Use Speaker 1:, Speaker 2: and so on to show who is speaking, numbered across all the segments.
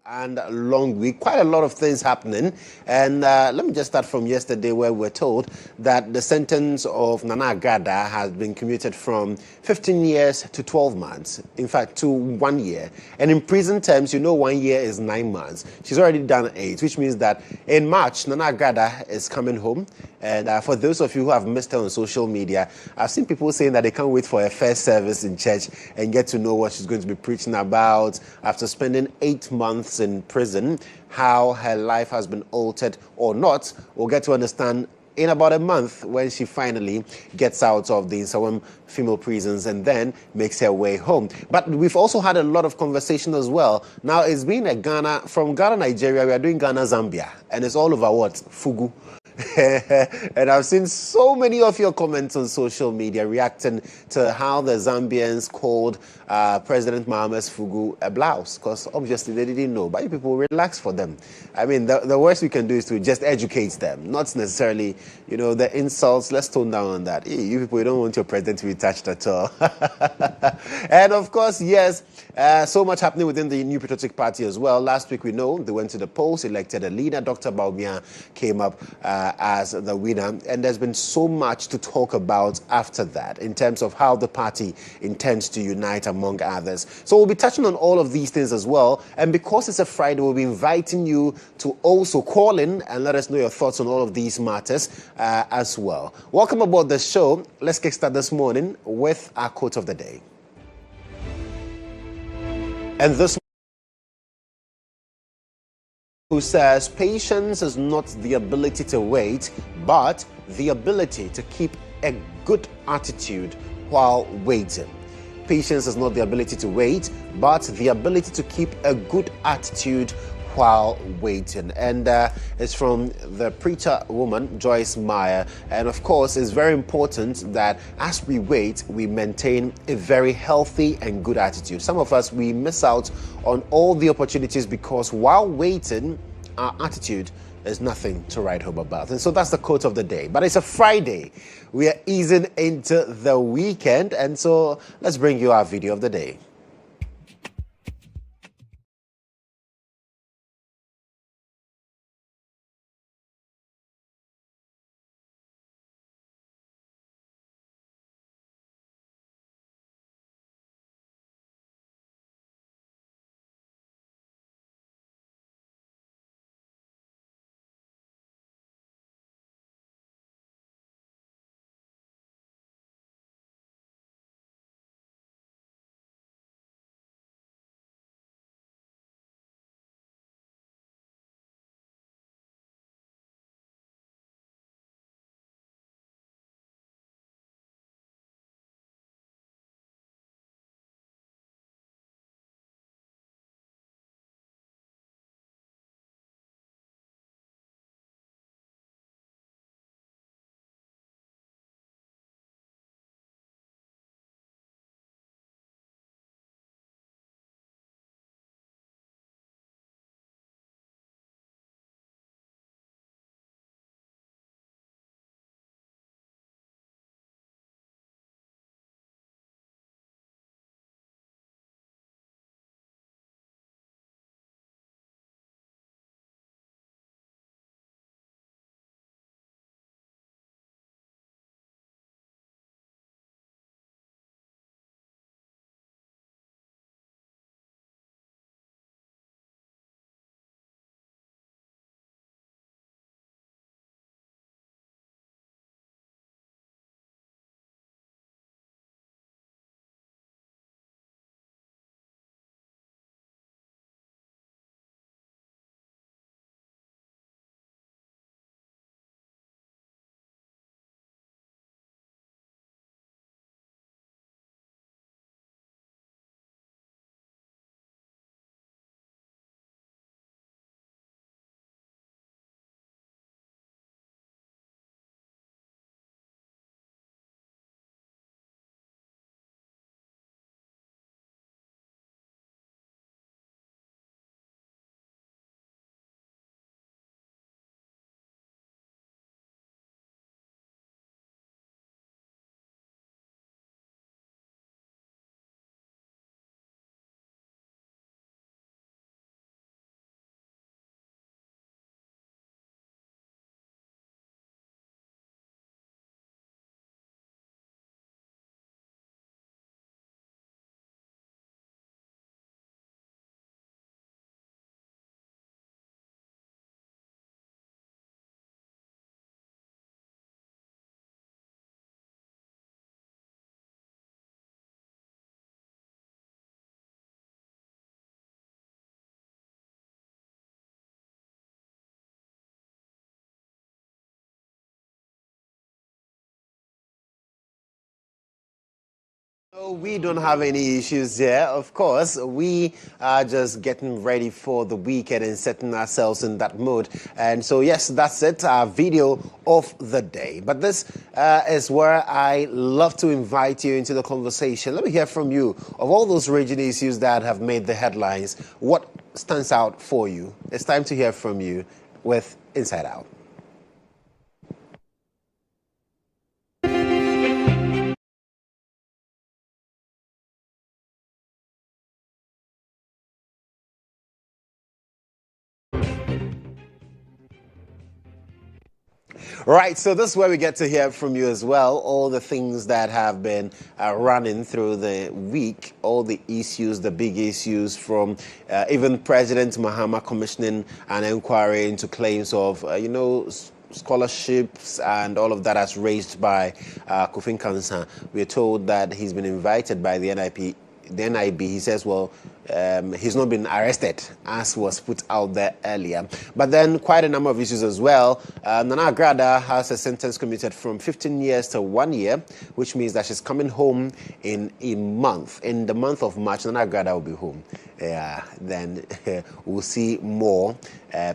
Speaker 1: and long week. Quite a lot of things happening. And let me just start from yesterday, where we're told that the sentence of Nana Agada has been commuted from 15 years to 12 months. In fact, to 1 year. And in prison terms, 1 year is 9 months. She's already done 8, which means that in March, Nana Agada is coming home. And for those of you who have missed her on social media, I've seen people saying that they can't wait for her first service in church and get to know what she's going to be preaching about after spending 8 months in prison, how her life has been altered or not. We'll get to understand in about a month when she finally gets out of the Nsawam female prisons and then makes her way home. But we've also had a lot of conversation as well. Now, it's been from Ghana, Nigeria, we are doing Ghana, Zambia, and it's all over what? Fugu. And I've seen so many of your comments on social media reacting to how the Zambians called President Mahamas Fugu a blouse, because obviously they didn't know. But you people, relax for them. I mean, the worst we can do is to just educate them, not necessarily, the insults. Let's tone down on that. Hey, you people, you don't want your president to be touched at all. And of course, yes, so much happening within the New Patriotic Party as well. Last week, we know they went to the polls, elected a leader. Dr. Baumia came up as the winner, and there's been so much to talk about after that in terms of how the party intends to unite, among others. So we'll be touching on all of these things as well, and because it's a Friday, we'll be inviting you to also call in and let us know your thoughts on all of these matters as well. Welcome aboard the show. Let's kickstart this morning with our quote of the day. And this who says patience is not the ability to wait, but the ability to keep a good attitude while waiting. Patience is not the ability to wait, but the ability to keep a good attitude while waiting. And it's from the preacher woman, Joyce Meyer. And of course, it's very important that as we wait, we maintain a very healthy and good attitude. Some of us, we miss out on all the opportunities because while waiting, our attitude is nothing to write home about. And so that's the quote of the day. But it's a Friday. We are easing into the weekend. And so let's bring you our video of the day. We don't have any issues here. Of course, we are just getting ready for the weekend and setting ourselves in that mood. And so, yes, that's it, our video of the day. But this is where I love to invite you into the conversation. Let me hear from you. Of all those raging issues that have made the headlines, what stands out for you? It's time to hear from you with Inside Out. Right, so this is where we get to hear from you as well. All the things that have been running through the week, all the issues, the big issues from even President Mahama commissioning an inquiry into claims of, scholarships and all of that as raised by Kofi Mensah. We're told that he's been invited by the NIB. He says, well, he's not been arrested, as was put out there earlier. But then quite a number of issues as well. Nana Agrada has a sentence commuted from 15 years to 1 year, which means that she's coming home in a month. In the month of March, Nana Agrada will be home. Then we'll see more.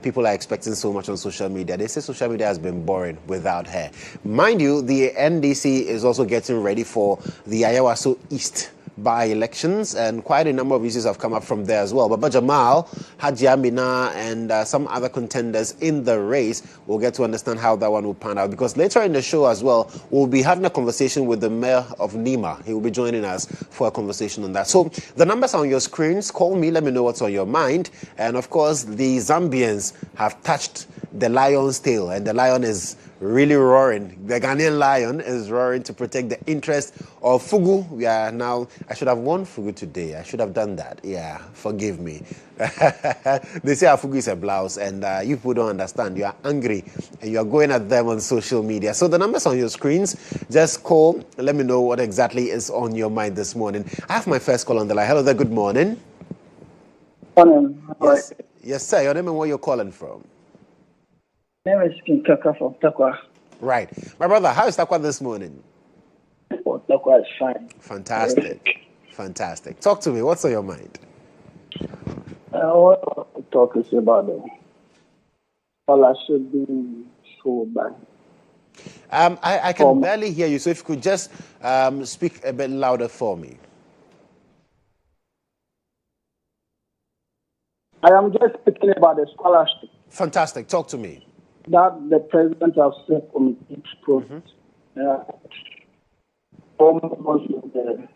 Speaker 1: People are expecting so much on social media. They say social media has been boring without her. Mind you, the NDC is also getting ready for the Ayawaso East by-elections, and quite a number of issues have come up from there as well. Baba Jamal, Haji Amina, and some other contenders in the race. We'll get to understand how that one will pan out, because later in the show as well, we'll be having a conversation with the mayor of Nima. He will be joining us for a conversation on that. So the numbers are on your screens. Call me, let me know what's on your mind. And of course, the Zambians have touched the lion's tail, and the lion is really roaring. The Ghanaian lion is roaring to protect the interest of Fugu. We are now, I should have won Fugu today. I should have done that. Yeah, forgive me. They say our Fugu is a blouse, and you people don't understand. You are angry, and you are going at them on social media. So the numbers on your screens, just call. Let me know what exactly is on your mind this morning. I have my first call on the line. Hello there, good morning.
Speaker 2: Morning.
Speaker 1: Yes, sir. Your name and where you're calling from?
Speaker 2: My name is King Kaka from Takwa.
Speaker 1: Right. My brother, how is Takwa this morning?
Speaker 2: Oh, Takwa is fine.
Speaker 1: Fantastic. Fantastic. Talk to me. What's on your mind?
Speaker 2: I want to talk to you about the scholarship being so bad.
Speaker 1: I can barely hear you, so if you could just speak a bit louder for me.
Speaker 2: I am just speaking about the scholarship.
Speaker 1: Fantastic. Talk to me.
Speaker 2: That the president has set on each process. Almost the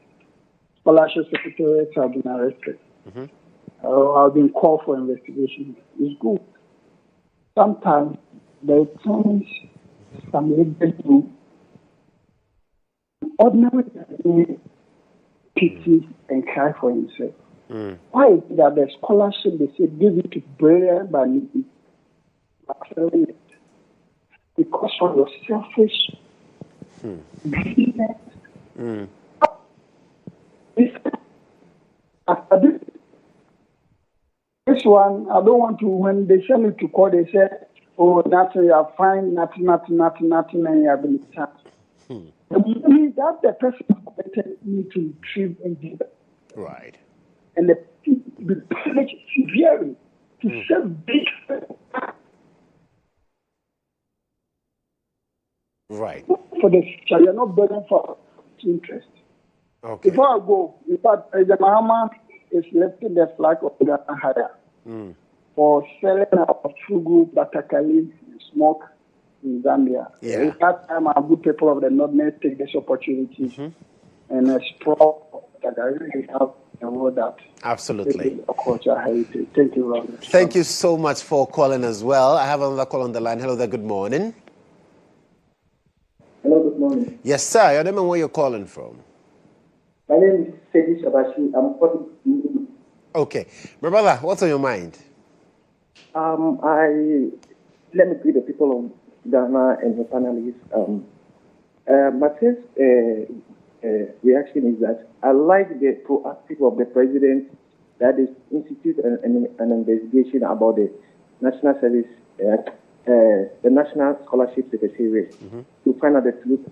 Speaker 2: scholarship secretaries have been arrested. Have been called for investigation. It's good. Sometimes there are things some leaders do. Ordinarily, pity and cry for himself. Why is it that the scholarship they say give it to brilliant but because of your selfish greediness. After this one, I don't want to, when they send me to court, they say, oh, nothing, you are fine, nothing, and you have been charged. The money that the person expected me to retrieve and give.
Speaker 1: Right.
Speaker 2: And the privilege severely to serve big.
Speaker 1: Right.
Speaker 2: For the future, you're not burdened for interest.
Speaker 1: Okay.
Speaker 2: Before I go, in fact, President Mahama is lifting the flag of Ghana higher for selling our Fugu, Batakali, smoke in Zambia.
Speaker 1: Yeah.
Speaker 2: At that time, our good people of the North may take this opportunity and explore that I really have a word that.
Speaker 1: Absolutely.
Speaker 2: Culture heritage. Thank you very much.
Speaker 1: Thank you so much for calling as well. I have another call on the line. Hello there, good morning.
Speaker 3: Hello, good morning.
Speaker 1: Yes, sir. Your name and where you're calling from?
Speaker 3: My name is Sedi Shabashi. I'm calling.
Speaker 1: Okay. My brother, what's on your mind?
Speaker 3: Let me greet the people of Ghana and the panelists. My first reaction is that I like the proactive of the president that is institute an investigation about the national service, the National Scholarship Secretariat to find out the truth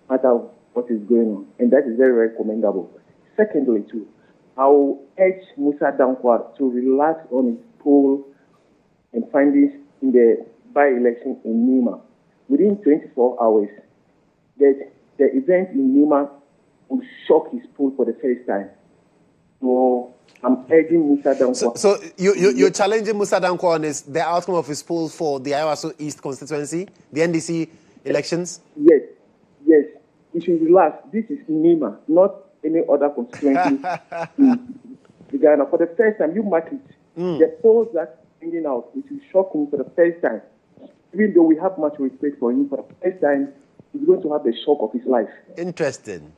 Speaker 3: matter of what is going on. And that is very, very commendable. Secondly, too, I will urge Musa Dankwa to relax on his poll and findings in the by-election in Nima. Within 24 hours, the event in Nima will shock his poll for the first time. So I'm urging Musa Dankwa.
Speaker 1: So you're challenging Musa Dankwa on the outcome of his polls for the Ayawaso East constituency, the NDC elections?
Speaker 3: Yes. He should relax. This is Nima, not any other constituency in Ghana. For the first time, you mark it. The polls that are bringing out, it will shock him for the first time. Even though we have much respect for him, for the first time, he's going to have the shock of his life.
Speaker 1: Interesting.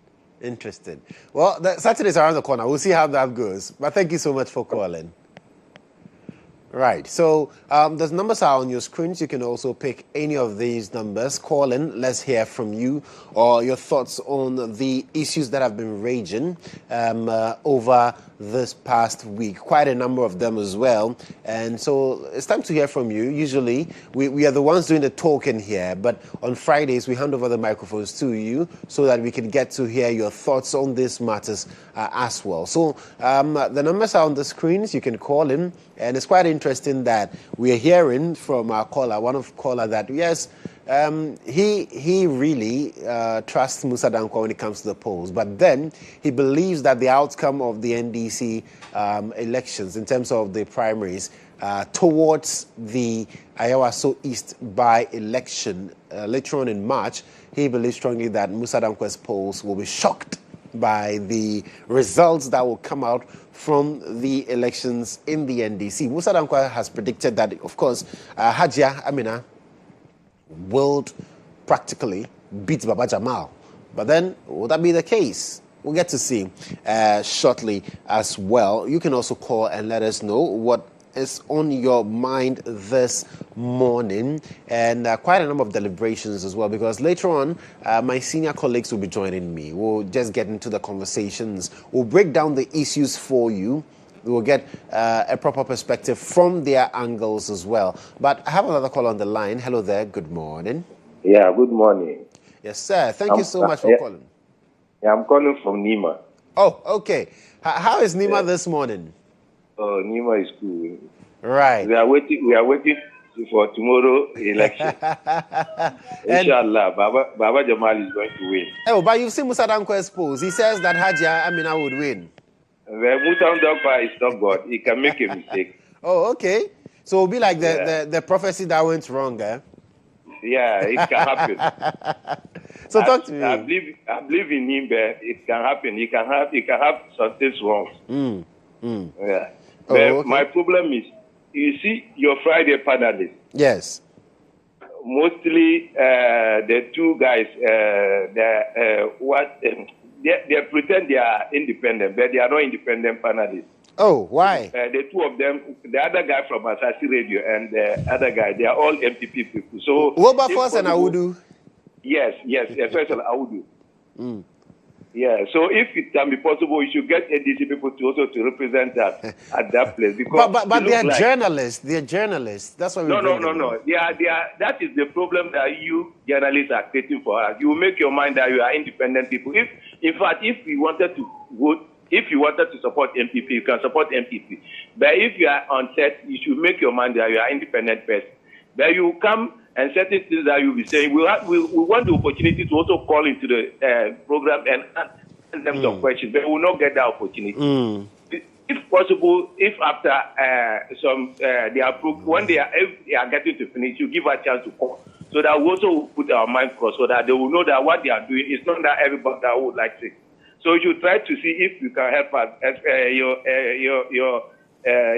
Speaker 1: Well, Saturday is around the corner. We'll see how that goes. But thank you so much for calling. Right. So those numbers are on your screens. You can also pick any of these numbers. Call in. Let's hear from you or your thoughts on the issues that have been raging over this past week. Quite a number of them as well. And so it's time to hear from you. Usually we are the ones doing the talking here, but on Fridays we hand over the microphones to you so that we can get to hear your thoughts on these matters as well. So the numbers are on the screens. You can call in. And it's quite interesting that we are hearing from our caller, that yes, he really trusts Musa Dankwa when it comes to the polls, but then he believes that the outcome of the NDC elections in terms of the primaries towards the Ayawaso East by-election later on in March, he believes strongly that Musa Dankwa's polls will be shocked by the results that will come out from the elections in the NDC. Musa Dankwa has predicted that, of course, Hajia Amina will practically beat Baba Jamal. But then, will that be the case? We'll get to see shortly as well. You can also call and let us know what is on your mind this morning, and quite a number of deliberations as well, because later on my senior colleagues will be joining me. We'll just get into the conversations. We'll break down the issues for you. We will get a proper perspective from their angles as well. But I have another call on the line. Hello there. Good morning.
Speaker 4: Yeah, good morning.
Speaker 1: Yes, sir. Thank you so much for calling.
Speaker 4: Yeah, I'm calling from Nima.
Speaker 1: Oh, okay. How is Nima this morning?
Speaker 4: Oh, Nima is cool.
Speaker 1: Right.
Speaker 4: We are waiting for tomorrow election. Inshallah, Baba Jamal is going to win.
Speaker 1: Oh, but you've seen Musa Dankwa's polls. He says that Hajia Amina would win.
Speaker 4: Well, Musa Dankwa is not God. He can make a mistake.
Speaker 1: Oh, okay. So it'll be like the prophecy that went wrong, eh?
Speaker 4: Yeah, it can happen.
Speaker 1: So talk to me.
Speaker 4: I believe in him, but it can happen. He can have some things wrong. Yeah.
Speaker 1: Oh, okay.
Speaker 4: My problem is, you see, your Friday panelists.
Speaker 1: Yes.
Speaker 4: Mostly the two guys, they pretend they are independent, but they are not independent panelists.
Speaker 1: Oh, why?
Speaker 4: The two of them, the other guy from Asasi Radio and the other guy, they are all MPP people. So
Speaker 1: Wilberforce and Awudu?
Speaker 4: Yes, especially Awudu. Yeah, so if it can be possible, you should get NDC people to also to represent that at that place. Because
Speaker 1: but they are journalists. They are journalists. That's why we
Speaker 4: No. They are. That is the problem that you journalists are creating for us. You will make your mind that you are independent people. If you wanted to vote, if you wanted to support MPP, you can support MPP. But if you are on set, you should make your mind that you are independent person. But you come and certain things that you'll be saying, we want the opportunity to also call into the program and ask them some questions, but we will not get that opportunity. If possible, if after when they are getting to finish, you give a chance to call, so that we also put our mind crossed, so that they will know that what they are doing is not that everybody that would like to. So you try to see if you can help us.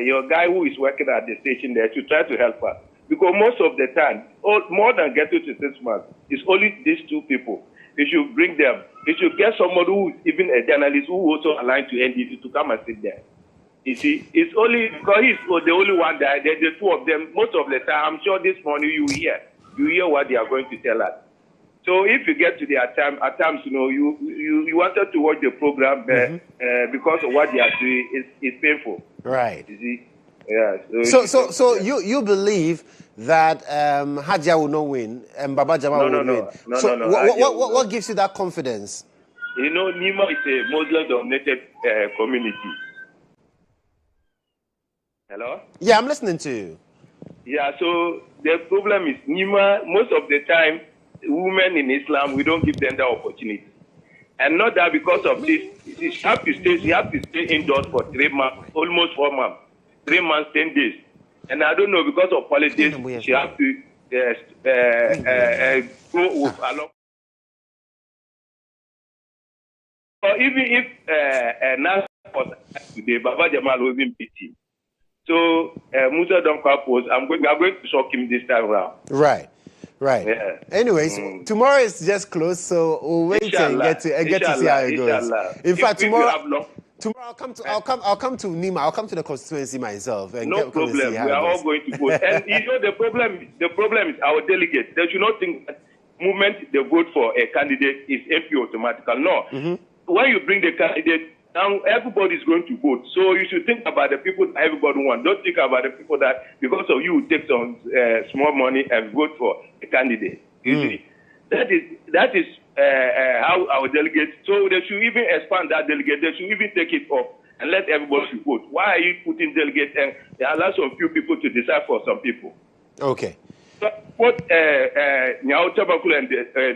Speaker 4: Your guy who is working at the station there, you try to help us. Because most of the time, more than getting to 6 months, it's only these two people. You should bring them. You should get somebody who is even a journalist who also aligned to NDC to come and sit there. You see, it's only because he's the only one that the two of them, most of the time, I'm sure this morning you hear what they are going to tell us. So if you get to their time, at times, you wanted to watch the program, but because of what they are doing, it's painful.
Speaker 1: Right.
Speaker 4: You see? Yeah.
Speaker 1: So you believe that Hajia will not win and Baba Jamal will win?
Speaker 4: No.
Speaker 1: What gives you that confidence?
Speaker 4: You know, Nima is a Muslim-dominated community. Hello?
Speaker 1: Yeah, I'm listening to you.
Speaker 4: Yeah, so the problem is Nima, most of the time, women in Islam, we don't give them the opportunity. And not that because of this, she have to stay indoors for 3 months, almost 4 months, 3 months, 10 days. And I don't know, because of politics, she have to go with along. Or even if now today, Baba Jamal was in PT. So Musa Dankwa post, I'm going to shock him this time around.
Speaker 1: Right. Yeah. Anyways, tomorrow is just closed, so we'll wait and get to see how it goes. In fact, tomorrow I'll come to Nima. I'll come to the constituency myself. And
Speaker 4: no problem. We are all going to vote. And you know the problem is our delegates. They should not think that moment they vote for a candidate is MP automatically. No. Mm-hmm. When you bring the candidate, now everybody is going to vote. So you should think about the people that everybody wants. Don't think about the people that, because of you, take some small money and vote for a candidate. You see? That is how our delegates, so they should even expand that delegate. They should even take it up and let everybody vote. Why are you putting delegates and allow some few people to decide for some people?
Speaker 1: Okay.
Speaker 4: What Nyao Tabakul and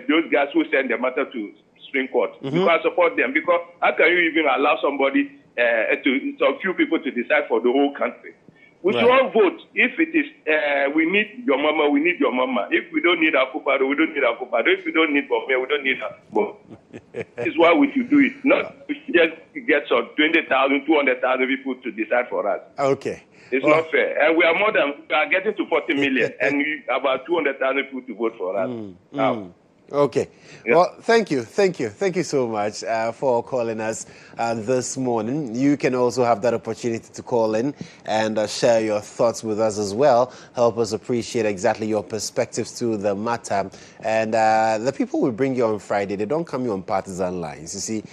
Speaker 4: those guys who send the matter to Supreme Court, because I support them. Because how can you even allow somebody some few people to decide for the whole country? We should all vote. If it is, we need your mama, we need your mama. If we don't need Akupado, we don't need Akupado. If we don't need Bofme, we don't need her. This is why we should do it. Not just get some 20,000, 200,000 people to decide for us.
Speaker 1: Okay.
Speaker 4: It's not fair. And we are getting to 40 million, and about 200,000 people to vote for us. Now.
Speaker 1: Okay. Yeah. Well, thank you so much for calling us this morning. You can also have that opportunity to call in and share your thoughts with us as well. Help us appreciate exactly your perspectives to the matter. And the people we bring you on Friday, they don't come here on partisan lines. You see,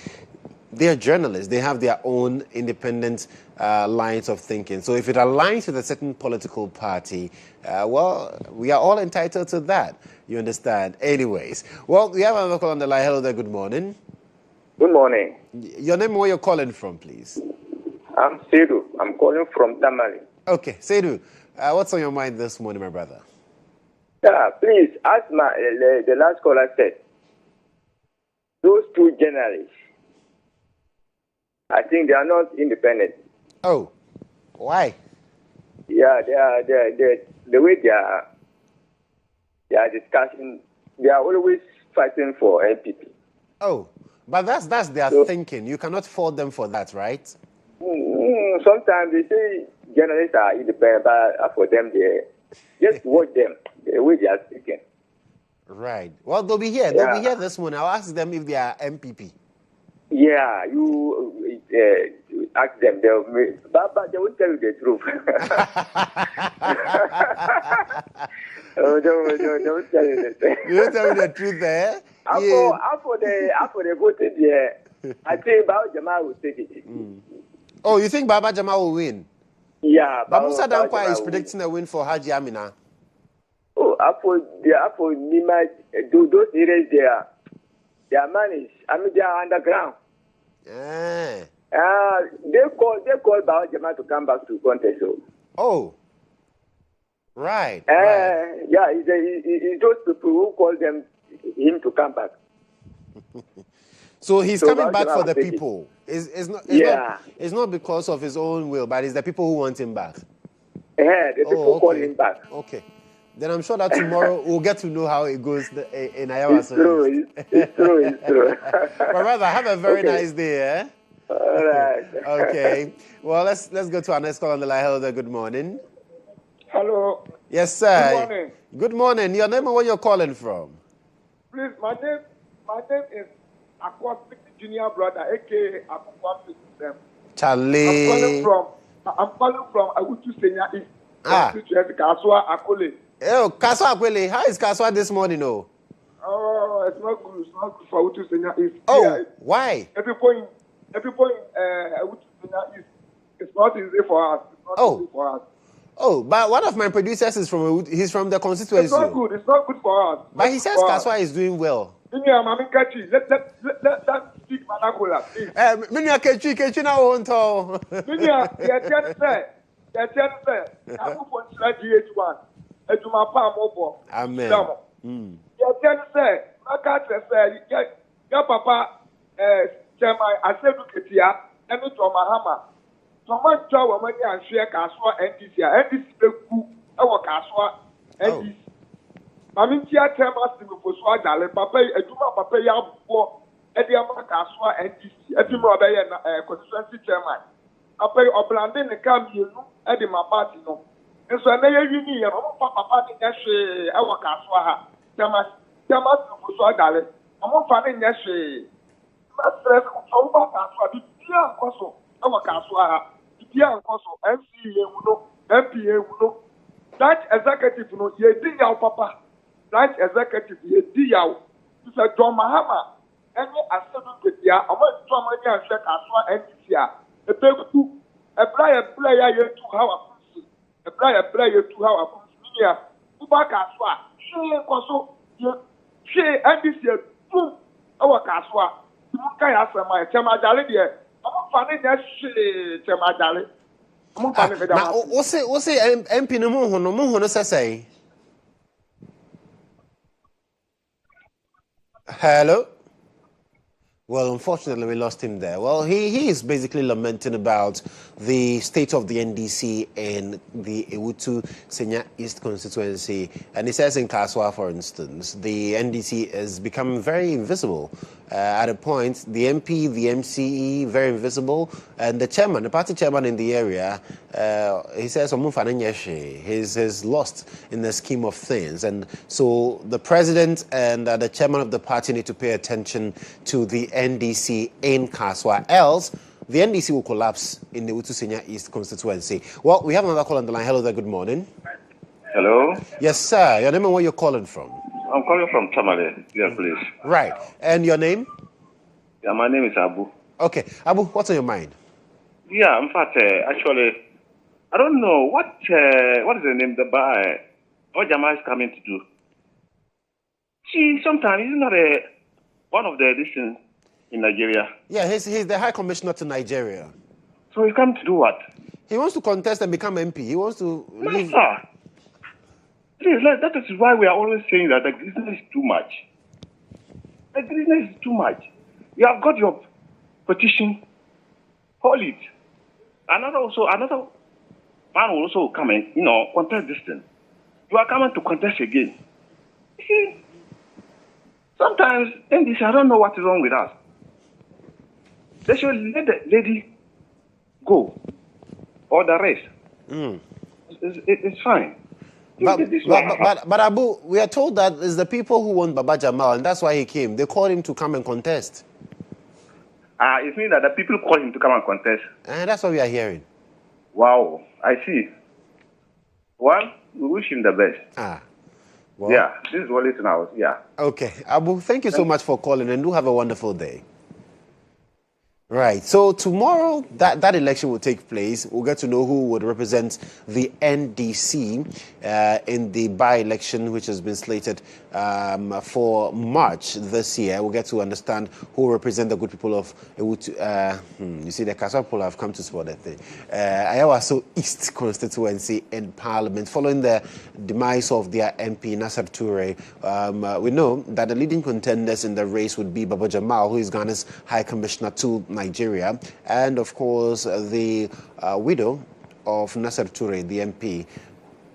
Speaker 1: they are journalists. They have their own independent lines of thinking. So if it aligns with a certain political party, well, we are all entitled to that. You understand? Anyways. Well, we have another call on the line. Hello there. Good morning.
Speaker 5: Good morning.
Speaker 1: Your name and where you're calling from, please?
Speaker 5: I'm Sedu. I'm calling from Tamale.
Speaker 1: Okay. Sedu, what's on your mind this morning, my brother?
Speaker 5: Yeah, please, as the last caller said, those two journalists, I think they are not independent.
Speaker 1: Oh, why?
Speaker 5: Yeah, the way they are discussing, they are always fighting for NPP.
Speaker 1: Oh, but that's their thinking. You cannot fault them for that, right?
Speaker 5: Sometimes they say journalists are independent, but for them, they just watch them, the way they are speaking.
Speaker 1: Right. Well, they'll be here. They'll be here this morning. I'll ask them if they are MPP.
Speaker 5: Yeah, you ask them, but they won't tell you the truth. Don't tell you the truth.
Speaker 1: You don't tell me the truth there?
Speaker 5: After the voting, yeah, I think Baba Jamal will take it.
Speaker 1: Oh, you think Baba Jamal will win?
Speaker 5: Yeah.
Speaker 1: But Musa Dankwa is predicting a win for Haji Amina.
Speaker 5: Oh, after Nima, those areas there, their money, they are underground. They call Baba Jamal to come back to contest.
Speaker 1: Oh. Right.
Speaker 5: Yeah, it's those people who call him to come back.
Speaker 1: So he's coming back for the people. It's not because of his own will, but it's the people who want him back.
Speaker 5: Yeah, the people call him back.
Speaker 1: Okay. Then I'm sure that tomorrow we'll get to know how it goes in Ayawa.
Speaker 5: It's true.
Speaker 1: My brother, have a very nice day, eh?
Speaker 5: All right.
Speaker 1: Okay. Well, let's go to our next call on the line. Hello there. Good morning.
Speaker 6: Hello.
Speaker 1: Yes, sir.
Speaker 6: Good morning.
Speaker 1: Good morning. Your name and where you're calling from?
Speaker 6: Please, my name is Aquatic Junior Brother, aka Aquatic.
Speaker 1: Charlie.
Speaker 6: I'm calling from Awutu Senya East. Kaswa Akole.
Speaker 1: Oh, Kaswa Akole. How is Kaswa this morning, oh?
Speaker 6: Oh, it's not good. It's not good for Awutu Senya East.
Speaker 1: Oh,
Speaker 6: yeah,
Speaker 1: why?
Speaker 6: Every point in Awutu Senya East. It's not easy for us. It's not easy for us.
Speaker 1: Oh, but one of my producers is he's from the constituency.
Speaker 6: It's not good. It's not good for us.
Speaker 1: But he says Kaswa is doing well.
Speaker 6: Let speak Manakola, please.
Speaker 1: Minya Kechi na wonto.
Speaker 6: Minya, the say, I'm for GHOne. Ejuma pa mobo.
Speaker 1: Amen.
Speaker 6: The say, Makata say, your papa, Chairman, I said to Ketia, and to Mahama. Someone told me and share Kaswa NDC, NDC, our Kaswa, NDC. Mamintia Chairman, for Swadale, Papa, Ejuma Papa Yabo, Ediama Kaswa NDC, Edima constituency chairman. I pay Oblandin the Cam, you know, Edima party, no. And so I know you need a papa in Yashi, our Kaswa, Chairman, for Swadale. I'm not finding Yashi. Master, Tomba Kaswa, the Tia Koso, our Kaswa, the Tia Koso, MCA, MPA, that executive, no, ye did your papa. That executive, ye did your. It's a John Mahama. Any assembly with ya, I'm not John Mahama and check as well, a big a player to how I put a player to how I put me. Ubak as well. She also, she and this year, boom, our Kaswa. You can't ask my Chamadali there. I'm not finding that she Chamadali.
Speaker 1: Now, what's it, MP no more, say? Hello? Well, unfortunately, we lost him there. Well, he is basically lamenting about the state of the NDC in the Ewutu Senya East constituency. And he says in Kaswa, for instance, the NDC is becoming very invisible. At a point, the MP, the MCE, very invisible. And the chairman, the party chairman in the area, he says, he's lost in the scheme of things. And so the president and the chairman of the party need to pay attention to the NDC in Kaswa. Else, the NDC will collapse in the Ewutu Senya East constituency. Well, we have another call on the line. Hello there, good morning.
Speaker 7: Hello?
Speaker 1: Yes, sir. Your name and where you're calling from?
Speaker 7: I'm calling from Tamale. Yeah, please.
Speaker 1: Right. And your name?
Speaker 7: Yeah, my name is Abu.
Speaker 1: Okay. Abu, what's on your mind?
Speaker 7: Yeah, in fact, actually, I don't know what is the name what Jama is coming to do. Sometimes he's not one of the editions in Nigeria.
Speaker 1: Yeah, he's the High Commissioner to Nigeria.
Speaker 7: So he's come to do what?
Speaker 1: He wants to contest and become MP. He wants to leave.
Speaker 7: Mensah. Please, that is why we are always saying that the greenness is too much. The greenness is too much. You have got your petition, hold it. Another man will also come and, contest this thing. You are coming to contest again. You see, sometimes in this, I don't know what is wrong with us. They should let the lady go, or the rest. It's fine.
Speaker 1: But Abu, we are told that it's the people who want Baba Jamal, and that's why he came. They called him to come and contest.
Speaker 7: It means that the people call him to come and contest.
Speaker 1: And that's what we are hearing.
Speaker 7: Wow, I see. Well, we wish him the best.
Speaker 1: Well,
Speaker 7: yeah, this is what it's now. Yeah.
Speaker 1: Okay, Abu, thank you so much for calling, and do have a wonderful day. Right, so tomorrow that election will take place. We'll get to know who would represent the NDC in the by-election, which has been slated for March this year. We'll get to understand who will represent the good people of Ewutu. You see, the Kaswa people have come to support that thing. Ayawaso East constituency in Parliament. Following the demise of their MP, Nasser Toure, we know that the leading contenders in the race would be Baba Jamal, who is Ghana's High Commissioner to Nigeria, and of course the widow of Nasser Toure, the MP,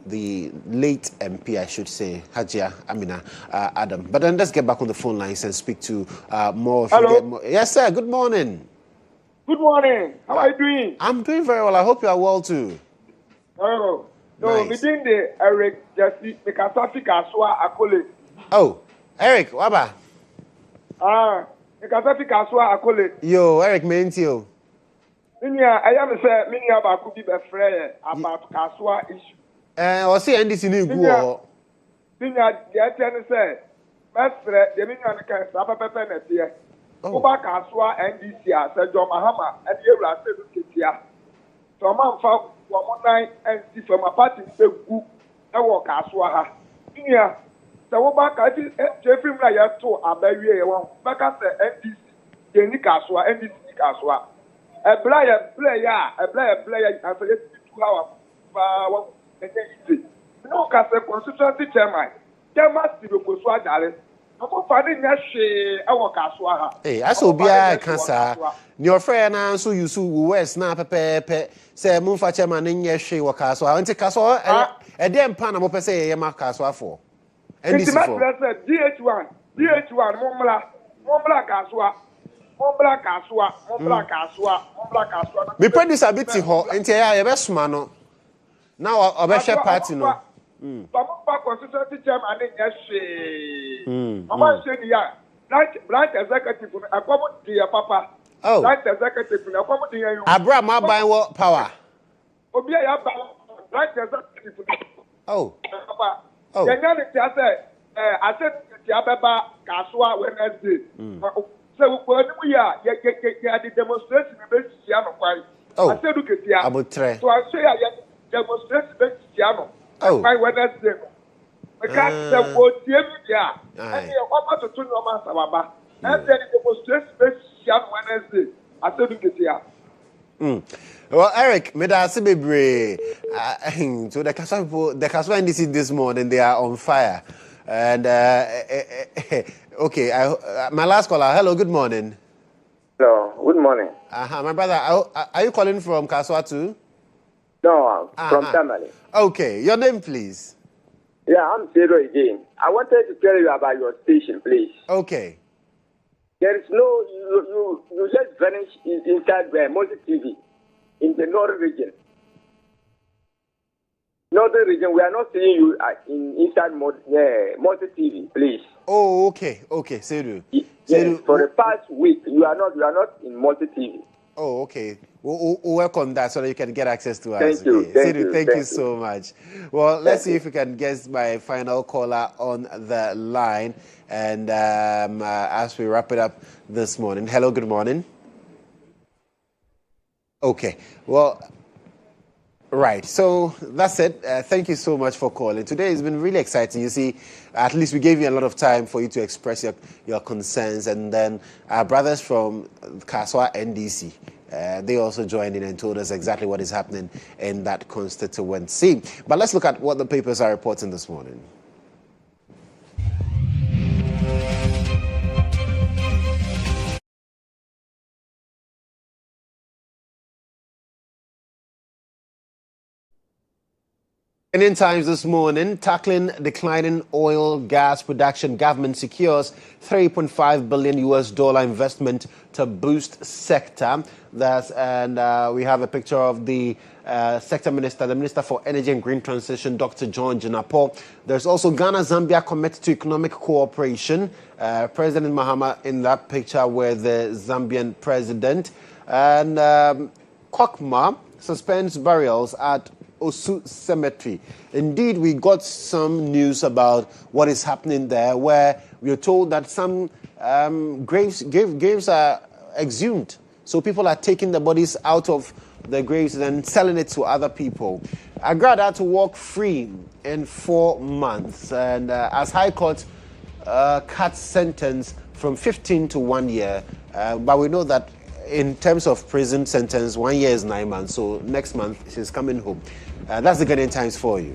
Speaker 1: the late MP, I should say, Hajia Amina Adam. But then let's get back on the phone lines and speak to more of you. Yes, sir. Good morning.
Speaker 6: Good morning. How are you doing?
Speaker 1: I'm doing very well. I hope you are well too.
Speaker 6: Oh,
Speaker 1: nice.
Speaker 6: Within the Eric Jesse, the Kasafi Kaswa Akole.
Speaker 1: Oh, Eric, Waba.
Speaker 6: The Kasafi Kaswa Akole.
Speaker 1: Yo, Eric, Mentio.
Speaker 6: I am say, Minya Bakubi Befre about Kaswa issue.
Speaker 1: Or see NDC new go.
Speaker 6: Minya, the attorney said, Mestre, the Minya can Sapa Pepe here. Uba Kaswa NDC, said John Mahama, and you are said Kitia. So a man found 1 night and see from a party, the group, and walk Kaswa. Minya, So what back Jeffrey Maya to Abaye one back as NDC Jenny Kaswa, NDC Kaswa. A player, and so let's 2 hours. No, Casa constituency chairman. Chairman Steve Koswa Dale. No, finding that she our Kaswa.
Speaker 1: Hey, I saw be a cancer. Your friend and so you so West now, Pepe, say Munfa chairman in your she or Kaswa. I want to Kaswa, and then Panama per se, Yama Kaswa for. And this is
Speaker 6: GHOne, Momla Kaswa. Mombla Kaswa.
Speaker 1: Me produce a bit ho enti ya be suma no. Now obeshe party no.
Speaker 6: Papa constituency chairman nya she. Mama she ya. Branch executive akomo di ya papa.
Speaker 1: Oh.
Speaker 6: Branch executive akomo di ya.
Speaker 1: Abra ma ban wo power.
Speaker 6: Obi ya ba branch executive.
Speaker 1: Oh.
Speaker 6: Papa.
Speaker 1: Oh.
Speaker 6: Yenya ni tia say I said tia beba Kaswa Wednesday. So we are the demonstration based piano quite. I said look at
Speaker 1: Abutre.
Speaker 6: So I say I demonstration based piano.
Speaker 1: Oh.
Speaker 6: My Wednesday. Because the word yeah. And you offer to turn your man Sababa. And then the demonstration based piano Wednesday. I said look at
Speaker 1: Well, Eric, me da se bebre. So the Kaswa people, the Kaswa NDC this morning, they are on fire. And okay, my last caller. Hello, good morning.
Speaker 5: Hello, good morning.
Speaker 1: My brother, are you calling from Kaswa too?
Speaker 5: No, from Tamale.
Speaker 1: Okay, your name, please.
Speaker 5: Yeah, I'm Zero again. I wanted to tell you about your station, please.
Speaker 1: Okay.
Speaker 5: There is no, you just vanish inside Multi TV in the northern region. Northern region, we are not seeing you inside Multi TV, please.
Speaker 1: Oh, okay, Seru.
Speaker 5: Yes, for the past week, you are not in Multi TV.
Speaker 1: Oh, okay. We'll work on that so that you can get access to us.
Speaker 5: Thank you.
Speaker 1: Thank you so much. Well, let's see if we can get my final caller on the line. And as we wrap it up this morning. Hello, good morning. Okay. Well, right. So that's it. Thank you so much for calling. Today has been really exciting. You see, at least we gave you a lot of time for you to express your concerns. And then our brothers from Kaswa NDC, they also joined in and told us exactly what is happening in that constituency. But let's look at what the papers are reporting this morning. Indian Times this morning, tackling declining oil gas production, government secures $3.5 billion investment to boost sector. And we have a picture of the sector minister, the Minister for Energy and Green Transition, Dr. John Jinapo. There's also Ghana-Zambia committed to economic cooperation. President Mahama in that picture with the Zambian president. And Kokma suspends burials at Osu Cemetery. Indeed, we got some news about what is happening there, where we are told that some graves are exhumed. So people are taking the bodies out of the graves and selling it to other people. Agrad had to walk free in 4 months, and as High Court cut sentence from 15 to 1 year. But we know that in terms of prison sentence, 1 year is 9 months. So next month she's coming home. That's the Ghanaian Times for you.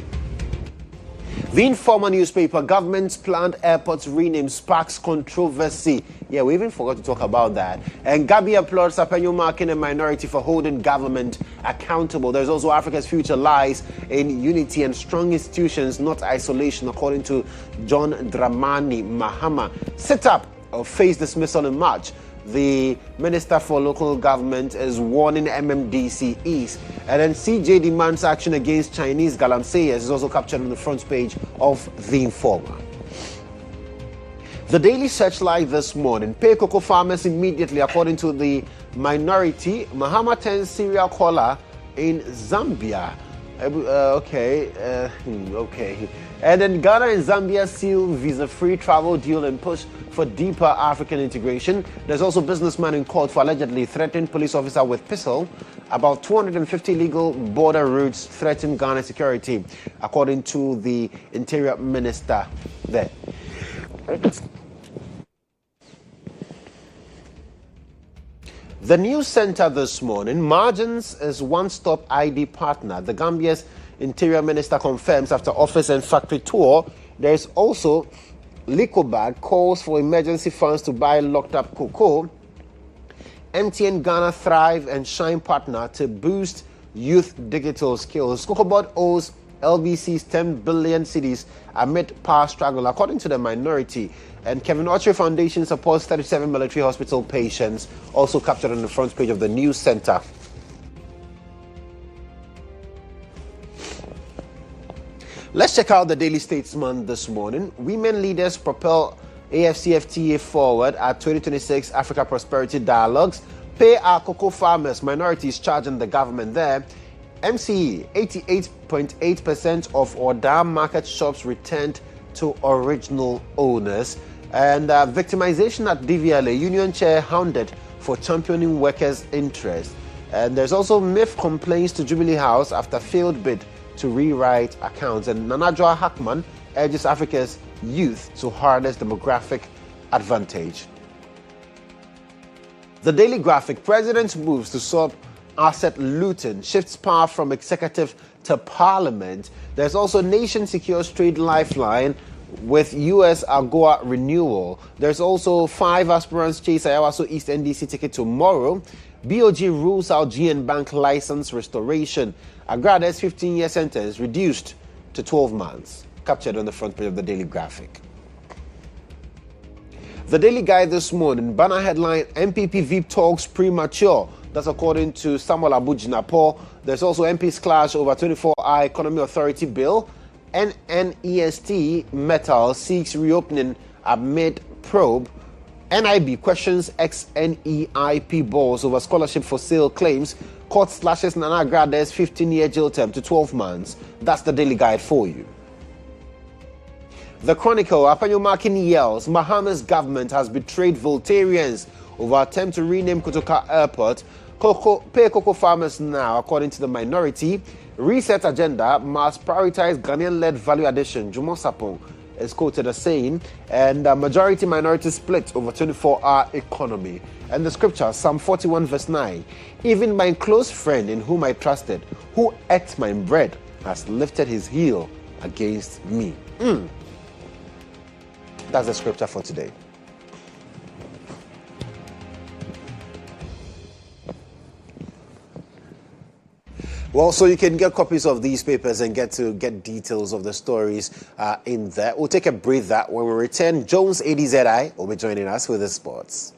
Speaker 1: The Informer newspaper, government's planned airports rename sparks controversy. Yeah, we even forgot to talk about that. And Gabi applauds Sapenyo marking a minority for holding government accountable. There's also Africa's future lies in unity and strong institutions, not isolation, according to John Dramani Mahama. Sit up or face dismissal in March. The Minister for Local Government is warning MMDC East. And then CJ demands action against Chinese galamseyers is also captured on the front page of The Informer. The Daily Searchlight this morning. Pay cocoa farmers immediately, according to the minority. Mahama turns serial caller in Zambia. Okay. And then Ghana and Zambia seal visa-free travel deal and push for deeper African integration. There's also businessman in court for allegedly threatening police officer with pistol. About 250 illegal border routes threaten Ghana security, according to the Interior Minister there. The news center this morning, Margins is one-stop ID partner. The Gambia's Interior Minister confirms after office and factory tour. There is also Licobag calls for emergency funds to buy locked-up cocoa. MTN Ghana Thrive and Shine partner to boost youth digital skills. Cocoa Board owes LBC's 10 billion cedis amid power struggle, according to the minority. And Kevin Oche Foundation supports 37 military hospital patients, also captured on the front page of the news center. Let's check out the Daily Statesman this morning. Women leaders propel AFCFTA forward at 2026 Africa Prosperity Dialogues. Pay our cocoa farmers, minorities charging the government there. MCE, 88.8% of Oda market shops returned to original owners. And victimization at DVLA, union chair hounded for championing workers' interests. And there's also MIF complaints to Jubilee House after failed bid to rewrite accounts. And Nanajwa Hackman urges Africa's youth to harness demographic advantage. The Daily Graphic, President moves to stop asset looting, shifts power from executive to parliament. There's also Nation Secures Trade Lifeline with US AGOA renewal. There's also 5 aspirants chase Ayawaso East NDC ticket tomorrow. BOG rules out GN Bank license restoration. Agrada's 15-year sentence reduced to 12 months. Captured on the front page of the Daily Graphic. The Daily Guide this morning, banner headline, MPP VIP talks premature. That's according to Samuel Abujinapo. There's also MPs clash over 24-hour Economy Authority bill. NNEST Metal seeks reopening amid probe. NIB questions ex-NEIP boss over scholarship for sale claims. Court slashes Nana Grade's 15-year jail term to 12 months. That's the Daily Guide for you. The Chronicle, Apanyo Makin yells, Mahama's government has betrayed Voltarians over attempt to rename Kotoka Airport. Pay cocoa farmers now, according to the minority. Reset agenda must prioritize Ghanaian-led value addition. Jumo Sapong is quoted as saying, and majority-minority split over 24-hour economy. And the scripture, Psalm 41 verse 9, even my close friend in whom I trusted, who ate my bread, has lifted his heel against me. That's the scripture for today. Well, so you can get copies of these papers and get details of the stories in there. We'll take a breather. When we return, Jones ADZI will be joining us with the sports.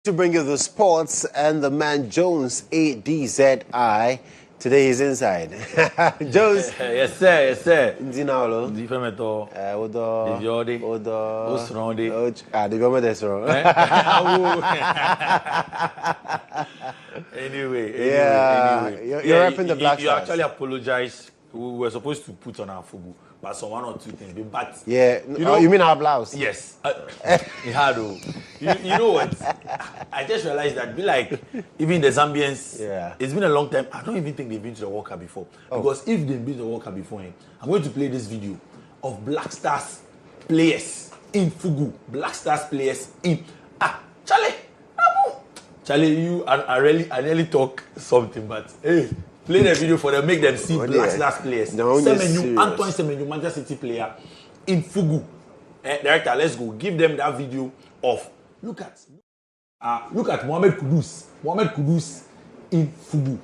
Speaker 1: To bring you the sports and the man Jones, ADZI. Today he's inside. Jones.
Speaker 8: Yes, sir. Yes, sir.
Speaker 1: Ndinalo.
Speaker 8: Different.
Speaker 1: Odo.
Speaker 8: Diviode.
Speaker 1: Odo.
Speaker 8: Osronde.
Speaker 1: Diviode desro.
Speaker 8: Anyway.
Speaker 1: Yeah. You're repping the Black Stars.
Speaker 8: You actually apologize. We were supposed to put on our football, but some one or two things. But
Speaker 1: yeah, you mean our blouse?
Speaker 8: Yes. It had you know what? I just realized that, even the Zambians, it's been a long time. I don't even think they've been to the World Cup before. Because if they've been to the World Cup before, I'm going to play this video of Black Stars players in Fugu. Black Stars players in Charlie, I really talk something, but hey. Play the video for them, make them see Black Stars players. Antoine Semenyo, Manchester City player in Fugu. Director, let's go. Give them that video of look at Mohamed Kudus. Mohamed Kudus in Fugu.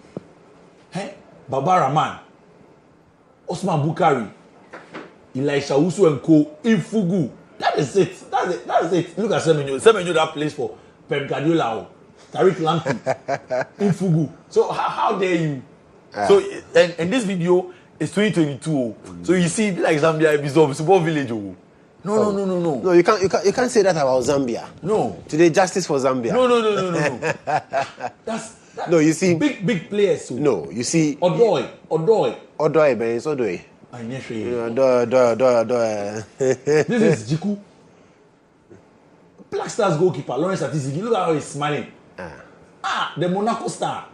Speaker 8: Baba Rahman, Osman Bukari, Elisha Usu and Co. in Fugu. That is it. That's it. Look at Semenyo. Semenyo that plays for Pep Guardiola, Tariq Lamptey in Fugu. So how dare you? So and this video is 2022. So you see, like Zambia is a small village. No.
Speaker 1: No, you can't say that about Zambia.
Speaker 8: No.
Speaker 1: Today, justice for Zambia.
Speaker 8: No. That's
Speaker 1: no, you see.
Speaker 8: Big players. So.
Speaker 1: No, you see.
Speaker 8: Odoi,
Speaker 1: man, it's Odoi.
Speaker 8: This is Jiku. Black Stars goalkeeper, Lawrence Atizigi. Look at how he's smiling. The Monaco star.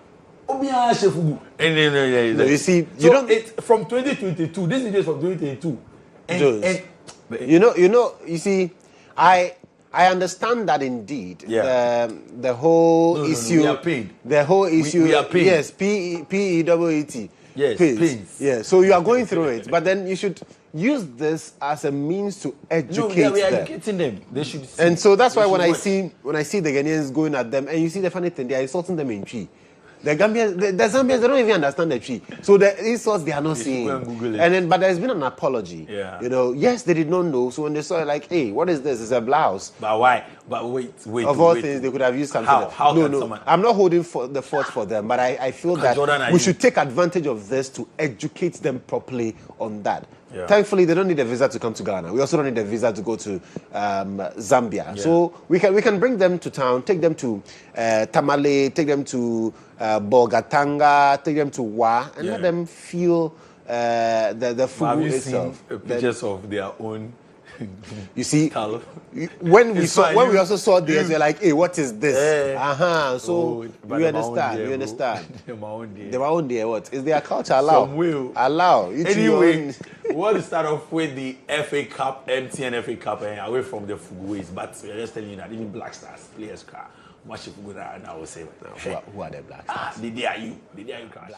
Speaker 8: No,
Speaker 1: you see,
Speaker 8: it's from 2022. This video is from 2022.
Speaker 1: You see, I understand that indeed.
Speaker 8: Yeah.
Speaker 1: The whole issue.
Speaker 8: We are paid.
Speaker 1: The whole issue.
Speaker 8: We are paid.
Speaker 1: Yes, PEET.
Speaker 8: Yes,
Speaker 1: pains. Yeah. So you are going through it, but then you should use this as a means to educate them.
Speaker 8: We are educating them. They should. See.
Speaker 1: And so that's why when I see the Ghanaians going at them, and you see the funny thing, they are insulting them in Chi. The Zambians, they don't even understand the Chi. So the insults they are not seeing. But there's been an apology.
Speaker 8: Yeah.
Speaker 1: Yes, they did not know. So when they saw it, like, hey, what is this? It's a blouse.
Speaker 8: But why? But wait.
Speaker 1: Of all things, they could have used something.
Speaker 8: How
Speaker 1: no.
Speaker 8: Someone...
Speaker 1: I'm not holding the fort for them, but I feel that we should take advantage of this to educate them properly on that. Yeah. Thankfully, they don't need a visa to come to Ghana. We also don't need a visa to go to Zambia. Yeah. So we can bring them to town, take them to Tamale, take them to Bogatanga, take them to Wa, and let them feel the food itself.
Speaker 8: Seen pictures of their own.
Speaker 1: You see, when we also saw this, we're like, hey, what is this? So you understand.
Speaker 8: They
Speaker 1: were on there. What is their culture? Allow.
Speaker 8: Anyway, we want to start off with the FA Cup, MTN FA Cup, away from the Fuguis. But we're just telling you that even Black Stars players car. Much Fugu and I will say,
Speaker 1: who are the Black Stars?
Speaker 8: They are you crash.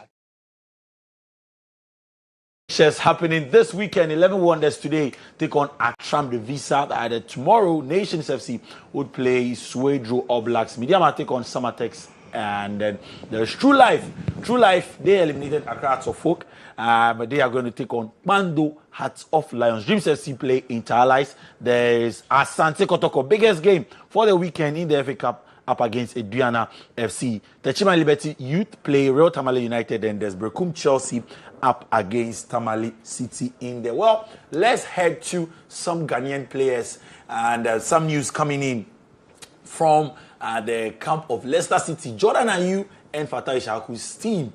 Speaker 8: Happening this weekend. 11 Wonders today take on Atram the Visa. Either tomorrow, Nations FC would play Suedro All Blacks. Mediama take on Samatex, and then there's True Life. True Life, they eliminated Accra Hearts of Folk, but they are going to take on Bando Hearts of Lions. Dreams FC play Inter-Allies. There's Asante Kotoko, biggest game for the weekend in the FA Cup, up against Aduana FC. Techima Liberty Youth play Real Tamale United, and there's Brekum Chelsea up against Tamale City in there. Well, let's head to some Ghanaian players and some news coming in from the camp of Leicester City. Jordan Ayew and Fatai Ishaku's team.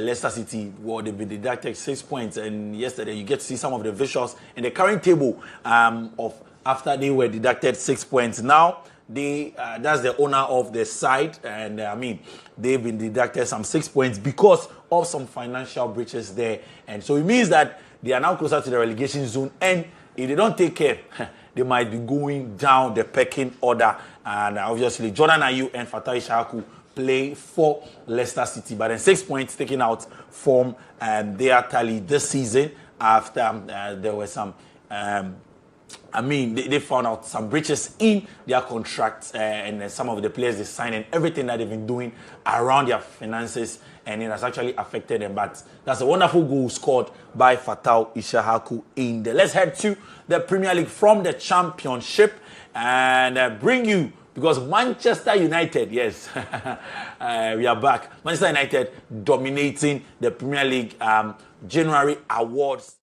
Speaker 8: Leicester City, they've been deducted 6 points, and yesterday you get to see some of the visuals in the current table of after they were deducted 6 points. Now, that's the owner of the side, and they've been deducted some 6 points because of some financial breaches there, and so it means that they are now closer to the relegation zone, and if they don't take care, they might be going down the pecking order. And obviously Jordan Ayew and Fatai Ishaku play for Leicester City, but then 6 points taken out from their tally this season after there were some they found out some breaches in their contracts and some of the players they signed and everything that they've been doing around their finances, and it has actually affected them. But that's a wonderful goal scored by Fatai Ishaku in there. Let's head to the Premier League from the Championship and bring you because Manchester United, yes, we are back. Manchester United dominating the Premier League January awards.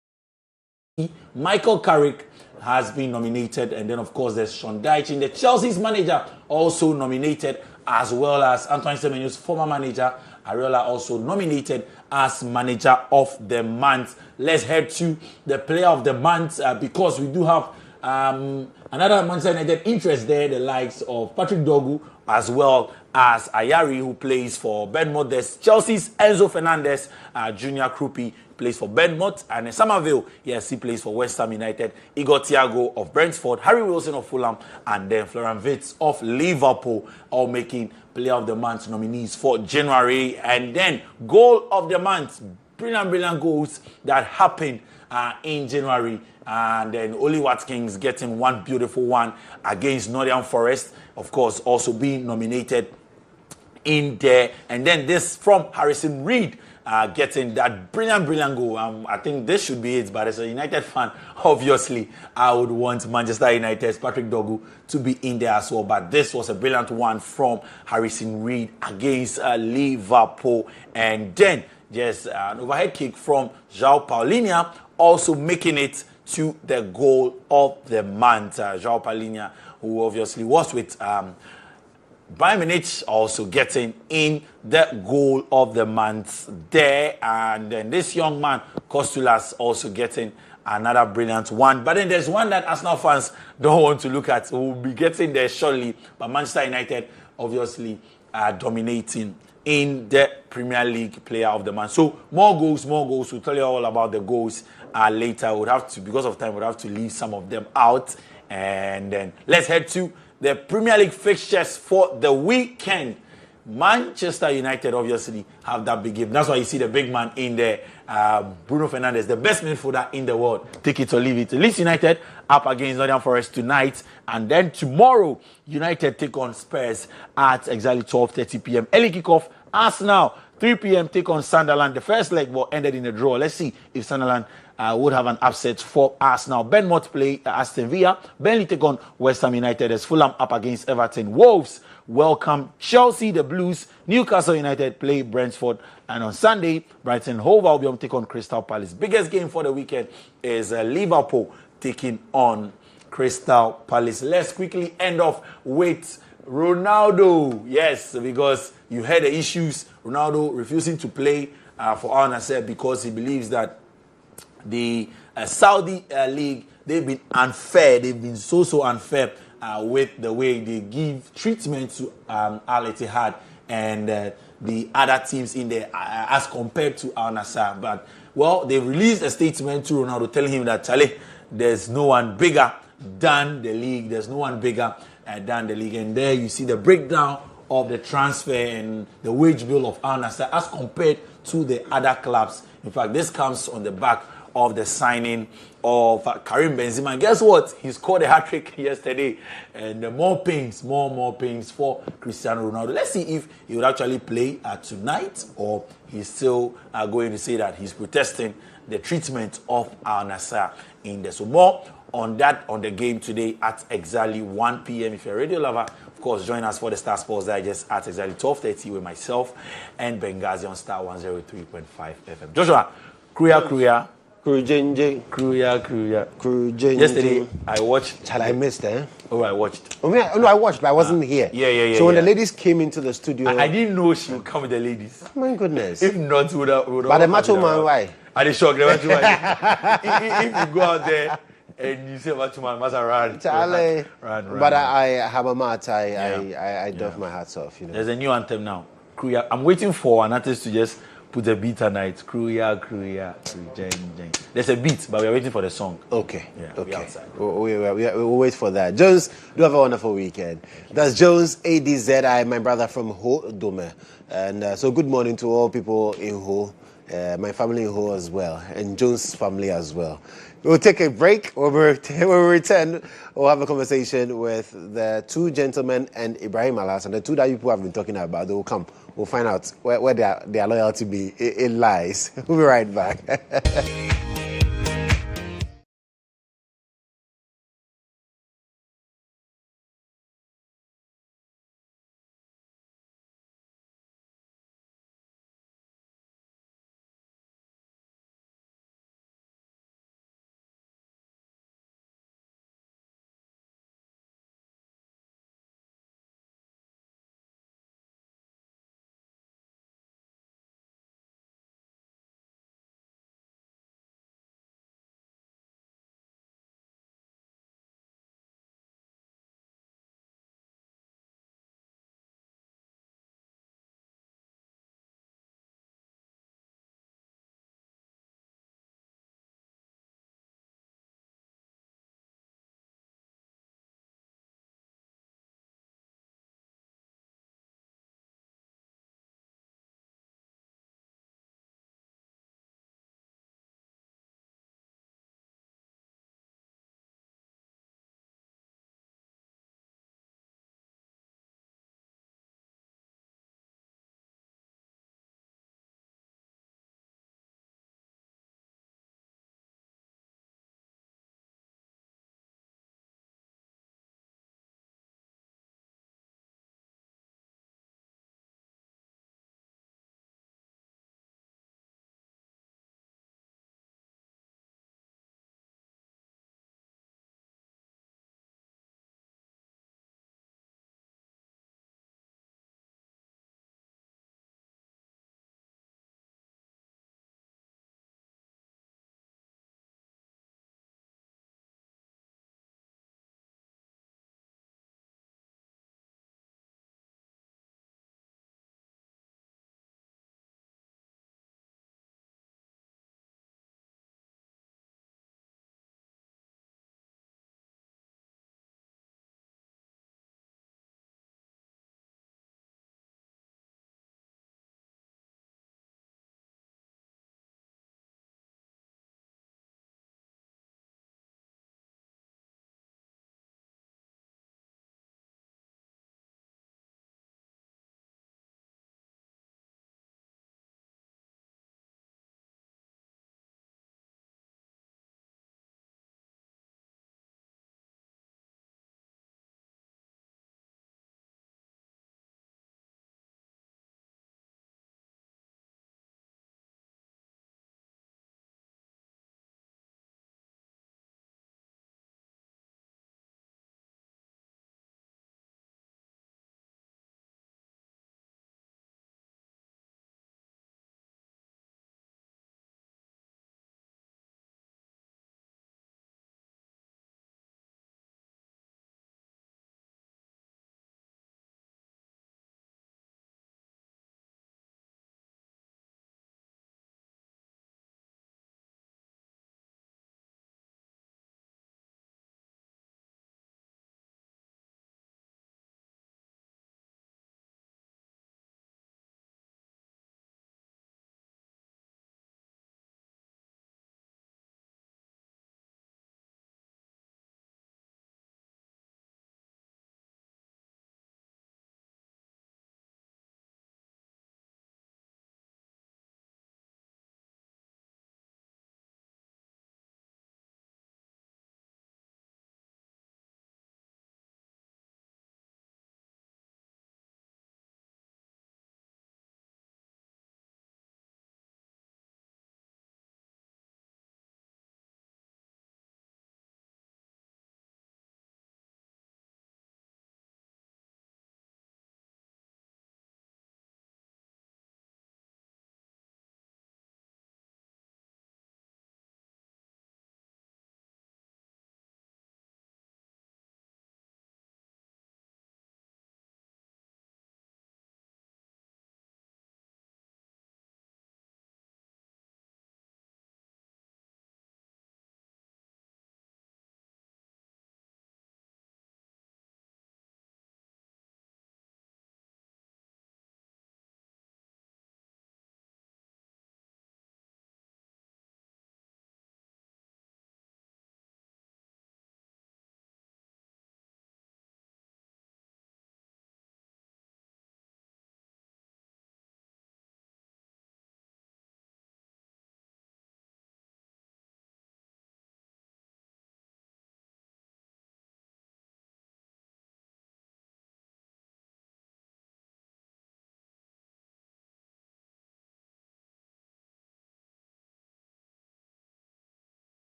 Speaker 8: Michael Carrick has been nominated, and then of course there's Sean Dyche, the Chelsea's manager, also nominated, as well as Antoine Semenyo's former manager Areola, also nominated as manager of the month. Let's head to the player of the month because we do have another Manchester United interest there, the likes of Patrick Dogu as well as Ayari, who plays for Bournemouth. There's Chelsea's Enzo Fernandez, Junior Krupi, plays for Bournemouth, and Somerville, yes, he plays for West Ham United. Igor Thiago of Brentford, Harry Wilson of Fulham, and then Florian Wirtz of Liverpool, all making Player of the Month nominees for January. And then Goal of the Month, brilliant goals that happened in January. And then Oli Watkins getting one beautiful one against Nottingham Forest, of course, also being nominated in there. And then this from Harrison Reed, getting that brilliant goal. I think this should be it, but as a United fan, obviously, I would want Manchester United's Patrick Dogu to be in there as well. But this was a brilliant one from Harrison Reed against Liverpool. And then just an overhead kick from João Paulinho, also making it to the Goal of the Month. João Paulinho, who obviously was with Bayern Munich, also getting in the Goal of the Month there. And then this young man, Kostulas, also getting another brilliant one. But then there's one that Arsenal fans don't want to look at. We'll be getting there shortly. But Manchester United, obviously, dominating in the Premier League Player of the Month. So more goals. We'll tell you all about the goals later. We'll have to, because of time, we'll have to leave some of them out. And then let's head to the Premier League fixtures for the weekend. Manchester United obviously have that big game. That's why you see the big man in there, Bruno Fernandes, the best midfielder in the world. Take it or leave it. Leeds United up against Nottingham Forest tonight. And then tomorrow, United take on Spurs at exactly 12:30 p.m. Early kickoff, Arsenal, 3 p.m. take on Sunderland. The first leg ended in a draw. Let's see if Sunderland would have an upset for Arsenal. Bournemouth play Aston Villa. Burnley take on West Ham United as Fulham up against Everton. Wolves welcome Chelsea, the Blues. Newcastle United play Brentford. And on Sunday, Brighton Hove Albion take on Crystal Palace. Biggest game for the weekend is Liverpool taking on Crystal Palace. Let's quickly end off with Ronaldo. Yes, because you heard the issues. Ronaldo refusing to play for Al Nassr because he believes that the Saudi League, they've been unfair. They've been so unfair with the way they give treatment to Al Ittihad and the other teams in there as compared to Al Nassr. But, well, they've released a statement to Ronaldo telling him that, Charlie, there's no one bigger than the league. There's no one bigger than the league. And there you see the breakdown of the transfer and the wage bill of Al Nassr as compared to the other clubs. In fact, this comes on the back of the signing of Karim Benzema. And guess what? He scored a hat-trick yesterday. And more pains for Cristiano Ronaldo. Let's see if he would actually play tonight, or he's still going to say that he's protesting the treatment of Al Nassr in there. So more on that on the game today at exactly 1 p.m. If you're a radio lover, of course, join us for the Star Sports Digest at exactly 12:30 with myself and Benghazi on Star 103.5 FM. Joshua, Kruya. Yesterday, I watched.
Speaker 1: I missed, eh?
Speaker 8: Oh, I watched.
Speaker 1: Oh, yeah, no, I watched, but I wasn't here.
Speaker 8: Yeah.
Speaker 1: So when the ladies came into the studio,
Speaker 8: I didn't know she would come with the ladies.
Speaker 1: Oh my goodness!
Speaker 8: If not, would have.
Speaker 1: But the macho man, why?
Speaker 8: I did shock. The macho man. If you go out there and you say macho man, must run.
Speaker 1: Charlie,
Speaker 8: run.
Speaker 1: But I have a mat. I doff my hats off. You know.
Speaker 8: There's a new anthem now. Kruya. I'm waiting for an artist to just put a beat tonight. Kruya. There's a beat, but we're waiting for the song.
Speaker 1: Okay.
Speaker 8: Yeah,
Speaker 1: okay. We'll wait for that. Jones, do have a wonderful weekend. That's Jones ADZI, my brother from Ho Dome. And so good morning to all people in Ho, my family in Ho as well, and Jones' family as well. We'll take a break. When we return, we'll have a conversation with the two gentlemen and Ibrahim Alas, and the two that people have been talking about. They will come. We'll find out where their loyalty lies. We'll be right back.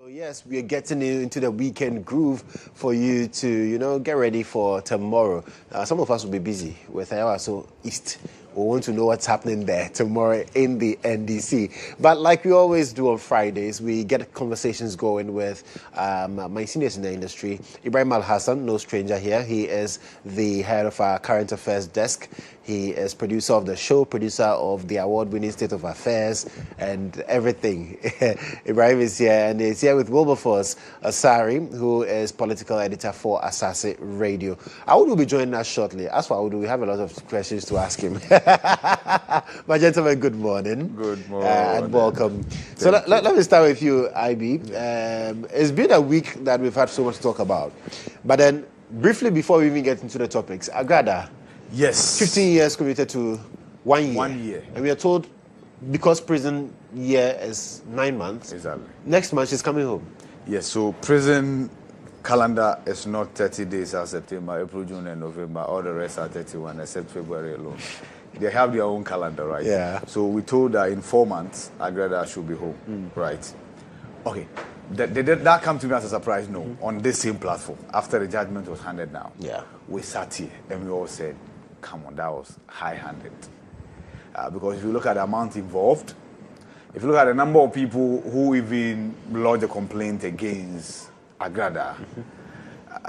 Speaker 1: Yes, we are getting into the weekend groove for you to, get ready for tomorrow. Some of us will be busy with Ayawaso East. We want to know what's happening there tomorrow in the NDC. But like we always do on Fridays, we get conversations going with my seniors in the industry. Ibrahim Al-Hassan, no stranger here. He is the head of our current affairs desk. He is producer of the show, producer of the award-winning State of Affairs and everything. Ibrahim is here, and he's here with Wilberforce Asari, who is political editor for Asase Radio. Awudu will be joining us shortly. As for Awudu, we have a lot of questions to ask him. My gentlemen, good morning.
Speaker 9: Good morning.
Speaker 1: And welcome. So let me start with you, IB. It's been a week that we've had so much to talk about. But then, briefly before we even get into the topics, Agrada.
Speaker 9: Yes.
Speaker 1: 15 years commuted to 1 year.
Speaker 9: 1 year.
Speaker 1: And we are told because prison year is 9 months.
Speaker 9: Exactly.
Speaker 1: Next month she's coming home.
Speaker 9: Yes, so prison calendar is not 30 days as September, April, June, and November. All the rest are 31, except February alone. They have their own calendar, right?
Speaker 1: Yeah.
Speaker 9: So we told that in 4 months, Agrada should be home, right? Okay. Did that come to me as a surprise? No. On this same platform, after the judgment was handed down, we sat here and we all said, come on, that was high-handed. Because if you look at the amount involved, if you look at the number of people who even lodged a complaint against Agrada,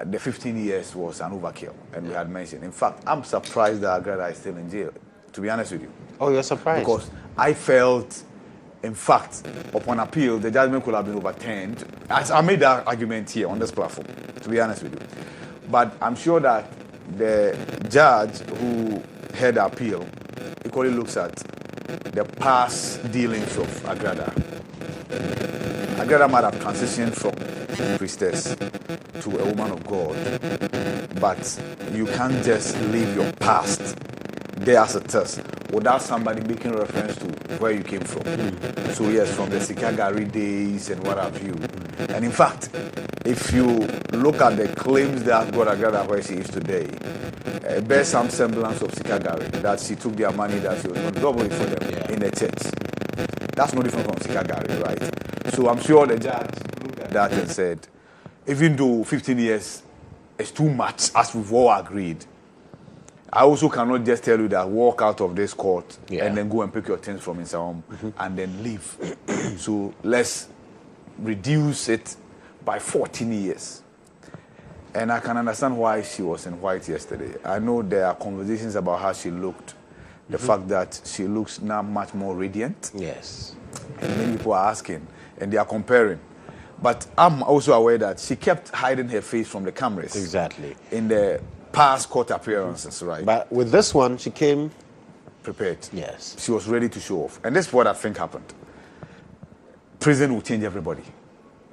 Speaker 9: the 15 years was an overkill, and we had mentioned. In fact, I'm surprised that Agrada is still in jail, to be honest with you.
Speaker 1: Oh, you're surprised?
Speaker 9: Because I felt, in fact, upon appeal, the judgment could have been overturned. I made that argument here on this platform, to be honest with you. But I'm sure that the judge who heard the appeal equally looks at the past dealings of Agrada. Agrada might have transitioned from a priestess to a woman of God, but you can't just leave your past there as a test without somebody making reference to where you came from. So yes, from the Sikagari days and what have you. And in fact, if you look at the claims that got Agrada where she is today, it bears some semblance of Sikagari, that she took their money that she was going to double it for them in the church. That's no different from Sikagari, right? So I'm sure the judge looked at that and said, even though 15 years is too much, as we've all agreed, I also cannot just tell you that walk out of this court and then go and pick your things from inside home and then leave. So let's reduce it by 14 years. And I can understand why she was in white yesterday. I know there are conversations about how she looked. The fact that she looks now much more radiant.
Speaker 1: Yes.
Speaker 9: And many people are asking, and they are comparing. But I'm also aware that she kept hiding her face from the cameras.
Speaker 1: Exactly.
Speaker 9: In the past court appearances, right?
Speaker 1: But with this one, she came
Speaker 9: prepared.
Speaker 1: Yes.
Speaker 9: She was ready to show off. And this is what I think happened. Prison will change everybody.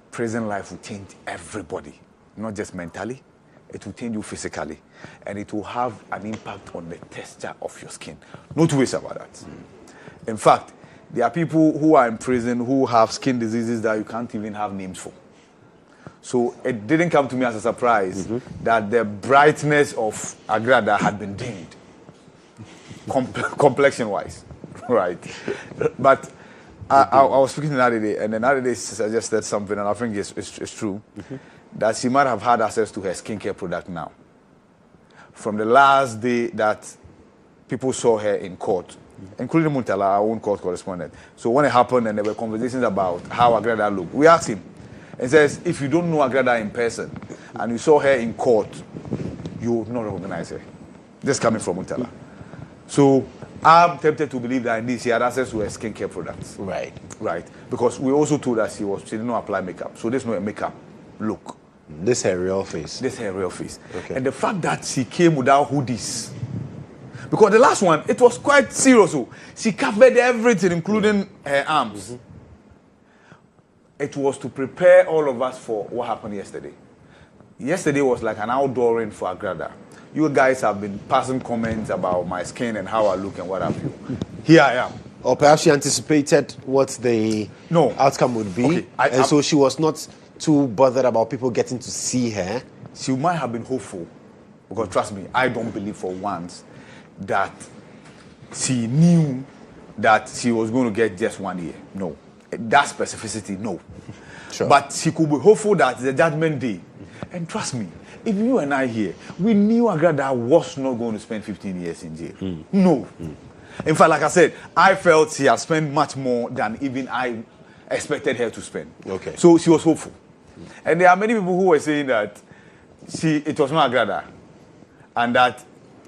Speaker 9: Prison life will change everybody. Not just mentally, it will change you physically. And it will have an impact on the texture of your skin. No two ways about that. In fact, there are people who are in prison who have skin diseases that you can't even have names for. So it didn't come to me as a surprise that the brightness of Agrada had been dimmed, complexion-wise, right? But I was speaking to Nadide, and then Nadide suggested something, and I think it's true, that she might have had access to her skincare product now. From the last day that people saw her in court, including Muntala, our own court correspondent. So when it happened and there were conversations about how Agrada looked, we asked him, and says, if you don't know Agrada in person and you saw her in court, you would not recognize her. This coming from Muntala. So I'm tempted to believe that indeed she had access to her skincare products.
Speaker 1: Right.
Speaker 9: Right. Because we also told that she did not apply makeup. So there's no makeup look.
Speaker 1: This is her real face.
Speaker 9: This is her real face.
Speaker 1: Okay.
Speaker 9: And the fact that she came without hoodies. Because the last one, it was quite serious. She covered everything, including her arms. It was to prepare all of us for what happened yesterday. Yesterday was like an outdooring for Agrada. You guys have been passing comments about my skin and how I look and what have you. Here I am.
Speaker 1: Or perhaps she anticipated what the outcome would be. Okay. So she was not too bothered about people getting to see her.
Speaker 9: She might have been hopeful. Because trust me, I don't believe for once that she knew that she was going to get just 1 year. No. that specificity, no.
Speaker 1: Sure.
Speaker 9: But she could be hopeful that the judgment day. And trust me, if you and I here, we knew Agrada was not going to spend 15 years in jail. No. In fact, like I said, I felt she has spent much more than even I expected her to spend.
Speaker 1: Okay.
Speaker 9: So she was hopeful. And there are many people who were saying that it was not Agrada. And that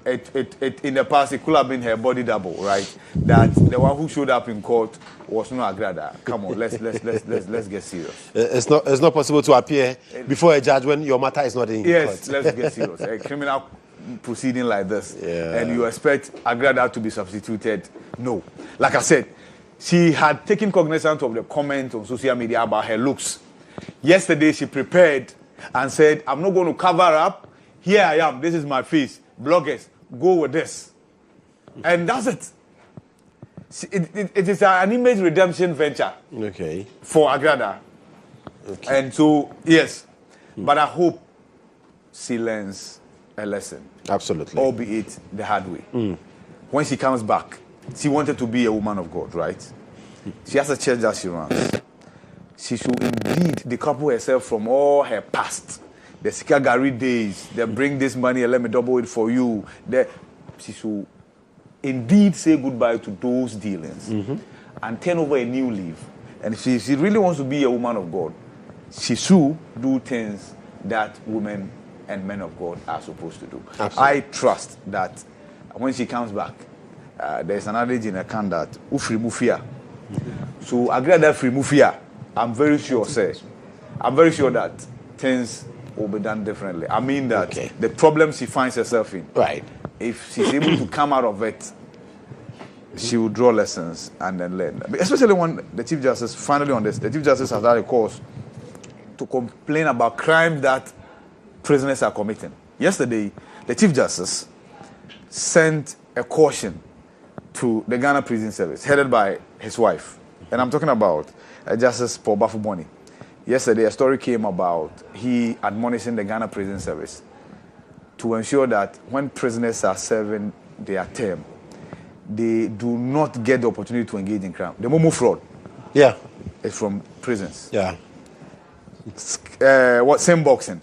Speaker 9: it in the past, it could have been her body double, right? That the one who showed up in court was not Agrada. Come on, let's get serious.
Speaker 1: It's not possible to appear before a judge when your matter is not in court.
Speaker 9: Yes, let's get serious. A criminal proceeding like this, and you expect Agrada to be substituted? No. Like I said, she had taken cognizance of the comment on social media about her looks. Yesterday, she prepared and said, "I'm not going to cover up. Here I am. This is my face. Bloggers, go with this." And that's it. It is an image redemption venture for Agrada. Okay. And so, yes. But I hope she learns a lesson.
Speaker 1: Absolutely.
Speaker 9: Albeit the hard way. When she comes back, she wanted to be a woman of God, right? She has a church that she runs. She should indeed decouple herself from all her past. The Sikagari days, they bring this money and let me double it for you. She should indeed say goodbye to those dealings and turn over a new leaf. And if she really wants to be a woman of God, she should do things that women and men of God are supposed to do. Absolutely. I trust that when she comes back, there's an adage in a can that ufri mufia. So Agrada free mufia. I'm very sure that things will be done differently. I mean that the problem she finds herself in, right? If she's able to come out of it, she will draw lessons and then learn. Especially when the Chief Justice, finally on this, the Chief Justice has had a course to complain about crime that prisoners are committing. Yesterday, the Chief Justice sent a caution to the Ghana Prison Service, headed by his wife. And I'm talking about Justice Paul Bafuboni. Yesterday, a story came about he admonishing the Ghana Prison Service to ensure that when prisoners are serving their term, they do not get the opportunity to engage in crime. The Momo fraud, is from prisons. Same boxing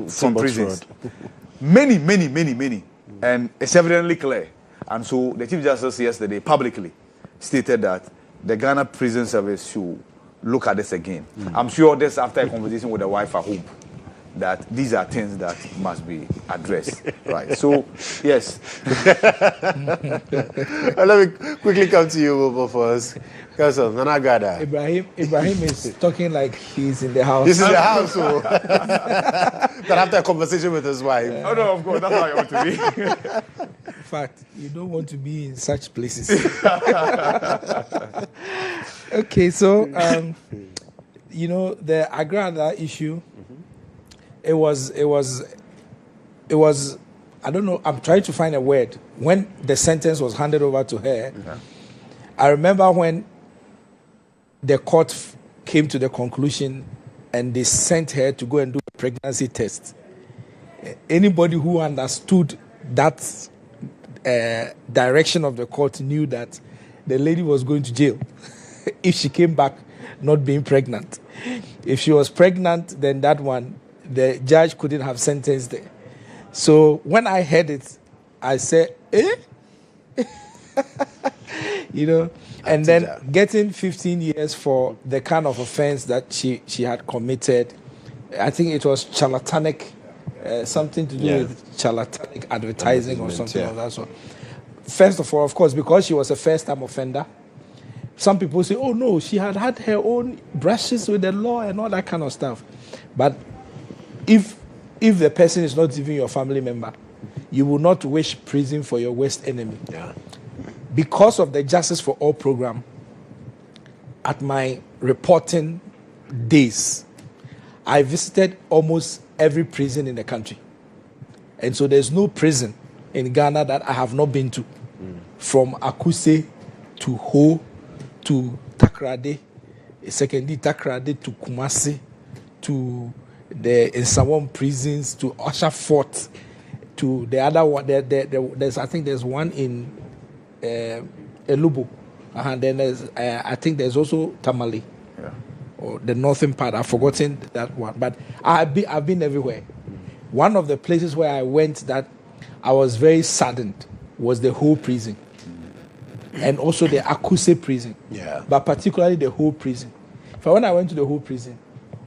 Speaker 9: from prisons. Many, and it's evidently clear. And so the Chief Justice yesterday publicly stated that the Ghana Prison Service should look at this again. I'm sure this after a conversation with the wife at home, that these are things that must be addressed. Right. So, yes.
Speaker 1: Let me quickly come to you, both of us. Council, Nana Gada.
Speaker 10: Ibrahim is talking like he's in the house.
Speaker 1: This is the house. So that after a conversation with his wife.
Speaker 9: Oh, no, of course. That's how I want to be.
Speaker 10: In fact, you don't want to be in such places. Okay, so, the Agrada issue, it was, I don't know, I'm trying to find a word. When the sentence was handed over to her, I remember when the court came to the conclusion and they sent her to go and do a pregnancy test. Anybody who understood that direction of the court knew that the lady was going to jail if she came back not being pregnant. If she was pregnant, then that one, the judge couldn't have sentenced her. So when I heard it, I said, and then getting 15 years for the kind of offense that she had committed, I think it was charlatanic, something to do with charlatanic advertising or something of that sort. First of all, of course, because she was a first-time offender, some people say, oh no, she had her own brushes with the law and all that kind of stuff. But if the person is not even your family member, you will not wish prison for your worst enemy. Because of the Justice for All program, at my reporting days, I visited almost every prison in the country. And so there's no prison in Ghana that I have not been to. From Akuse to Ho to Takrade, secondly Takrade to Kumasi, to the Nsawam prisons, to Usher Fort, to the other one. I think there's one in Elubo. Then there's, I think there's also Tamale, or the northern part. I've forgotten that one, but I've been everywhere. One of the places where I went that I was very saddened was the whole prison, and also the Akuse prison.
Speaker 1: Yeah.
Speaker 10: But particularly the whole prison. But when I went to the whole prison,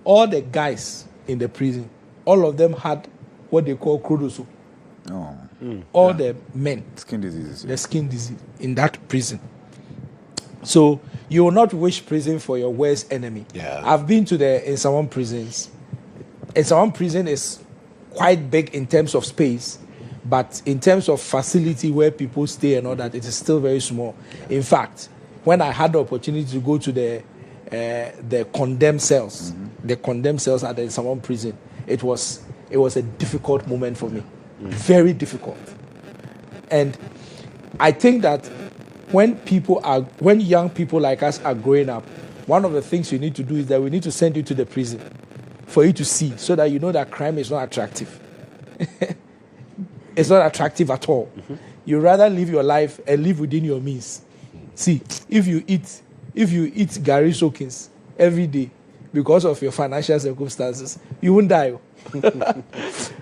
Speaker 10: all the guys in the prison, all of them had what they call Kodjo. All the men,
Speaker 9: Skin diseases.
Speaker 10: the skin disease in that prison. So you will not wish prison for your worst enemy.
Speaker 1: Yeah.
Speaker 10: I've been to the Mensah prisons. Mensah prison is quite big in terms of space, but in terms of facility where people stay and all that, it is still very small. In fact, when I had the opportunity to go to the condemned cells, the condemned cells at the Mensah prison, it was a difficult moment for me. Very difficult. And I think that when young people like us are growing up, one of the things you need to do is that we need to send you to the prison for you to see, so that you know that crime is not attractive. It's not attractive at all. You rather live your life and live within your means. See, if you eat Gary soakings every day because of your financial circumstances, you won't die.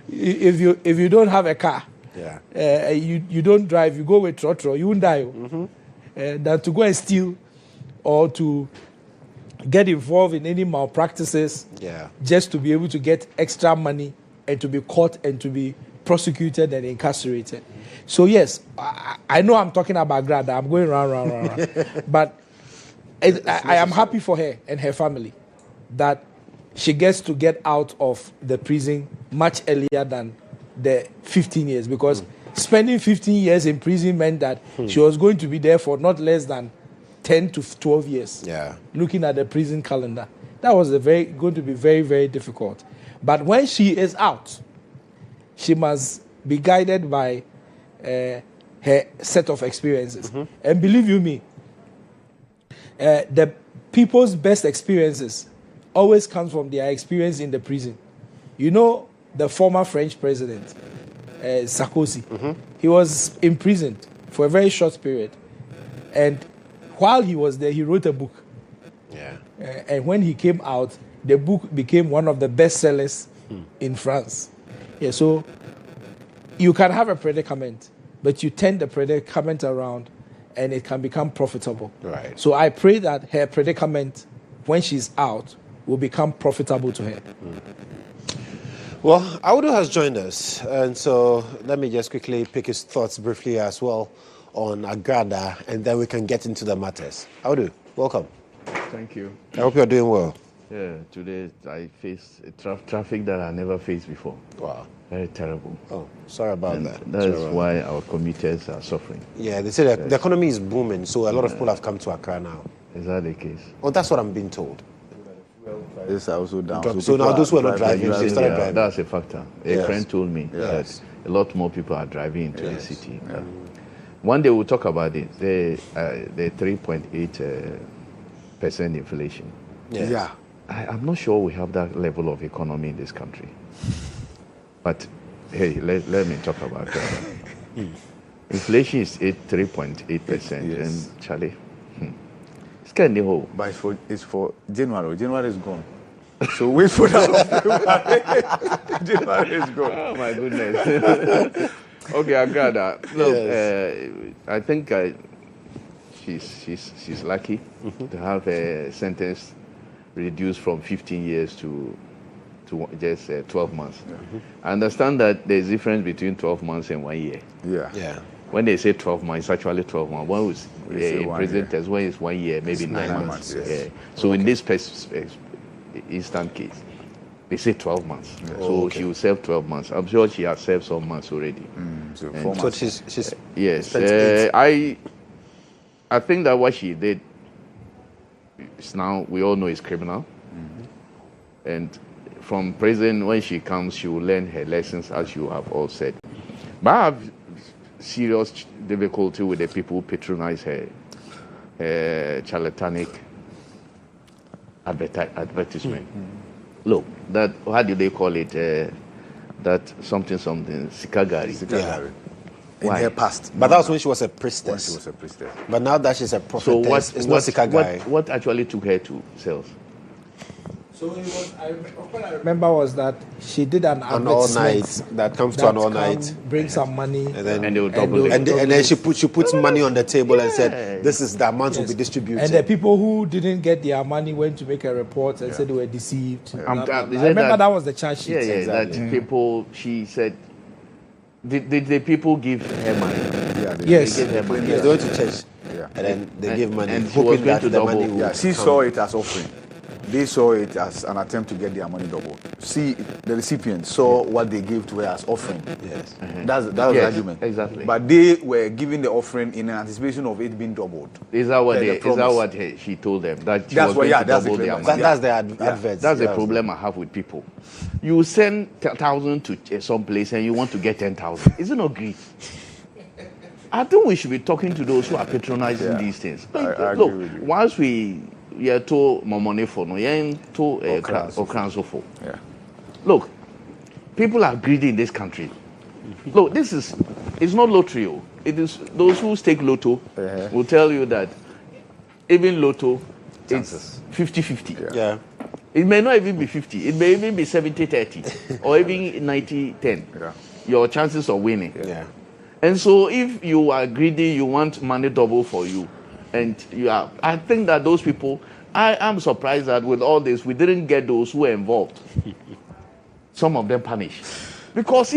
Speaker 10: If you don't have a car, you don't drive, you go with trotro, you won't die. Than to go and steal or to get involved in any malpractices just to be able to get extra money and to be caught and to be prosecuted and incarcerated. So yes, I know I'm talking about Grada. I'm going round. But I am happy for her and her family that she gets to get out of the prison much earlier than the 15 years, because spending 15 years in prison meant that she was going to be there for not less than 10 to 12 years.
Speaker 1: Yeah.
Speaker 10: Looking at the prison calendar, that was going to be very, very difficult. But when she is out, she must be guided by her set of experiences. And believe you me, the people's best experiences always comes from their experience in the prison. You know, the former French president, Sarkozy, he was imprisoned for a very short period. And while he was there, he wrote a book. And when he came out, the book became one of the best sellers in France. So you can have a predicament, but you turn the predicament around and it can become profitable.
Speaker 1: Right.
Speaker 10: So I pray that her predicament, when she's out, will become profitable to her.
Speaker 1: Well, Audu has joined us, and so let me just quickly pick his thoughts briefly as well on Agrada, and then we can get into the matters. Audu, welcome.
Speaker 11: Thank you.
Speaker 1: I hope you're doing well.
Speaker 11: Yeah, today I faced traffic that I never faced before.
Speaker 1: Wow.
Speaker 11: Very terrible.
Speaker 1: Oh, sorry about that.
Speaker 11: That is why our commuters are suffering.
Speaker 1: Yeah, they say that the economy is booming, so a lot of people have come to Accra now.
Speaker 11: Is that the case?
Speaker 1: Oh, that's what I'm being told.
Speaker 9: This are also down.
Speaker 1: So now those who are not driving, they started driving.
Speaker 11: That's a factor. A friend told me
Speaker 1: Yes.
Speaker 11: that a lot more people are driving into the city. One day we'll talk about it. The 3.8% inflation.
Speaker 1: Yeah.
Speaker 11: I'm not sure we have that level of economy in this country. But hey, let me talk about that. Inflation is 3.8%, and Charlie, it's kind of whole.
Speaker 9: But it's for January. January is gone. So wait for that. January is gone.
Speaker 11: Oh my goodness. Okay, I got that. Look, I think she's lucky to have a sentence reduced from 15 years to just 12 months. I understand that there's a difference between 12 months and 1 year.
Speaker 1: Yeah.
Speaker 11: When they say 12 months, it's actually 12 months. One was in prison test, when it's 1 year, maybe 9 months.
Speaker 1: Yes.
Speaker 11: So in this instant case, they say 12 months. So she will serve 12 months. I'm sure she has served some months already.
Speaker 9: So 4 months.
Speaker 1: So she's
Speaker 11: yes. I think that what she did is now, we all know, is criminal. And from prison, when she comes, she will learn her lessons, as you have all said. But I have serious difficulty with the people who patronize her charlatanic advertisement. Look, that, how do they call it? That something, Sikagari.
Speaker 1: Yeah.
Speaker 9: in her past.
Speaker 1: But that was when she was a priestess.
Speaker 9: When she was a priestess.
Speaker 1: But now that she's a prophetess, it's not Sika guy.
Speaker 11: What actually took her to sales?
Speaker 10: So it was, what I remember was that she did an
Speaker 1: all night that comes to an all night,
Speaker 10: bring some money,
Speaker 1: and then
Speaker 11: they will double it.
Speaker 1: And then she puts money on the table and said, "This is the amount will be distributed."
Speaker 10: And the people who didn't get their money went to make a report and said they were deceived. I remember that was the charge sheet.
Speaker 11: That people. She said, did the people give her money?
Speaker 10: Yes.
Speaker 11: They gave her money.
Speaker 1: Yes, they went to church, and then they gave money,
Speaker 11: and hoping that the money
Speaker 9: would come. She saw it as offering. They saw it as an attempt to get their money doubled. See, the recipient saw what they gave to her as offering.
Speaker 1: Yes.
Speaker 9: That's the argument.
Speaker 11: Exactly.
Speaker 9: But they were giving the offering in anticipation of it being doubled.
Speaker 11: Is that what she told them? That she was going to double their money?
Speaker 1: That's the advert.
Speaker 11: That's the problem I have with people. You send 1,000 to some place and you want to get 10,000. Is it not greed? I think we should be talking to those who are patronizing these things.
Speaker 9: I
Speaker 11: look,
Speaker 9: agree with you.
Speaker 11: once we to more money for no, to look, people are greedy in this country. Look, it's not lottery. It is those who stake lotto will tell you that even lotto, it's 50-50.
Speaker 1: Yeah.
Speaker 11: It may not even be 50. It may even be 70-30 or even 90-10.
Speaker 9: Yeah.
Speaker 11: Your chances of winning.
Speaker 1: Yeah.
Speaker 11: And so if you are greedy, you want money double for you. And I think that those people, I am surprised that with all this, we didn't get those who were involved. Some of them punished. Because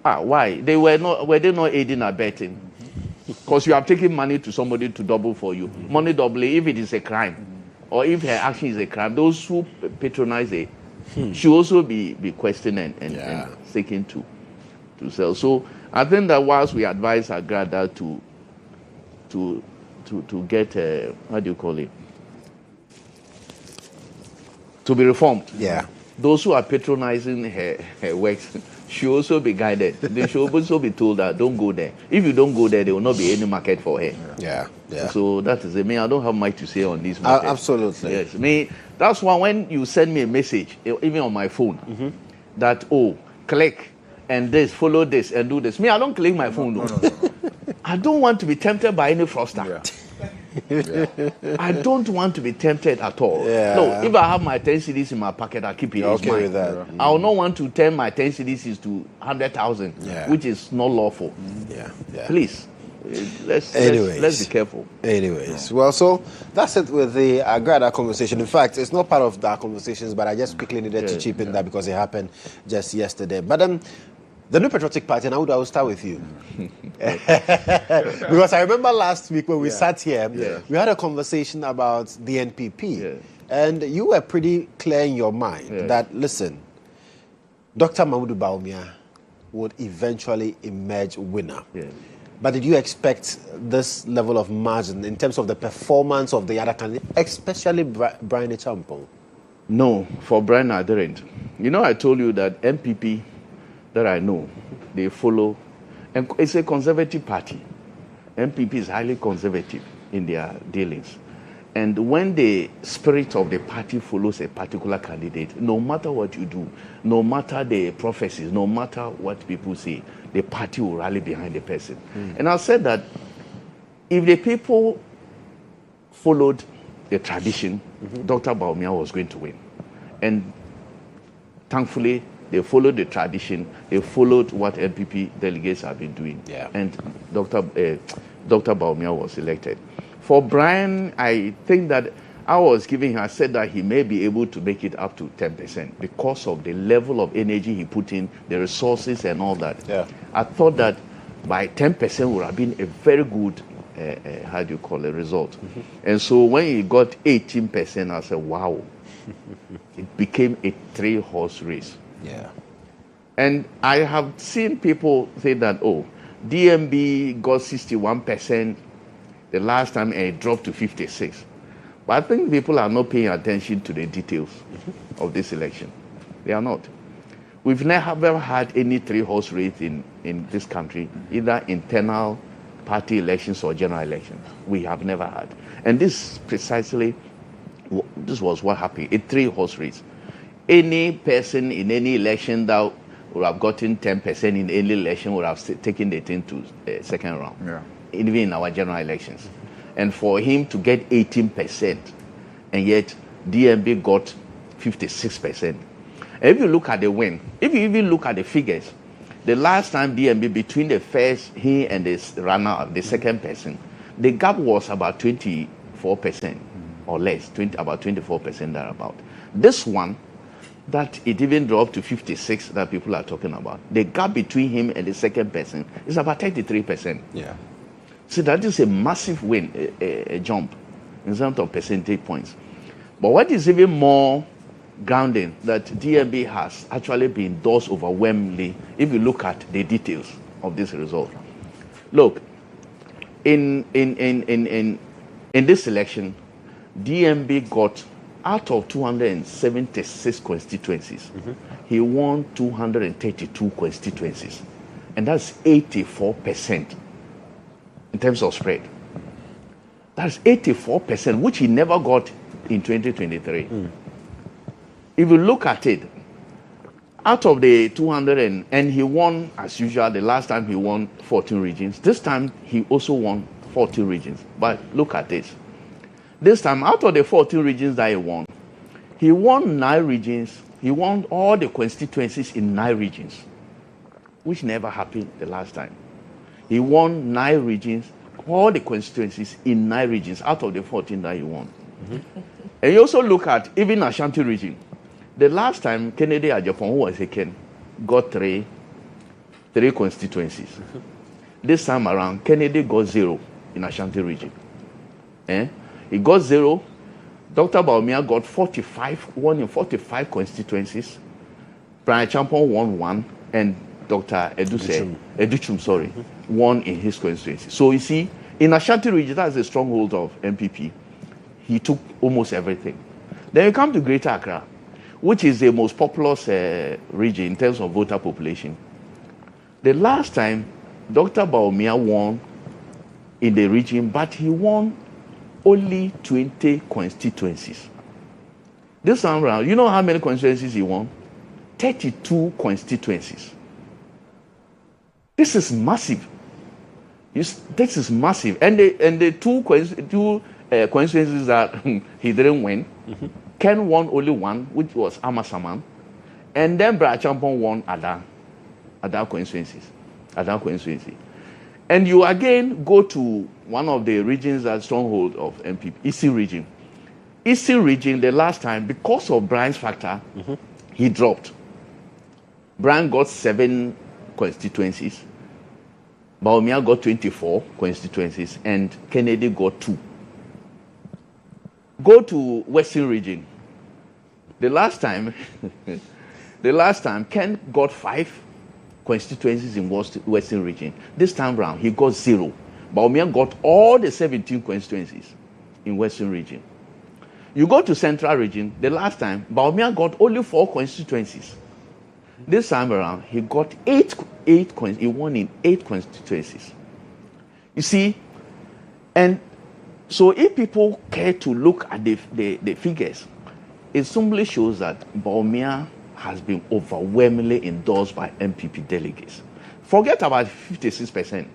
Speaker 11: why? Were they not aiding and abetting? Because you have taken money to somebody to double for you. Money doubling, if it is a crime, or if her action is a crime, those who patronize it should also be questioned and seeking to sell. So I think that whilst we advise our Agrada to get how do you call it? To be reformed.
Speaker 1: Yeah.
Speaker 11: Those who are patronizing her works should also be guided. They should also be told that don't go there. If you don't go there, there will not be any market for her.
Speaker 1: Yeah.
Speaker 11: So that is it. I don't have much to say on this matter.
Speaker 1: Absolutely.
Speaker 11: Yes. That's why when you send me a message, even on my phone, that click and follow this and do this. I don't click my phone. No. I don't want to be tempted by any fraudster. I don't want to be tempted at all. No, if I have my 10 CDs in my pocket, I'll keep it.
Speaker 1: Okay with that.
Speaker 11: I will not want to turn my 10 CDs to 100,000, which is not lawful. Please, let's be careful.
Speaker 1: Anyways, well, so that's it with the Agrada conversation. In fact, it's not part of the conversations, but I just quickly needed to chip in that because it happened just yesterday. But the New Patriotic Party, and I will start with you. Because I remember last week when we sat here, we had a conversation about the NPP. And you were pretty clear in your mind that, listen, Dr. Mahmoud Bawumia would eventually emerge winner. But did you expect this level of margin in terms of the performance of the other candidates, especially Brian Echampong?
Speaker 11: No, for Brian I didn't. I told you that NPP that I know, they follow, and it's a conservative party. NPP is highly conservative in their dealings. And when the spirit of the party follows a particular candidate, no matter what you do, no matter the prophecies, no matter what people say, the party will rally behind the person. And I said that if the people followed the tradition, Dr. Bawumia was going to win. And thankfully, they followed the tradition. They followed what NPP delegates have been doing. And Dr. Bawumia was elected. For Brian, I think that I said that he may be able to make it up to 10% because of the level of energy he put in, the resources and all that. I thought that by 10% would have been a very good, result. And so when he got 18%, I said, wow. It became a 3-horse race. And I have seen people say that, DMB got 61% the last time and it dropped to 56%. But I think people are not paying attention to the details of this election. They are not. We've never had any 3-horse race in this country, either internal party elections or general elections. We have never had. And this was what happened, a 3-horse race. Any person in any election that would have gotten 10% in any election, would have taken the thing to second round, even in our general elections. And for him to get 18%, and yet DMB got 56%. And if you look at the win, if you even look at the figures, the last time DMB, between the first, he and the runner, the second person, the gap was about 24% or less, about 24% thereabout. This one, that it even dropped to 56 that people are talking about. The gap between him and the second person is about 33%.
Speaker 1: Yeah.
Speaker 11: So that is a massive win, a jump in terms of percentage points. But what is even more grounding that DMB has actually been endorsed overwhelmingly if you look at the details of this result. Look, in this election, DMB got, out of 276 constituencies, he won 232 constituencies. And that's 84% in terms of spread. That's 84%, which he never got in 2023. If you look at it, out of the 200, and he won, as usual, the last time he won 14 regions. This time, he also won 14 regions. But look at this. This time, out of the 14 regions that he won 9 regions. He won all the constituencies in 9 regions, which never happened the last time. He won 9 regions, all the constituencies in 9 regions out of the 14 that he won. And you also look at even Ashanti region. The last time Kennedy Ajapon, who was a Ken, got 3 constituencies. This time around, Kennedy got 0 in Ashanti region. He got 0. Dr. Bawumia got 45, won in 45 constituencies. Brian Champon won 1, and Dr. Educhum, won in his constituency. So you see, in Ashanti region, that's a stronghold of MPP. He took almost everything. Then you come to Greater Accra, which is the most populous region in terms of voter population. The last time, Dr. Bawumia won in the region, but he won only 20 constituencies. This time around, you know how many constituencies he won? 32 constituencies. This is massive. This is massive. And the two constituencies that he didn't win, Ken won only 1, which was Amasaman. And then Brad Champon won other constituency. And you again go to one of the regions that stronghold of MPP, Eastern region. Eastern region, the last time, because of Brian's factor, he dropped. Brian got 7 constituencies. Bawumia got 24 constituencies, and Kennedy got 2. Go to Western region. The last time, Ken got 5 constituencies in Western region. This time round, he got 0. Bawumia got all the 17 constituencies in Western region. You go to Central region, the last time, Bawumia got only 4 constituencies. This time around, he got 8 he won in 8 constituencies. You see, and so if people care to look at the figures, it simply shows that Bawumia has been overwhelmingly endorsed by MPP delegates. Forget about 56%.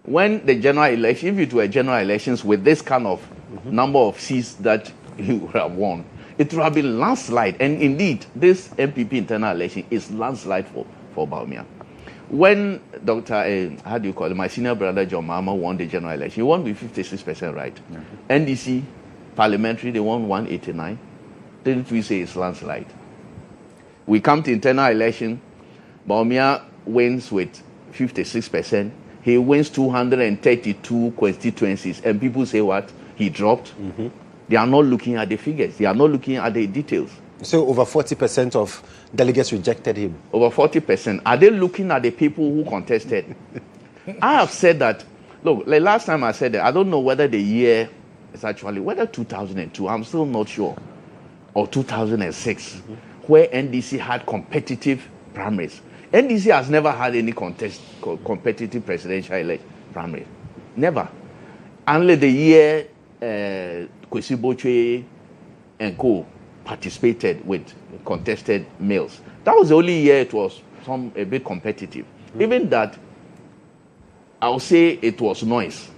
Speaker 11: When the general election, if it were general elections with this kind of number of seats that he would have won, it would have been landslide. And indeed, this MPP internal election is landslide for Bawumia. When my senior brother John Mahama won the general election, he won with 56%, right? NDC parliamentary, they won 189. Didn't we say it's landslide? We come to internal election, Bawumia wins with 56%. He wins 232 constituencies. And people say what? He dropped. They are not looking at the figures. They are not looking at the details.
Speaker 1: So over 40% of delegates rejected him.
Speaker 11: Over 40%. Are they looking at the people who contested? I have said that. Look, like last time I said that, I don't know whether the year is actually, whether 2002, I'm still not sure, or 2006, where NDC had competitive primaries. NDC has never had any competitive presidential election primary. Never. Only the year Kwesi Botwe and co. participated with contested males. That was the only year it was a bit competitive. Even that, I'll say it was noise,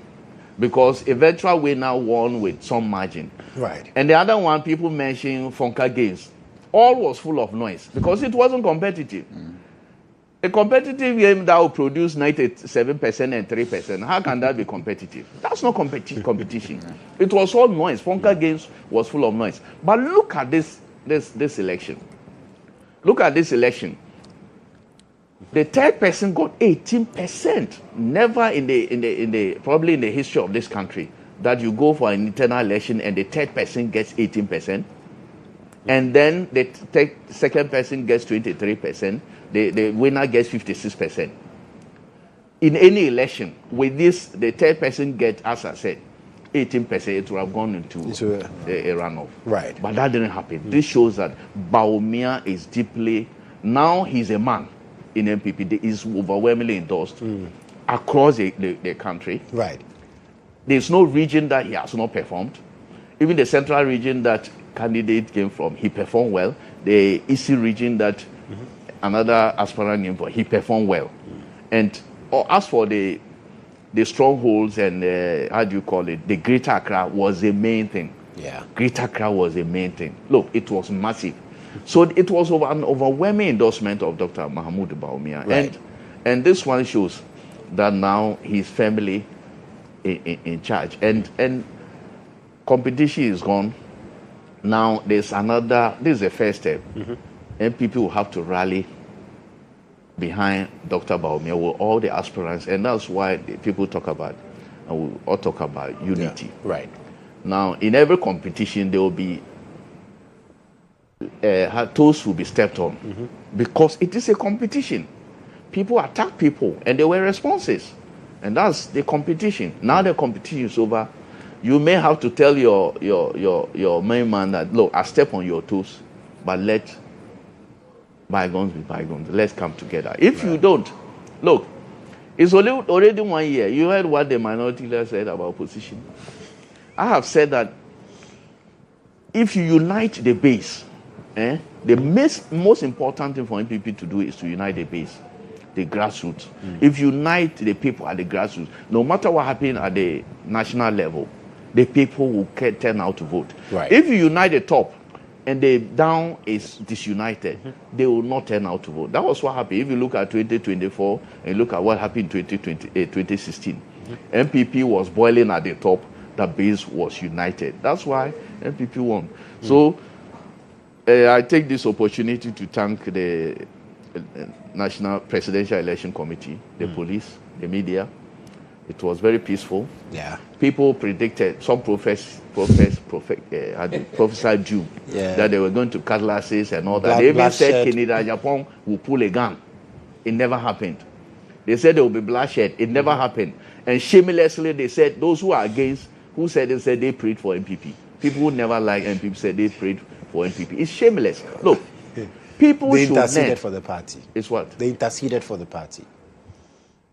Speaker 11: because eventual winner won with some margin.
Speaker 1: Right.
Speaker 11: And the other one, people mentioned Fonka Games. All was full of noise because it wasn't competitive. A competitive game that will produce 97% and 3%, how can that be competitive? That's not competition. It was all noise. Fonka Games was full of noise. But look at this election. Look at this election. The third person got 18%. Never probably in the history of this country that you go for an internal election and the third person gets 18%, and then the second person gets 23%. The winner gets 56%. In any election, with this, the third person gets, as I said, 18%. It would have gone into a runoff.
Speaker 1: Right.
Speaker 11: But that didn't happen. This shows that Bawumia is deeply, now he's a man in MPP. He is overwhelmingly endorsed across the country.
Speaker 1: Right.
Speaker 11: There's no region that he has not performed. Even the central region that candidate came from, he performed well. The Eastern region that another aspirant came from, he performed well. And as for the strongholds and the Greater Accra was the main thing.
Speaker 1: Yeah.
Speaker 11: Greater Accra was the main thing. Look, it was massive. So it was an overwhelming endorsement of Dr. Mahmoud Bawumia.
Speaker 1: Right.
Speaker 11: And this one shows that now he's firmly in charge. And competition is gone. Now there's another, this is the first step. And people will have to rally behind Dr. Bawumia with all the aspirants. And that's why people talk about, and we all talk about unity.
Speaker 1: Yeah. Right.
Speaker 11: Now, in every competition, there will be toes will be stepped on because it is a competition. People attack people, and there were responses, and that's the competition. Now the competition is over. You may have to tell your main man that, look, I step on your toes, but let bygones be bygones. Let's come together. If you don't, look, it's already 1 year. You heard what the minority leader said about opposition. I have said that if you unite the base, the most important thing for NPP to do is to unite the base, the grassroots. If you unite the people at the grassroots, no matter what happens at the national level, the people will turn out to vote.
Speaker 1: Right.
Speaker 11: If you unite the top and the down is disunited, they will not turn out to vote. That was what happened. If you look at 2024 and look at what happened in 2016, NPP was boiling at the top, the base was united. That's why NPP won. So I take this opportunity to thank the National Presidential Election Committee, the police, the media. It was very peaceful.
Speaker 1: Yeah.
Speaker 11: People predicted, some prophesied doom, that they were going to cutlasses and all that. They even said Canada, Japan will pull a gun. It never happened. They said there will be bloodshed. It never happened. And shamelessly, they said those who are against, who said they prayed for NPP. People who never liked NPP said they prayed for NPP. It's shameless. Look, people
Speaker 1: they
Speaker 11: should
Speaker 1: interceded for the party.
Speaker 11: It's what?
Speaker 1: They interceded for the party.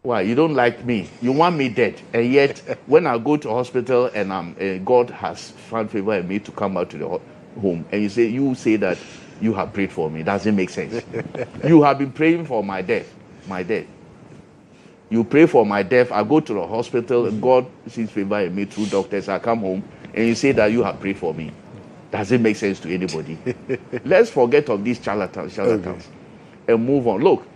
Speaker 11: Why? You don't like me. You want me dead. And yet, when I go to hospital and God has found favor in me to come out to the home, and you say that you have prayed for me. Doesn't make sense. You have been praying for my death. My death. You pray for my death. I go to the hospital, and God sees favor in me through doctors. I come home, and you say that you have prayed for me. Doesn't make sense to anybody. Let's forget of these charlatans, and move on. Look,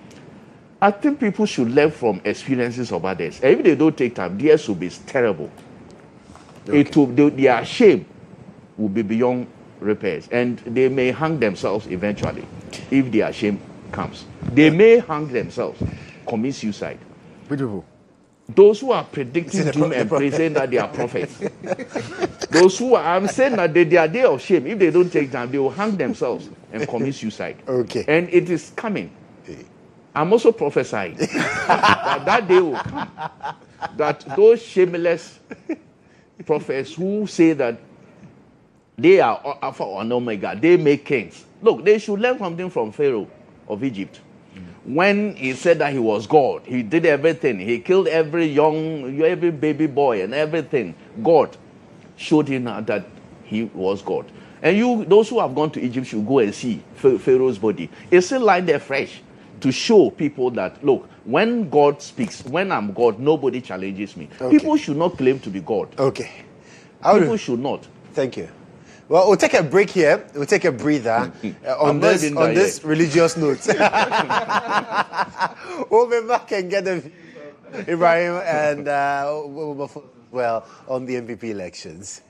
Speaker 11: I think people should learn from experiences of others. And if they don't take time, theirs will be terrible. Their shame will be beyond repairs, and they may hang themselves eventually if their shame comes. They may hang themselves, commit suicide. Those who are predicting doom and praising that they are prophets. Those who are, I'm saying that their day of shame, if they don't take time, they will hang themselves and commit suicide.
Speaker 1: Okay.
Speaker 11: And it is coming. I'm also prophesying that day will come. That those shameless prophets who say that they are Alpha and Omega, they make kings. Look, they should learn something from Pharaoh of Egypt. When he said that he was God, he did everything. He killed every baby boy and everything. God showed him that he was God. And those who have gone to Egypt should go and see Pharaoh's body. It's still lying there fresh to show people that, look, when God speaks, when I'm God, nobody challenges me.
Speaker 1: Okay.
Speaker 11: People should not claim to be God.
Speaker 1: Okay.
Speaker 11: People should not.
Speaker 1: Thank you. Well, we'll take a break here. We'll take a breather on this religious note. We'll be back and get the Ibrahim and well on the MPP elections.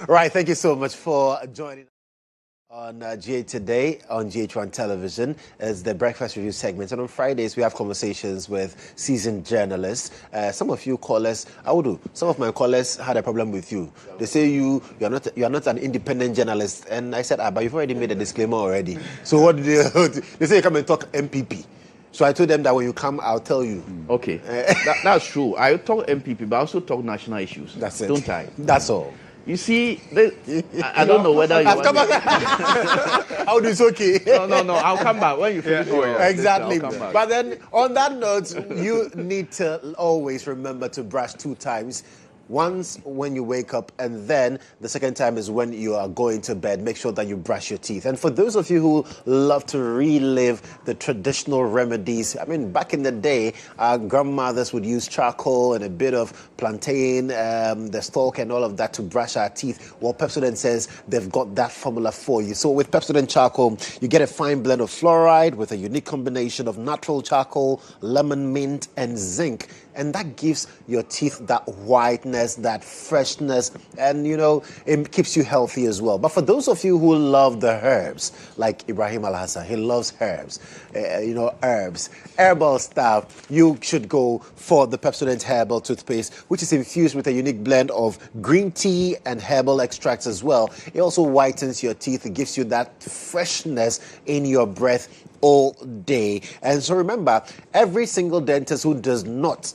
Speaker 1: Right, thank you so much for joining. On GA Today on GHOne television is the Breakfast Review segment, and on Fridays we have conversations with seasoned journalists. Some of you callers, some of my callers had a problem with you. They say you are not an independent journalist, and I said, but you've already made a disclaimer already. So what did they say? You come and talk MPP. So I told them that when you come, I'll tell you.
Speaker 11: Okay, that's true. I talk MPP, but I also talk national issues.
Speaker 1: That's it.
Speaker 11: Don't I?
Speaker 1: That's all.
Speaker 11: You see, I don't know whether you want
Speaker 1: How do it's okay?
Speaker 11: No, I'll come back when you finish.
Speaker 1: Exactly. But then, on that note, you need to always remember to brush 2 times. Once when you wake up, and then the second time is when you are going to bed. Make sure that you brush your teeth. And for those of you who love to relive the traditional remedies, I mean, back in the day, our grandmothers would use charcoal and a bit of plantain, the stalk and all of that to brush our teeth. Well, Pepsodent says they've got that formula for you. So with Pepsodent charcoal, you get a fine blend of fluoride with a unique combination of natural charcoal, lemon, mint, and zinc. And that gives your teeth that whiteness, that freshness, and, it keeps you healthy as well. But for those of you who love the herbs, like Ibrahim Al-Hassan, he loves herbs, herbs, herbal stuff, you should go for the Pepsodent Herbal Toothpaste, which is infused with a unique blend of green tea and herbal extracts as well. It also whitens your teeth. It gives you that freshness in your breath all day. And so remember, every single dentist who does not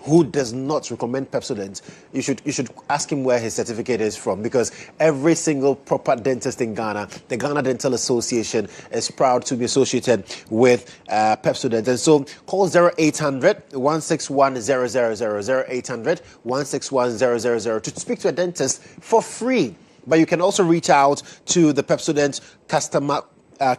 Speaker 1: recommend Pepsodent, you should ask him where his certificate is from, because every single proper dentist in Ghana, the Ghana Dental Association, is proud to be associated with Pepsodent. And so call 0800-161-000, 0800-161-000 to speak to a dentist for free. But you can also reach out to the Pepsodent customer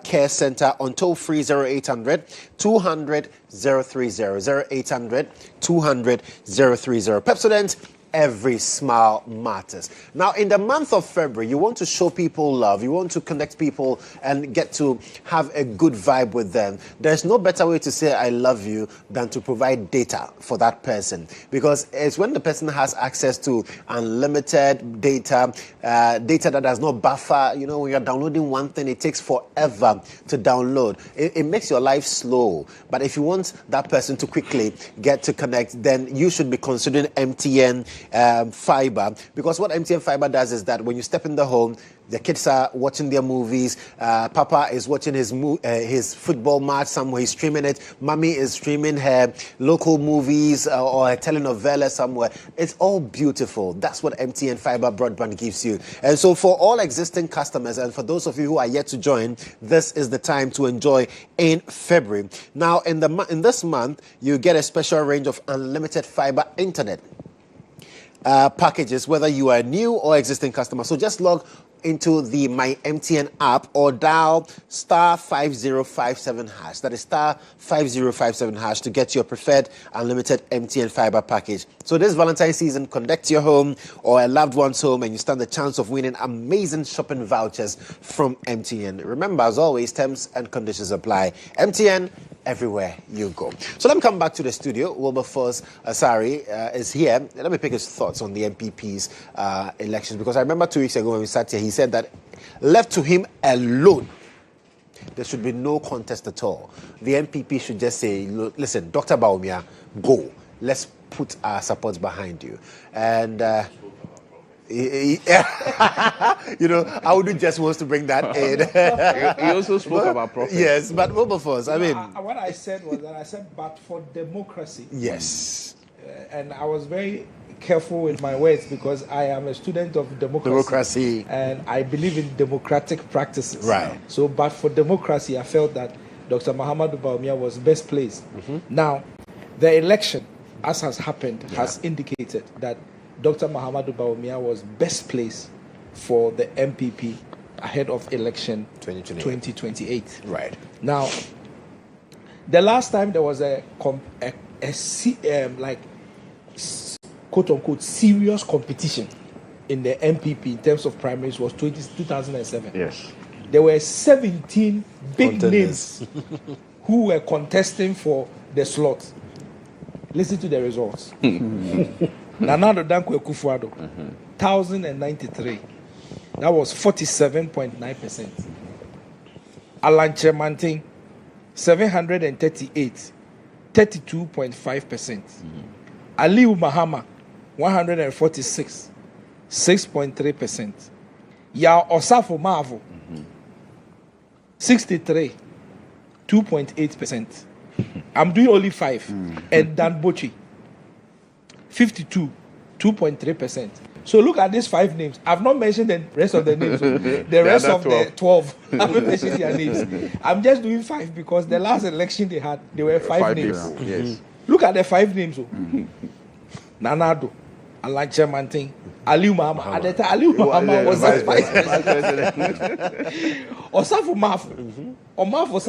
Speaker 1: care center on toll-free 0800-200-030, 0800-200-030. Pepsodent, every smile matters. Now, in the month of February, you want to show people love. You want to connect people and get to have a good vibe with them. There's no better way to say I love you than to provide data for that person, because it's when the person has access to unlimited data, data that does not buffer. When you're downloading one thing, it takes forever to download. It makes your life slow. But if you want that person to quickly get to connect, then you should be considering MTN Fiber, because what MTN Fiber does is that when you step in the home, the kids are watching their movies, Papa is watching his football match somewhere, he's streaming it, Mommy is streaming her local movies or a telenovela somewhere. It's all beautiful. That's what MTN Fiber broadband gives you. And so for all existing customers and for those of you who are yet to join, this is the time to enjoy in February. Now, in this month, you get a special range of unlimited fiber internet packages, whether you are a new or existing customer. So just log into the My MTN app or dial *5057#. That is *5057# to get your preferred unlimited MTN fiber package. So this Valentine's season, connect your home or a loved one's home and you stand the chance of winning amazing shopping vouchers from MTN. Remember, as always, terms and conditions apply. MTN, everywhere you go. So let me come back to the studio. Wilberforce Asari is here. Let me pick his thoughts on the MPP's elections, because I remember 2 weeks ago when we sat here, he said that left to him alone, there should be no contest at all. The MPP should just say, listen, Dr. Bawumia, go. Let's put our support behind you. And Audu just wants to bring that in.
Speaker 11: He also spoke about profit.
Speaker 1: Yes, but Wilberforce,
Speaker 10: what I said was that but for democracy.
Speaker 1: Yes.
Speaker 10: And I was very careful with my words because I am a student of democracy. And I believe in democratic practices.
Speaker 1: Right.
Speaker 10: So, but for democracy, I felt that Dr. Mahamudu Bawumia was best placed. Mm-hmm. Now, the election, as has happened, has indicated that Dr. Mahamudu Bawumia was best placed for the MPP ahead of election 2028.
Speaker 1: Right.
Speaker 10: Now, the last time there was a quote-unquote serious competition in the MPP in terms of primaries was 2007.
Speaker 11: Yes.
Speaker 10: There were 17 big names who were contesting for the slot. Listen to the results. Nana Dankwa Kufuado, 1,093. That was 47.9%. Alanche Manting, 738, 32.5%. Aliu Mahama, 146, 6.3%. Ya Osafo Mavo, 63, 2.8%. I'm doing only 5. And Dan Bochi, 52, 2.3%. So look at these 5 names. I've not mentioned the rest of the names. The rest of 12. The 12. I haven't mentioned their names. I'm just doing 5 because the last election they had, there were 5 names.
Speaker 11: Yes.
Speaker 10: Look at the 5 names. Nanado, Alanche Manting, Aliu Mahama. At the time, Aliu Mahama was the vice president. Osafo Mafo. Omafo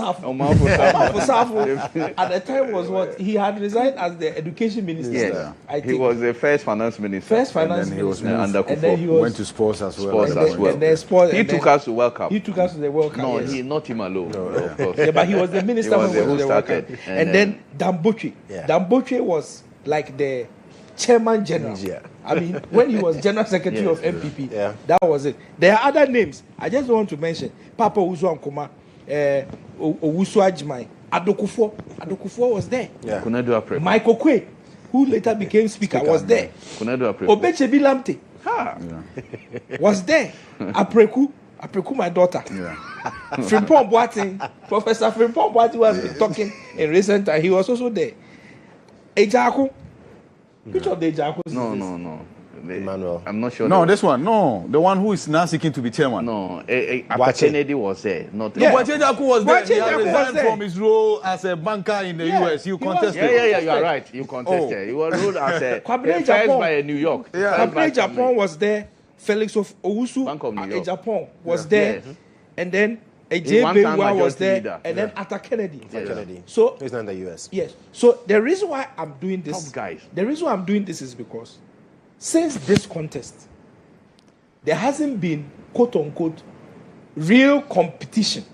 Speaker 10: Safo. At the time was what? He had resigned as the education minister.
Speaker 11: Yes.
Speaker 10: I think.
Speaker 11: He was the first finance minister.
Speaker 10: And
Speaker 9: then he went to sports as well.
Speaker 11: He took us to World Cup.
Speaker 10: He took us to the World Cup.
Speaker 11: No, not him alone. No, of course.
Speaker 10: Yeah, but he was the minister
Speaker 11: he was
Speaker 10: who started. And then Damboche.
Speaker 1: Yeah.
Speaker 10: Damboche was like the chairman general.
Speaker 1: Yeah.
Speaker 10: I mean, when he was general secretary of MPP, that was it. There are other names. I just want to mention Papa Uzo Ankoma, Owusu Ajimai, Adokufo was there.
Speaker 1: Yeah.
Speaker 10: Michael Kwe, who later became speaker, was there. Obechebi Lamte was there. Apreku, my daughter. Frimpong Boateng, Professor Frimpong Boateng, who has been talking in recent time, he was also there. Ejaku. Which of the Ejakos?
Speaker 11: No.
Speaker 1: Emmanuel.
Speaker 11: I'm not sure.
Speaker 9: No, this one. No, the one who is now seeking to be chairman.
Speaker 11: No, Kennedy was there. Not.
Speaker 9: No, but Ejaku was there. He had resigned
Speaker 10: there.
Speaker 9: from his role as a banker in the US. He contested.
Speaker 11: Yeah, you are right. You contested. He was ruled as a first by New York.
Speaker 10: Kwabena Japan was there. Felix of Owusu Japan was there. And then J.B. was there.
Speaker 11: Leader.
Speaker 10: And then Atta Kennedy.
Speaker 1: Kennedy.
Speaker 10: So
Speaker 1: he's not in the US.
Speaker 10: Yes. So the reason why I'm doing this,
Speaker 11: top guys.
Speaker 10: The reason why I'm doing this is because since this contest, there hasn't been quote unquote real competition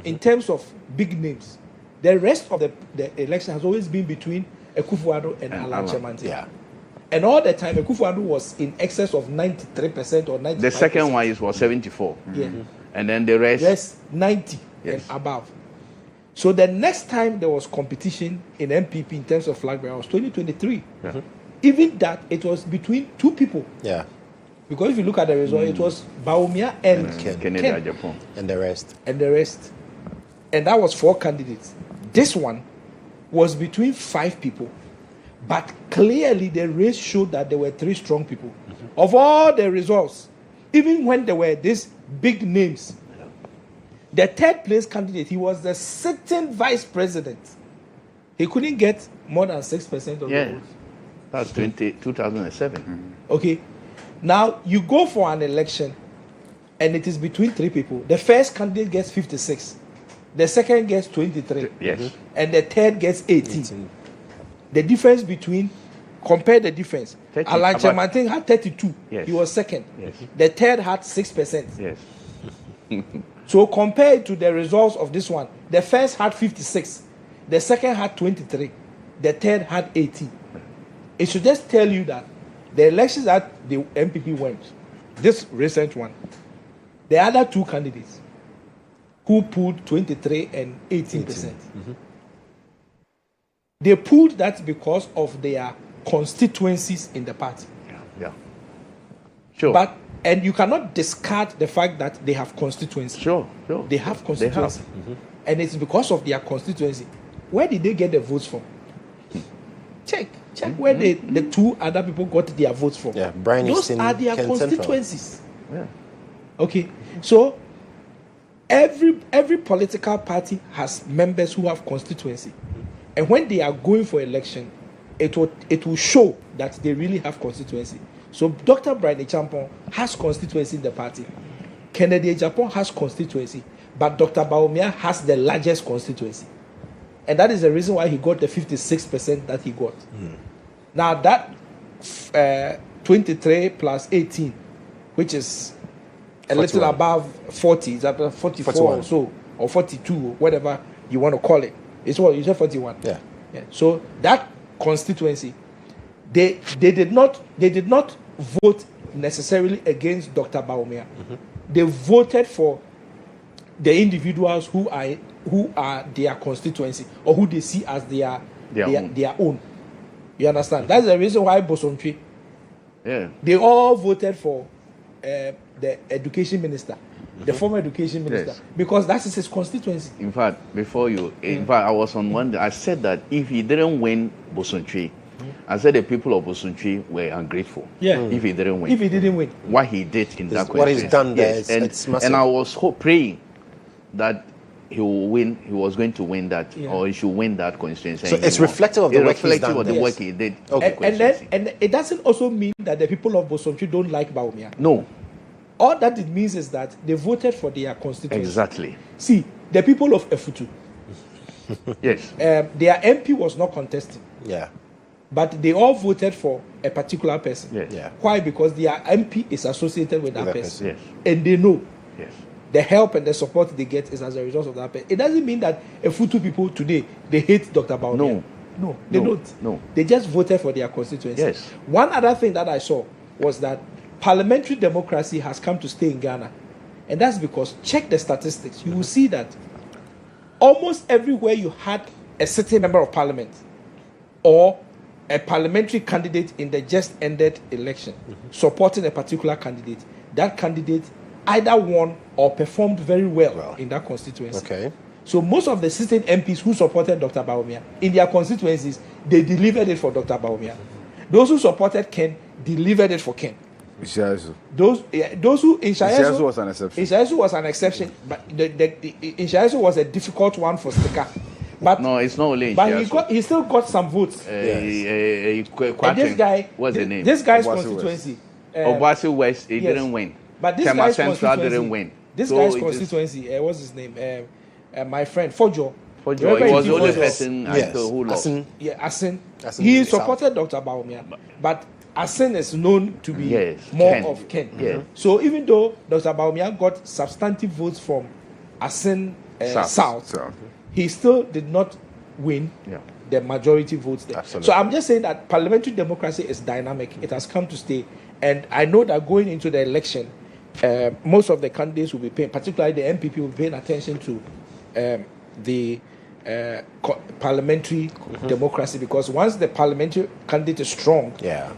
Speaker 10: in terms of big names. The rest of the election has always been between Akufo-Addo and Alanche Manting.
Speaker 1: Yeah.
Speaker 10: And all the time, Akufo-Addo was in excess of 93% or 95%.
Speaker 11: The second one was 74.
Speaker 10: Yeah.
Speaker 11: And then the rest
Speaker 10: 90 and above. So the next time there was competition in MPP in terms of flag bearer was 2023. Even that, it was between 2 people.
Speaker 1: Yeah.
Speaker 10: Because if you look at the result, it was Bawumia and
Speaker 11: Kennedy Japan.
Speaker 1: And the rest.
Speaker 10: And that was 4 candidates. This one was between 5 people. But clearly the race showed that there were 3 strong people. Of all the results, even when there were these big names, the 3rd place candidate, he was the sitting vice president. He couldn't get more than 6% of the votes.
Speaker 11: That's 2007.
Speaker 10: Okay. Now, you go for an election, and it is between 3 people. The first candidate gets 56. The second gets 23.
Speaker 11: Yes.
Speaker 10: And the third gets 18. The difference between, compare the difference. Alanche Manting had 32.
Speaker 11: Yes.
Speaker 10: He was second.
Speaker 11: Yes.
Speaker 10: The third had 6%.
Speaker 11: Yes.
Speaker 10: So compare it to the results of this one. The first had 56. The second had 23. The third had 18. It should just tell you that the elections that the MPP went, this recent one, the other 2 candidates who pulled 23 and 18%. They pulled that because of their constituencies in the party.
Speaker 11: Yeah. Sure.
Speaker 10: But and you cannot discard the fact that they have constituency.
Speaker 11: Sure.
Speaker 10: They have constituency. And it's because of their constituency. Where did they get the votes from? Check where the 2 other people got their votes from.
Speaker 1: Yeah, Brian
Speaker 10: Those are their
Speaker 1: Kent
Speaker 10: constituencies.
Speaker 11: Yeah.
Speaker 10: Okay. So every political party has members who have constituency. And when they are going for election, it will show that they really have constituency. So Dr. Brian Champon has constituency in the party. Kennedy Japan has constituency. But Dr. Bawumia has the largest constituency. And that is the reason why he got the 56% that he got. Now that 23 plus 18, which is a 41. Little above 40, is about 44 41. Or so, or 42, whatever you want to call it. It's what you said, 41.
Speaker 1: Yeah.
Speaker 10: So that constituency, they did not vote necessarily against Dr. Bawumia. they voted for the individuals who are their constituency or who they see as their own. You understand? That's the reason why Bosontwe.
Speaker 11: Yeah.
Speaker 10: They all voted for the education minister, the former education minister, because that is his constituency.
Speaker 11: In fact, I was on one day, I said that if he didn't win Bosontwe, I said the people of Bosontwe were ungrateful.
Speaker 10: Yeah.
Speaker 11: If he didn't win.
Speaker 10: If he didn't win.
Speaker 11: What he did in that
Speaker 1: what he's done there,
Speaker 11: yes.
Speaker 1: it's massive.
Speaker 11: And I was praying that he will win. He was going to win that, or he should win that constituency.
Speaker 1: So it's reflective of the work he's done.
Speaker 11: Of the work he did.
Speaker 10: Okay. And it doesn't also mean that the people of Bosontwe don't like Bawumia.
Speaker 11: No.
Speaker 10: All that it means is that they voted for their constituency.
Speaker 11: Exactly.
Speaker 10: See, the people of Efutu.
Speaker 11: Yes.
Speaker 10: Their MP was not contesting.
Speaker 1: Yeah.
Speaker 10: But they all voted for a particular person.
Speaker 11: Yes.
Speaker 1: Yeah.
Speaker 10: Why? Because their MP is associated with that person.
Speaker 11: Yes.
Speaker 10: And they know.
Speaker 11: Yes.
Speaker 10: The help and the support they get is as a result of that person. It doesn't mean that Efutu people today, they hate Dr. Bawumia. No, they don't.
Speaker 11: No.
Speaker 10: They just voted for their constituency.
Speaker 11: Yes.
Speaker 10: One other thing that I saw was that parliamentary democracy has come to stay in Ghana. And that's because, check the statistics, you will see that almost everywhere you had a sitting member of parliament or a parliamentary candidate in the just ended election supporting a particular candidate, that candidate either won or performed very well in that constituency.
Speaker 1: Okay.
Speaker 10: So most of the sitting MPs who supported Dr. Bawumia in their constituencies, they delivered it for Dr. Bawumia. Those who supported Ken delivered it for Ken. Those who Inshayesu
Speaker 9: was an exception.
Speaker 10: Inshayesu was an exception, but Inshayesu was a difficult one for Sticker. But
Speaker 11: no, it's not only.
Speaker 10: But he still got some votes.
Speaker 11: And
Speaker 10: this guy,
Speaker 11: what's the name?
Speaker 10: This guy's constituency.
Speaker 11: Obasi West, he didn't win.
Speaker 10: But this
Speaker 11: Tema
Speaker 10: guy's
Speaker 11: Central
Speaker 10: constituency
Speaker 11: didn't win.
Speaker 10: This guy's constituency, what's his name? My friend Kodjo.
Speaker 11: Kodjo, he was the only person who lost.
Speaker 10: Asin. He supported Dr. Bawumia, but Asin is known to be more of Ken.
Speaker 11: Yes.
Speaker 10: So even though Dr. Bawumia got substantive votes from Asin South, he still did not win the majority votes there.
Speaker 1: Absolutely.
Speaker 10: So I'm just saying that parliamentary democracy is dynamic. It has come to stay. And I know that going into the election, most of the candidates will be paying, particularly the MPP, will be paying attention to the parliamentary democracy, because once the parliamentary candidate is strong,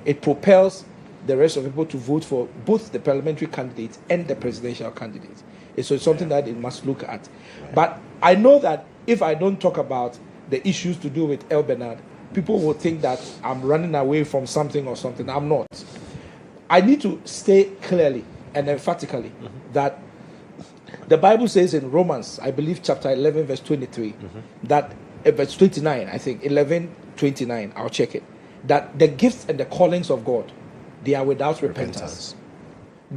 Speaker 10: it propels the rest of the people to vote for both the parliamentary candidate and the presidential candidate. So it's something that it must look at. But I know that if I don't talk about the issues to do with El Bernard, people will think that I'm running away from something or something. I'm not. I need to state clearly and emphatically that the Bible says in Romans, I believe chapter 11, verse 23, that, verse 29, I think, 11:29, I'll check it, that the gifts and the callings of God, they are without repentance.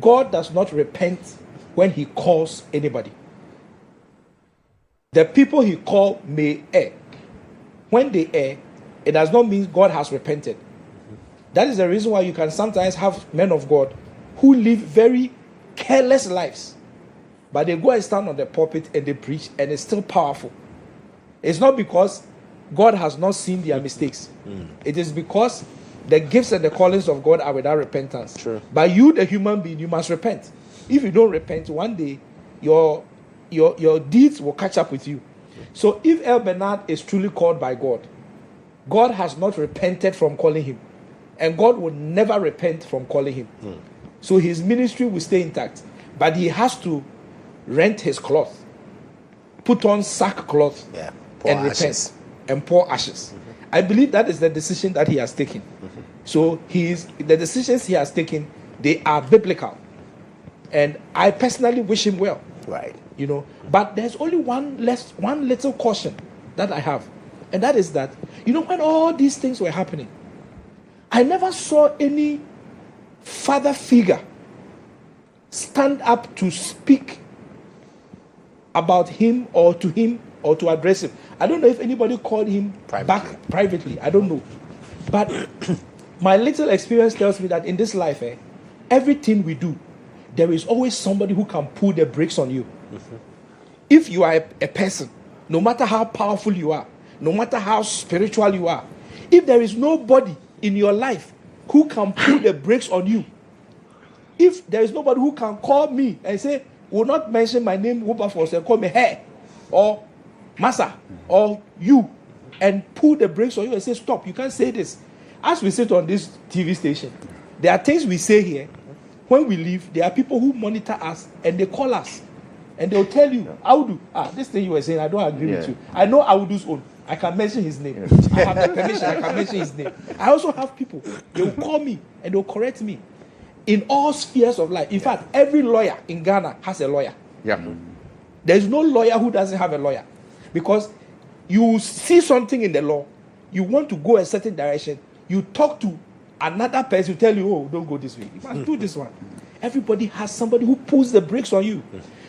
Speaker 10: God does not repent when he calls anybody. The people he called may err. When they err, it does not mean God has repented. That is the reason why you can sometimes have men of God who live very careless lives, but they go and stand on the pulpit and they preach, and it's still powerful. It's not because God has not seen their mistakes. It is because the gifts and the callings of God are without repentance.
Speaker 1: True.
Speaker 10: But you, the human being, you must repent. If you don't repent, one day your deeds will catch up with you. So if El Bernard is truly called by God, God has not repented from calling him, and God will never repent from calling him. So his ministry will stay intact, but he has to rent his cloth, put on sackcloth, and repent and pour ashes. I believe that is the decision that he has taken. So the decisions he has taken, they are biblical, and I personally wish him well.
Speaker 1: Right.
Speaker 10: You know, but there's only one little caution that I have, and that is that, you know, when all these things were happening, I never saw any father figure stand up to speak about him or to address him. I don't know if anybody called him back privately. I don't know. But my little experience tells me that in this life, everything we do, there is always somebody who can pull the brakes on you. If you are a person, no matter how powerful you are, no matter how spiritual you are, if there is nobody in your life who can pull the brakes on you, if there is nobody who can call me and say, will not mention my name, Wilberforce, and call me Hey, or Massa, or you, and pull the brakes on you and say, stop, you can't say this. As we sit on this TV station, there are things we say here. When we leave, there are people who monitor us and they call us. And they'll tell you, Audu, this thing you were saying, I don't agree with you. I know Audu's own. I can mention his name. I have the permission, I can mention his name. I also have people, they will call me and they'll correct me in all spheres of life. In fact, every lawyer in Ghana has a lawyer.
Speaker 11: Yeah.
Speaker 10: There is no lawyer who doesn't have a lawyer. Because you see something in the law, you want to go a certain direction, you talk to another person, tell you, oh, don't go this way. You must do this one. Everybody has somebody who pulls the brakes on you.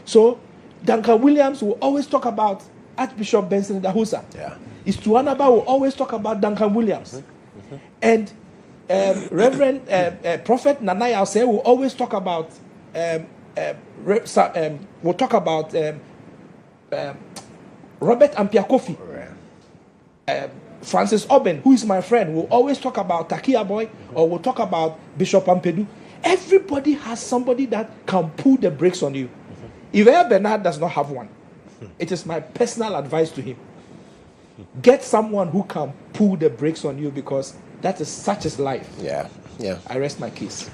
Speaker 10: So Duncan Williams will always talk about Archbishop Benson Dahusa.
Speaker 1: Yeah.
Speaker 10: Istuanaba will always talk about Duncan Williams. And Reverend Prophet Nanaya Ose will always talk about Robert Ampiakofi. Francis Oben, who is my friend, will always talk about Takia Boy, or will talk about Bishop Ampedu. Everybody has somebody that can pull the brakes on you. If Bernard does not have one, it is my personal advice to him. Get someone who can pull the brakes on you, because that is such as life.
Speaker 1: Yeah.
Speaker 10: I rest my case.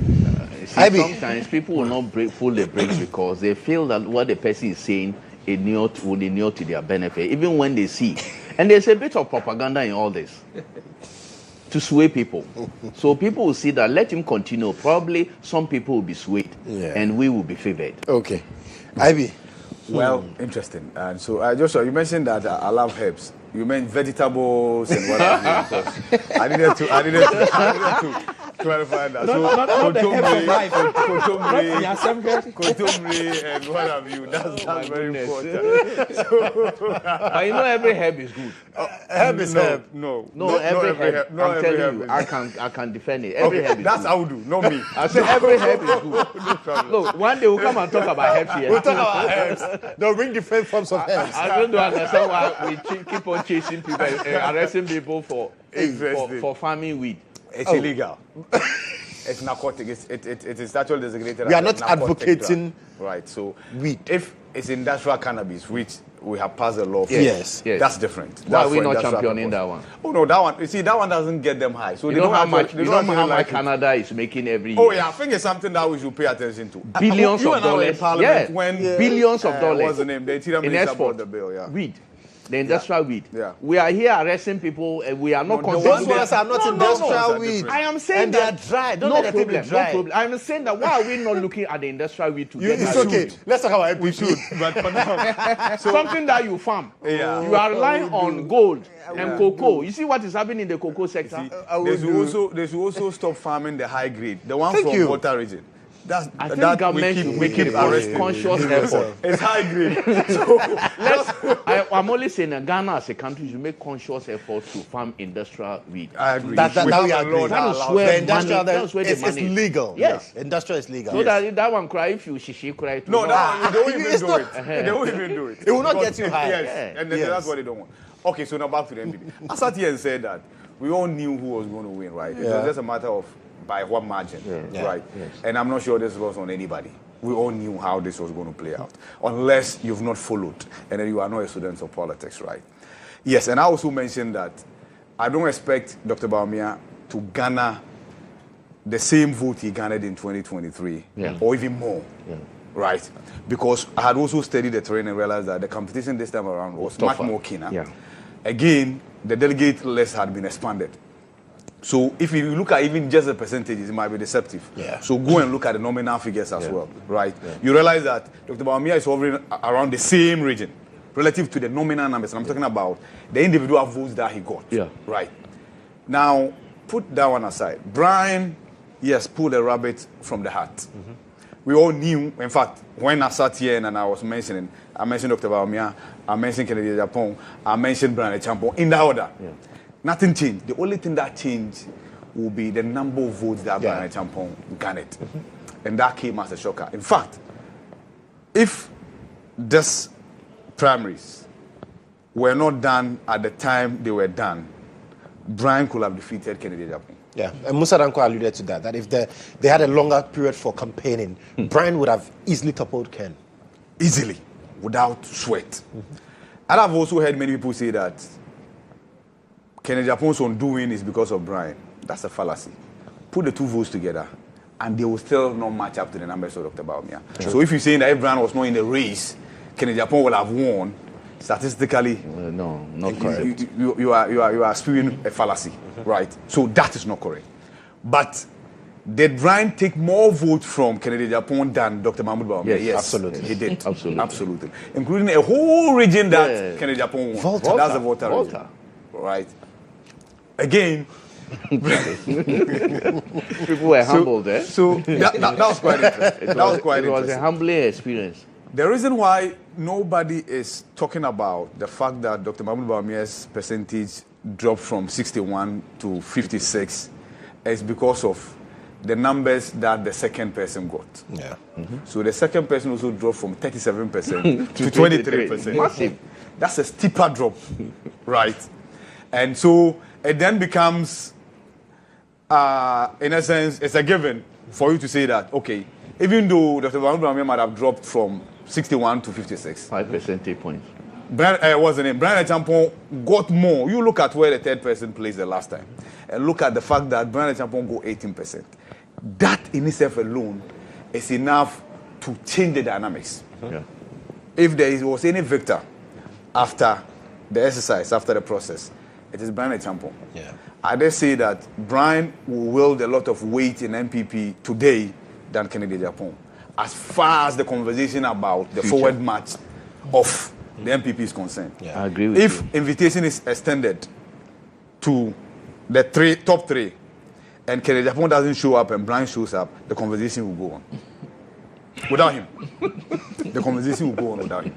Speaker 11: Sometimes people will not pull the brakes because they feel that what the person is saying will inure to their benefit, even when they see. And there's a bit of propaganda in all this to sway people. So people will see that, let him continue. Probably some people will be swayed and we will be favored.
Speaker 1: Okay. Ivy.
Speaker 9: Well, interesting. And so, Joshua, you mentioned that I love herbs. You meant vegetables and what have you. I needed to clarify that.
Speaker 10: Not the herbs of life.
Speaker 9: Kotomri and what have you. That's very important.
Speaker 11: But you know, every herb is good.
Speaker 9: Herb is herb.
Speaker 11: No, every herb. I'm telling you, I can defend it. Every herb is
Speaker 9: that's
Speaker 11: good.
Speaker 9: Audu, not me.
Speaker 11: I said every herb is good. Look, one day we'll come and talk about herbs here.
Speaker 1: We'll talk about herbs. They'll bring different forms of herbs.
Speaker 11: I don't understand why we keep on chasing people, arresting people for farming weed.
Speaker 9: It's illegal. It's narcotic. It is actually designated.
Speaker 1: We are not advocating
Speaker 9: right. So
Speaker 1: weed.
Speaker 9: If it's industrial cannabis, which we have passed a law for,
Speaker 1: yes,
Speaker 9: that's different.
Speaker 11: Why are we not championing that one?
Speaker 9: Oh no, that one. You see, that one doesn't get them high. So
Speaker 11: you know how much Canada is making every year.
Speaker 9: Oh yeah, I think it's something that we should pay attention to.
Speaker 11: Billions of dollars.
Speaker 9: Yes, when
Speaker 11: billions of dollars.
Speaker 9: What's the name? The Interior Minister brought the bill. Yeah,
Speaker 11: weed. The industrial weed.
Speaker 9: Yeah.
Speaker 11: We are here arresting people and we are not
Speaker 1: those ones are not industrial weed.
Speaker 11: I am saying
Speaker 1: and
Speaker 11: that
Speaker 1: they are dry. Don't
Speaker 11: no
Speaker 1: let
Speaker 11: problem,
Speaker 1: them be dry.
Speaker 11: No problem. I am saying that why are we not looking at the industrial weed to get
Speaker 1: It's okay. Let's talk about it.
Speaker 9: We should. But for now,
Speaker 11: something that you farm.
Speaker 9: Yeah.
Speaker 11: You are relying on gold and cocoa. You see what is happening in the cocoa sector?
Speaker 9: They should also stop farming the high grade. The one from water region.
Speaker 11: I think government should make it a conscious effort.
Speaker 9: It's high grade.
Speaker 11: I'm only saying that Ghana as a country should make conscious efforts to farm industrial weed.
Speaker 9: I agree.
Speaker 1: That we agree.
Speaker 11: That is where
Speaker 1: the industrial
Speaker 11: money,
Speaker 1: it's legal.
Speaker 11: Yes.
Speaker 1: Yeah. Industrial is legal.
Speaker 11: So that one cry if you shishi cry too.
Speaker 9: No, that one, they won't even do it. They won't even do it.
Speaker 1: It will not get you high.
Speaker 9: Yes. And that's what they don't want. Okay, so now back to the MPP. I sat here and said that we all knew who was going to win, right? It was just a matter of by what margin, right? Yes. And I'm not sure this was on anybody. We all knew how this was going to play out, unless you've not followed and then you are not a student of politics, right? Yes, and I also mentioned that I don't expect Dr. Bawumia to garner the same vote he garnered in 2023, or even more, right? Because I had also studied the terrain and realized that the competition this time around was much more keener. Yeah. Again, the delegate list had been expanded. So if you look at even just the percentages, it might be deceptive. Yeah. So go and look at the nominal figures as well, right? Yeah. You realize that Dr. Bawumia is hovering around the same region relative to the nominal numbers. And I'm talking about the individual votes that he got. Yeah. Right. Now, put that one aside. Brian, yes, pulled a rabbit from the hat. Mm-hmm. We all knew, in fact, when I sat here and I was mentioning, I mentioned Dr. Bawumia, I mentioned Kennedy Japan, I mentioned Brian Champon, in that order. Yeah. Nothing changed. The only thing that changed will be the number of votes that Brian Champon garnered. Mm-hmm. And that came as a shocker. In fact, if these primaries were not done at the time they were done, Brian could have defeated Kennedy Japan.
Speaker 1: Yeah, and Mensah Danquah alluded to that if they had a longer period for campaigning, Brian would have easily toppled Ken.
Speaker 9: Easily, without sweat. And I've also heard many people say that Kennedy Apon's undoing is because of Brian. That's a fallacy. Put the two votes together, and they will still not match up to the numbers of Dr. Bawumia. So if you're saying that if Brian was not in the race, Kennedy Apon will have won, statistically,
Speaker 11: no, not correct.
Speaker 9: You are spewing a fallacy, right? So that is not correct. But did Brian take more votes from Kennedy Apon than Dr. Mahmoud Bawumia? Yes,
Speaker 1: absolutely.
Speaker 9: He did.
Speaker 11: Absolutely.
Speaker 9: Including a whole region that Kennedy Apon won.
Speaker 1: Volta.
Speaker 9: That's the Volta region. Right. Again,
Speaker 11: people were humbled, eh?
Speaker 9: So that was quite interesting. That was quite interesting.
Speaker 11: It was a humbling experience.
Speaker 9: The reason why nobody is talking about the fact that Dr. Mahmoud Bawumia's percentage dropped from 61 to 56 is because of the numbers that the second person got.
Speaker 1: Yeah.
Speaker 9: So the second person also dropped from 37% to 23%.
Speaker 11: Massive.
Speaker 9: That's a steeper drop, right? And so it then becomes, in a sense, it's a given for you to say that, okay, even though Dr. Mahmoud Bawumia might have dropped from 61 to 56.
Speaker 11: 5 percentage points.
Speaker 9: What's the name? Brian Achampong got more. You look at where the third person placed the last time, and look at the fact that Brian Achampong got 18%. That in itself alone is enough to change the dynamics.
Speaker 11: Yeah.
Speaker 9: If there was any victor after the exercise, after the process, it is Brian Achampong.
Speaker 1: Yeah.
Speaker 9: I dare say that Brian will wield a lot of weight in MPP today than Kennedy Achampong, as far as the conversation about the forward march of the MPP is concerned.
Speaker 11: Yeah. I agree with
Speaker 9: if
Speaker 11: you.
Speaker 9: invitation is extended to the top three, and Kennedy Achampong doesn't show up and Brian shows up, the conversation will go on. Without him. The conversation will go on without him.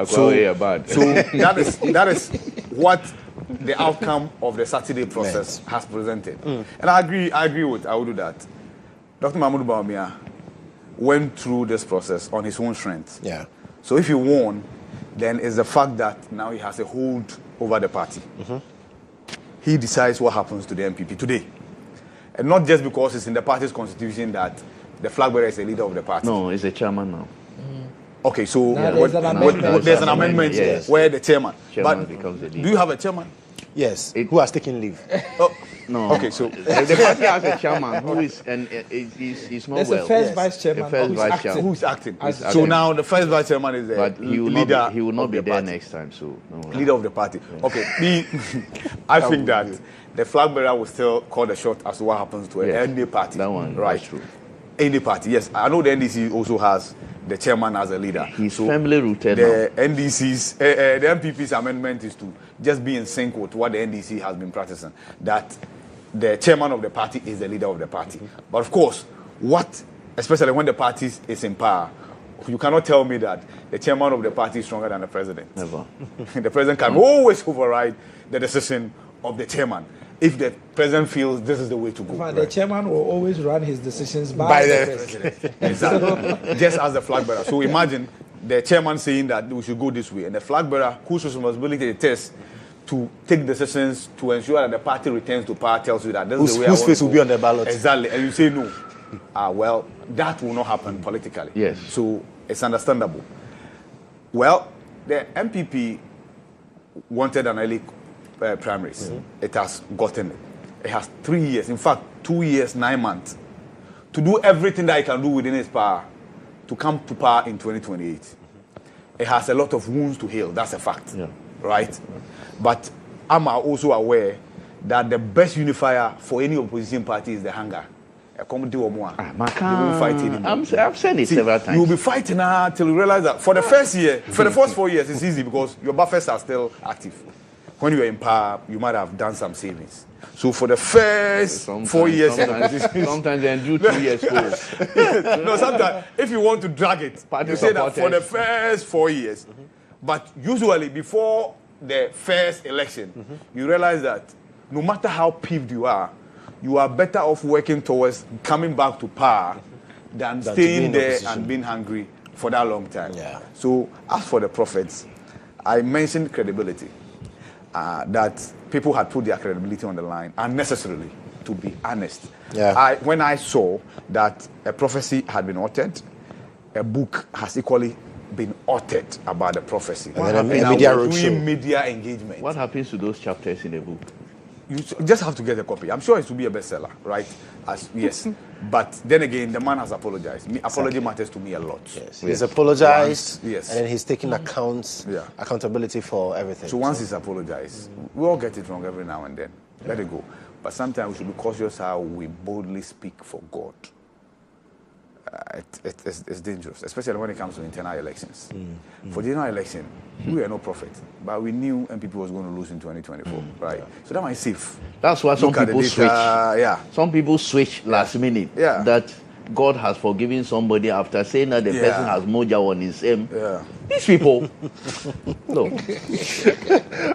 Speaker 9: So that is what the outcome of the Saturday process has presented. And I agree with I will do that. Dr. Mahmoud Bawumia went through this process on his own strength.
Speaker 1: Yeah.
Speaker 9: So if he won, then it's the fact that now he has a hold over the party. He decides what happens to the MPP today. And not just because it's in the party's constitution that the flag bearer is the leader of the party.
Speaker 11: No, he's a chairman now.
Speaker 9: Okay, so
Speaker 10: there's
Speaker 9: an amendment
Speaker 11: yes.
Speaker 9: where the chairman
Speaker 11: becomes the leader.
Speaker 9: Do you have a chairman?
Speaker 1: Yes. Who has taken leave?
Speaker 11: No.
Speaker 9: Okay, so
Speaker 11: the party has a chairman who is and he's not
Speaker 10: there's
Speaker 11: well.
Speaker 10: a first vice chairman
Speaker 9: who's acting. So now the first vice chairman is the leader.
Speaker 11: He will not be there
Speaker 9: party.
Speaker 11: next time. So no.
Speaker 9: Leader of the party. Okay, I think that the flag bearer will still call the shot as to what happens to any party.
Speaker 11: That one,
Speaker 9: right?
Speaker 11: That's true.
Speaker 9: Any party, yes. I know the NDC also has the chairman as a leader.
Speaker 11: He's family rooted.
Speaker 9: The NDC's, the MPP's amendment is to just be in sync with what the NDC has been practicing. That the chairman of the party is the leader of the party. But of course, especially when the party is in power, you cannot tell me that the chairman of the party is stronger than the president.
Speaker 11: Never.
Speaker 9: The president can always override the decision of the chairman if the president feels this is the way to go.
Speaker 10: But the chairman will always run his decisions by the president.
Speaker 9: Exactly. Just as the flag bearer. So imagine the chairman saying that we should go this way, and the flag bearer, whose responsibility it is to take decisions to ensure that the party returns to power, tells you that this is the way
Speaker 1: whose face will be on the ballot.
Speaker 9: Exactly. And you say no. Well, that will not happen politically.
Speaker 11: Yes.
Speaker 9: So it's understandable. Well, the MPP wanted an early primaries. It has gotten it. It has 3 years, in fact, 2 years, 9 months, to do everything that it can do within its power to come to power in 2028. It has a lot of wounds to heal. That's a fact.
Speaker 11: Yeah.
Speaker 9: Right? But I'm also aware that the best unifier for any opposition party is the hunger. A comedy or more. You won't fight anymore.
Speaker 11: I've said it several times.
Speaker 9: You will be fighting till you realize that for the first year, for the first 4 years, it's easy because your buffers are still active. When you were in power, you might have done some savings. So for the first 4 years,
Speaker 11: sometimes they do 2 years.
Speaker 9: No, sometimes if you want to drag it, you say that for the first 4 years. But usually before the first election, you realize that no matter how peeved you are better off working towards coming back to power than staying there and being hungry for that long time.
Speaker 1: Yeah.
Speaker 9: So as for the prophets, I mentioned credibility. That people had put their credibility on the line unnecessarily. to be honest.
Speaker 1: Yeah.
Speaker 9: When I saw that a prophecy had been uttered, a book has equally been uttered about the prophecy. Media engagement.
Speaker 11: What happens to those chapters in the book?
Speaker 9: You just have to get a copy. I'm sure it will be a bestseller, right? Yes. But then again, the man has apologized. Apology matters to me a lot.
Speaker 1: Yes. He's apologized.
Speaker 9: Yes.
Speaker 1: And then he's taking accountability for everything.
Speaker 9: So once he's apologized, we all get it wrong every now and then. Let it go. But sometimes we should be cautious how we boldly speak for God. It's dangerous, especially when it comes to internal elections. For the general election, we were no prophet, but we knew MPP was going to lose in 2024, right? So that might safe.
Speaker 11: That's why some people switch. Some people switch last minute.
Speaker 9: Yeah.
Speaker 11: That God has forgiven somebody after saying that the person has moja on his aim. These people. No.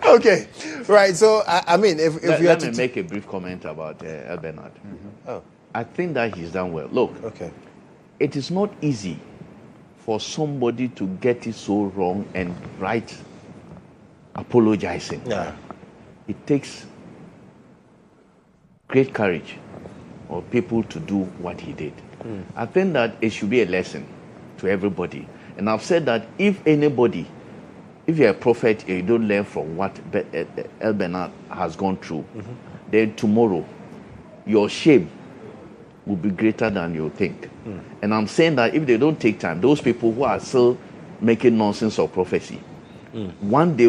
Speaker 1: Okay. Right. So I mean, if you
Speaker 11: let me make a brief comment about El Bernard.
Speaker 1: Oh.
Speaker 11: I think that he's done well. Look.
Speaker 1: Okay.
Speaker 11: It is not easy for somebody to get it so wrong and right apologizing.
Speaker 1: Yeah.
Speaker 11: It takes great courage for people to do what he did. I think that it should be a lesson to everybody. And I've said that if anybody, if you're a prophet and you don't learn from what El Bernard has gone through, then tomorrow your shame will be greater than you think. And I'm saying that if they don't take time, those people who are still making nonsense of prophecy, one day,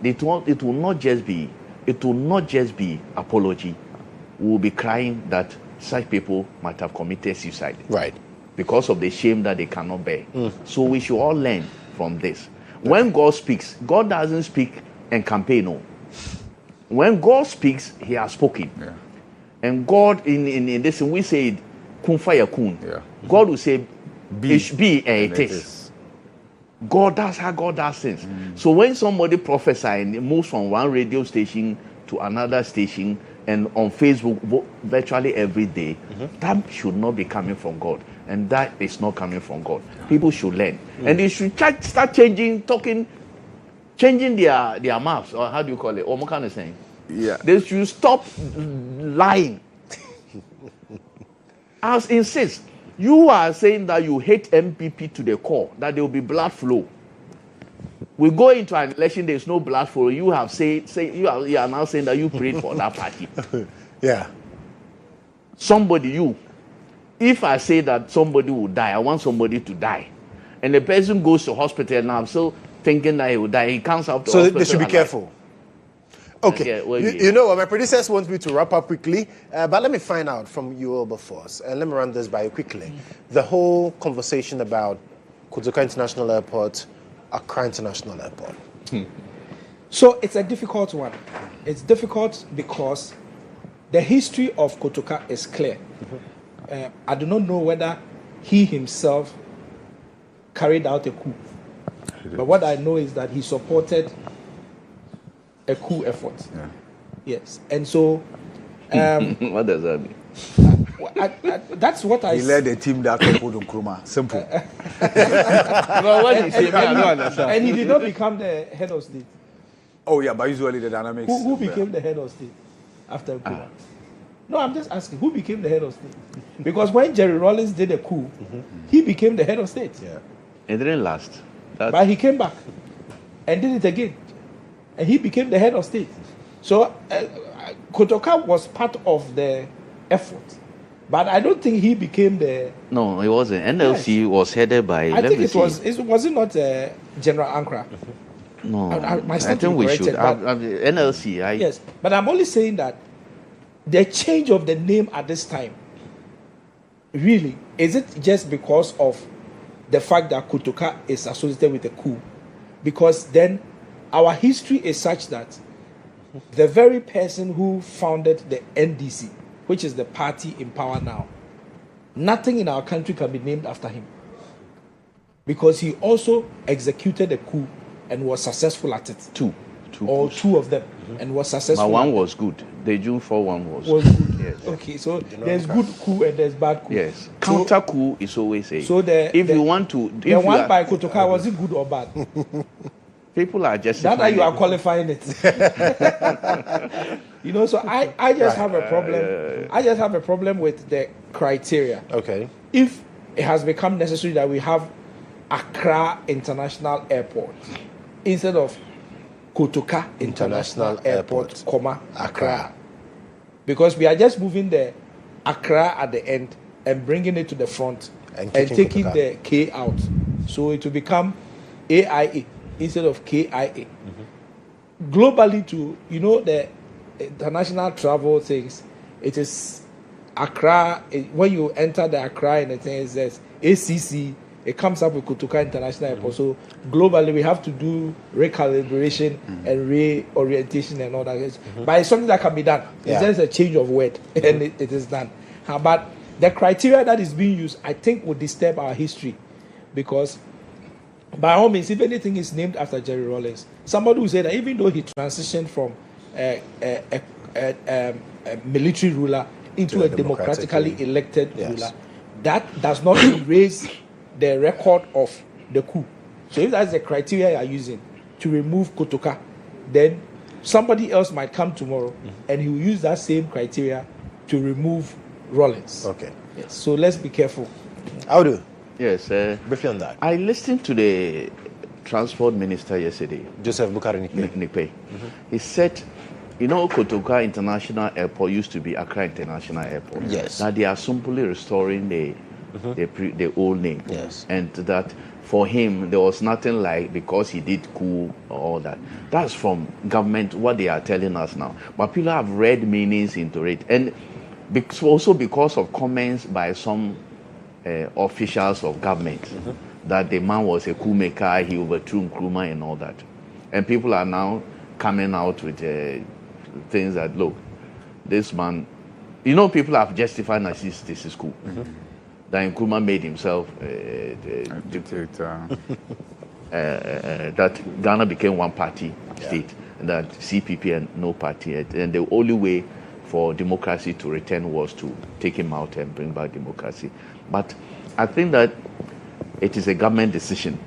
Speaker 11: it will not just be apology. We will be crying that such people might have committed suicide.
Speaker 1: Right.
Speaker 11: Because of the shame that they cannot bear. So we should all learn from this. When God speaks, God doesn't speak and campaign. No. When God speaks, he has spoken.
Speaker 9: Yeah.
Speaker 11: And God, in this, we say, kun fire kun.
Speaker 9: Yeah.
Speaker 11: God will say,
Speaker 9: Be.
Speaker 11: it is. God, that's how God does things. So when somebody prophesies and moves from one radio station to another station and on Facebook virtually every day, that should not be coming from God. And that is not coming from God. People should learn. And they should start changing their mouths, or how do you call it? Or what kind of saying?
Speaker 9: Yeah.
Speaker 11: They should stop lying. I insist. You are saying that you hate MPP to the core, that there will be blood flow. We go into an election, there's no blood flow. You have you are now saying that you prayed for that party.
Speaker 1: Yeah.
Speaker 11: If I say that somebody will die, I want somebody to die, and the person goes to hospital and I'm still thinking that he will die, he comes out to hospital.
Speaker 1: So they should be careful. Okay, you know what, my producers want me to wrap up quickly, but let me find out from you, Wilberforce, and let me run this by you quickly. The whole conversation about Kodjo International Airport, Accra International Airport.
Speaker 10: So it's a difficult one. It's difficult because the history of Kotoka is clear. I do not know whether he himself carried out a coup, but what I know is that he supported a coup effort.
Speaker 9: Yeah.
Speaker 10: Yes, and so
Speaker 11: what does that mean?
Speaker 10: That's what I.
Speaker 9: He led the team that toppled Nkrumah. Simple.
Speaker 10: And he did not become the head of state.
Speaker 9: Oh yeah, but usually the dynamics.
Speaker 10: Who became the head of state after Nkrumah? No, I'm just asking who became the head of state, because when Jerry Rawlings did a coup, he became the head of state.
Speaker 1: Yeah,
Speaker 11: it didn't last.
Speaker 10: But he came back and did it again. And he became the head of state. So Kotoka was part of the effort. But I don't think he became the...
Speaker 11: No, it wasn't. NLC was headed by...
Speaker 10: I think it was it not General Ankara?
Speaker 11: No, I think we should. NLC,
Speaker 10: Yes, but I'm only saying that the change of the name at this time, really, is it just because of the fact that Kotoka is associated with the coup? Because then our history is such that the very person who founded the NDC, which is the party in power now, nothing in our country can be named after him. Because he also executed a coup and was successful at it. Two of them, and was successful.
Speaker 11: But one was good. The June 4 one was
Speaker 10: good.
Speaker 11: Yes.
Speaker 10: Okay, so there's good coup and there's bad coup.
Speaker 11: Yes. Counter coup is always a...
Speaker 10: So
Speaker 11: if you want to...
Speaker 10: The one by Kotoka, was it good or bad?
Speaker 11: People are justifying.
Speaker 10: That you are qualifying it. So I just have a problem. I just have a problem with the criteria.
Speaker 1: Okay.
Speaker 10: If it has become necessary that we have Accra International Airport instead of Kotoka International Airport, Accra. Because we are just moving the Accra at the end and bringing it to the front and taking the K out. So it will become AIA instead of KIA. Mm-hmm. Globally, the international travel things, it is Accra. When you enter the Accra and the thing, it says ACC. It comes up with Kotoka International Airport. So globally, we have to do recalibration and reorientation and all that. But it's something that can be done. It's just a change of word, and it is done. But the criteria that is being used, I think, would disturb our history, because by all means, if anything is named after Jerry Rawlings, somebody will say that even though he transitioned from a military ruler into a democratically elected ruler, that does not erase the record of the coup. So if that's the criteria you are using to remove Kotoka, then somebody else might come tomorrow and he will use that same criteria to remove Rawlings.
Speaker 1: Okay.
Speaker 10: Yes. So let's be careful.
Speaker 1: How do?
Speaker 11: Yes.
Speaker 1: Briefly on that.
Speaker 11: I listened to the transport minister yesterday,
Speaker 1: Joseph Bukari
Speaker 11: Nikpe. He said, Kotoka International Airport used to be Accra International Airport.
Speaker 1: Yes.
Speaker 11: That they are simply restoring the old name.
Speaker 1: Yes.
Speaker 11: And that for him, there was nothing like because he did coup or all that. That's from government, what they are telling us now. But people have read meanings into it. And also because of comments by some officials of government that the man was a coup maker, he overthrew Nkrumah and all that. And people are now coming out with things that, look, this man, people have justified that this is coup. That Nkrumah made himself dictator. That Ghana became one party state, and that CPP and no party. And the only way for democracy to return was to take him out and bring back democracy. But I think that it is a government decision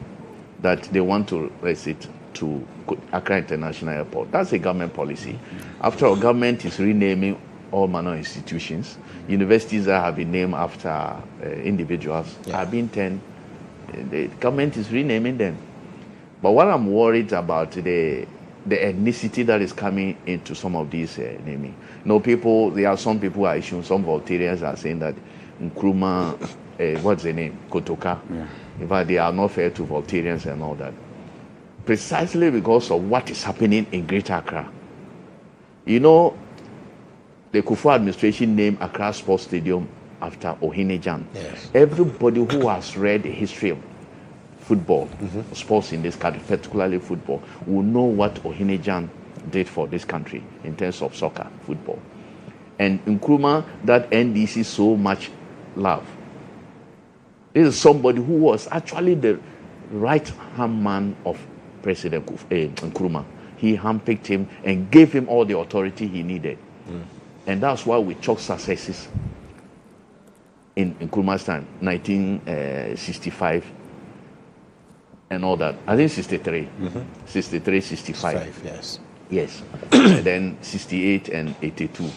Speaker 11: that they want to raise it to Accra International Airport. That's a government policy. After all, government is renaming all manner of institutions. Universities that have been named after individuals have been 10. The government is renaming them. But what I'm worried about, the ethnicity that is coming into some of these naming. There are some people who are issuing, some Voltarians are saying that Nkrumah, what's the name? Kotoka. Yeah. In fact, they are not fair to Voltarians and all that. Precisely because of what is happening in Greater Accra. The Kufuor administration named Accra Sports Stadium after Ohinejan.
Speaker 1: Yes.
Speaker 11: Everybody who has read the history of football, sports in this country, particularly football, will know what Ohinejan did for this country in terms of soccer, football. And Nkrumah, that NDC so much love. This is somebody who was actually the right-hand man of President Nkrumah. He handpicked him and gave him all the authority he needed. And that's why we chalk successes in Nkrumah's time, 1965 and all that. I think 63, 63, 65.
Speaker 1: Yes.
Speaker 11: Yes. And then 68 and 82.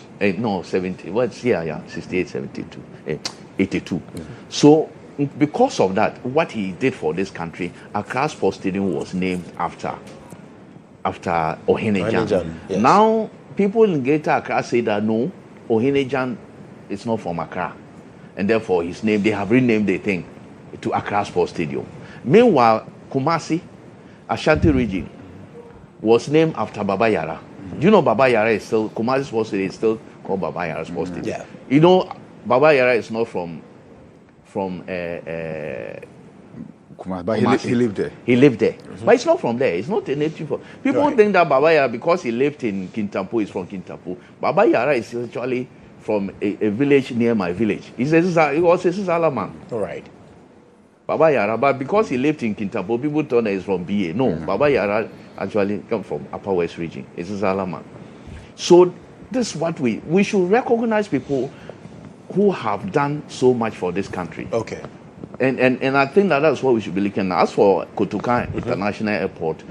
Speaker 11: 70. 68, 72. 82. So because of that, what he did for this country, Accra Sports Stadium was named after Ohinejan.
Speaker 1: Yes.
Speaker 11: Now, people in Greater Accra say that no, Ohinejan is not from Accra. And therefore, his name, they have renamed the thing to Accra Sports Stadium. Meanwhile, Kumasi, Ashanti region, was named after Baba Yara. Do you know Baba Yara is still, Kumasi Sports Stadium is still called Baba Yara Sports Stadium?
Speaker 1: Yeah.
Speaker 11: Baba Yara is not from
Speaker 9: Kumasi, but he lived there.
Speaker 11: He lived there. But it's not from there. It's not a native. People think that Baba Yara, because he lived in Kintampo, is from Kintampo. Baba Yara is actually from a village near my village. He was a Sisala man.
Speaker 1: All right.
Speaker 11: Baba Yara, but because he lived in Kintampo, people thought that he's from BA. No, Baba Yara actually come from Upper West region. It's a Sisala man. So this is what we should recognize people who have done so much for this country.
Speaker 1: Okay.
Speaker 11: And I think that's what we should be looking at. As for Kotoka International Airport,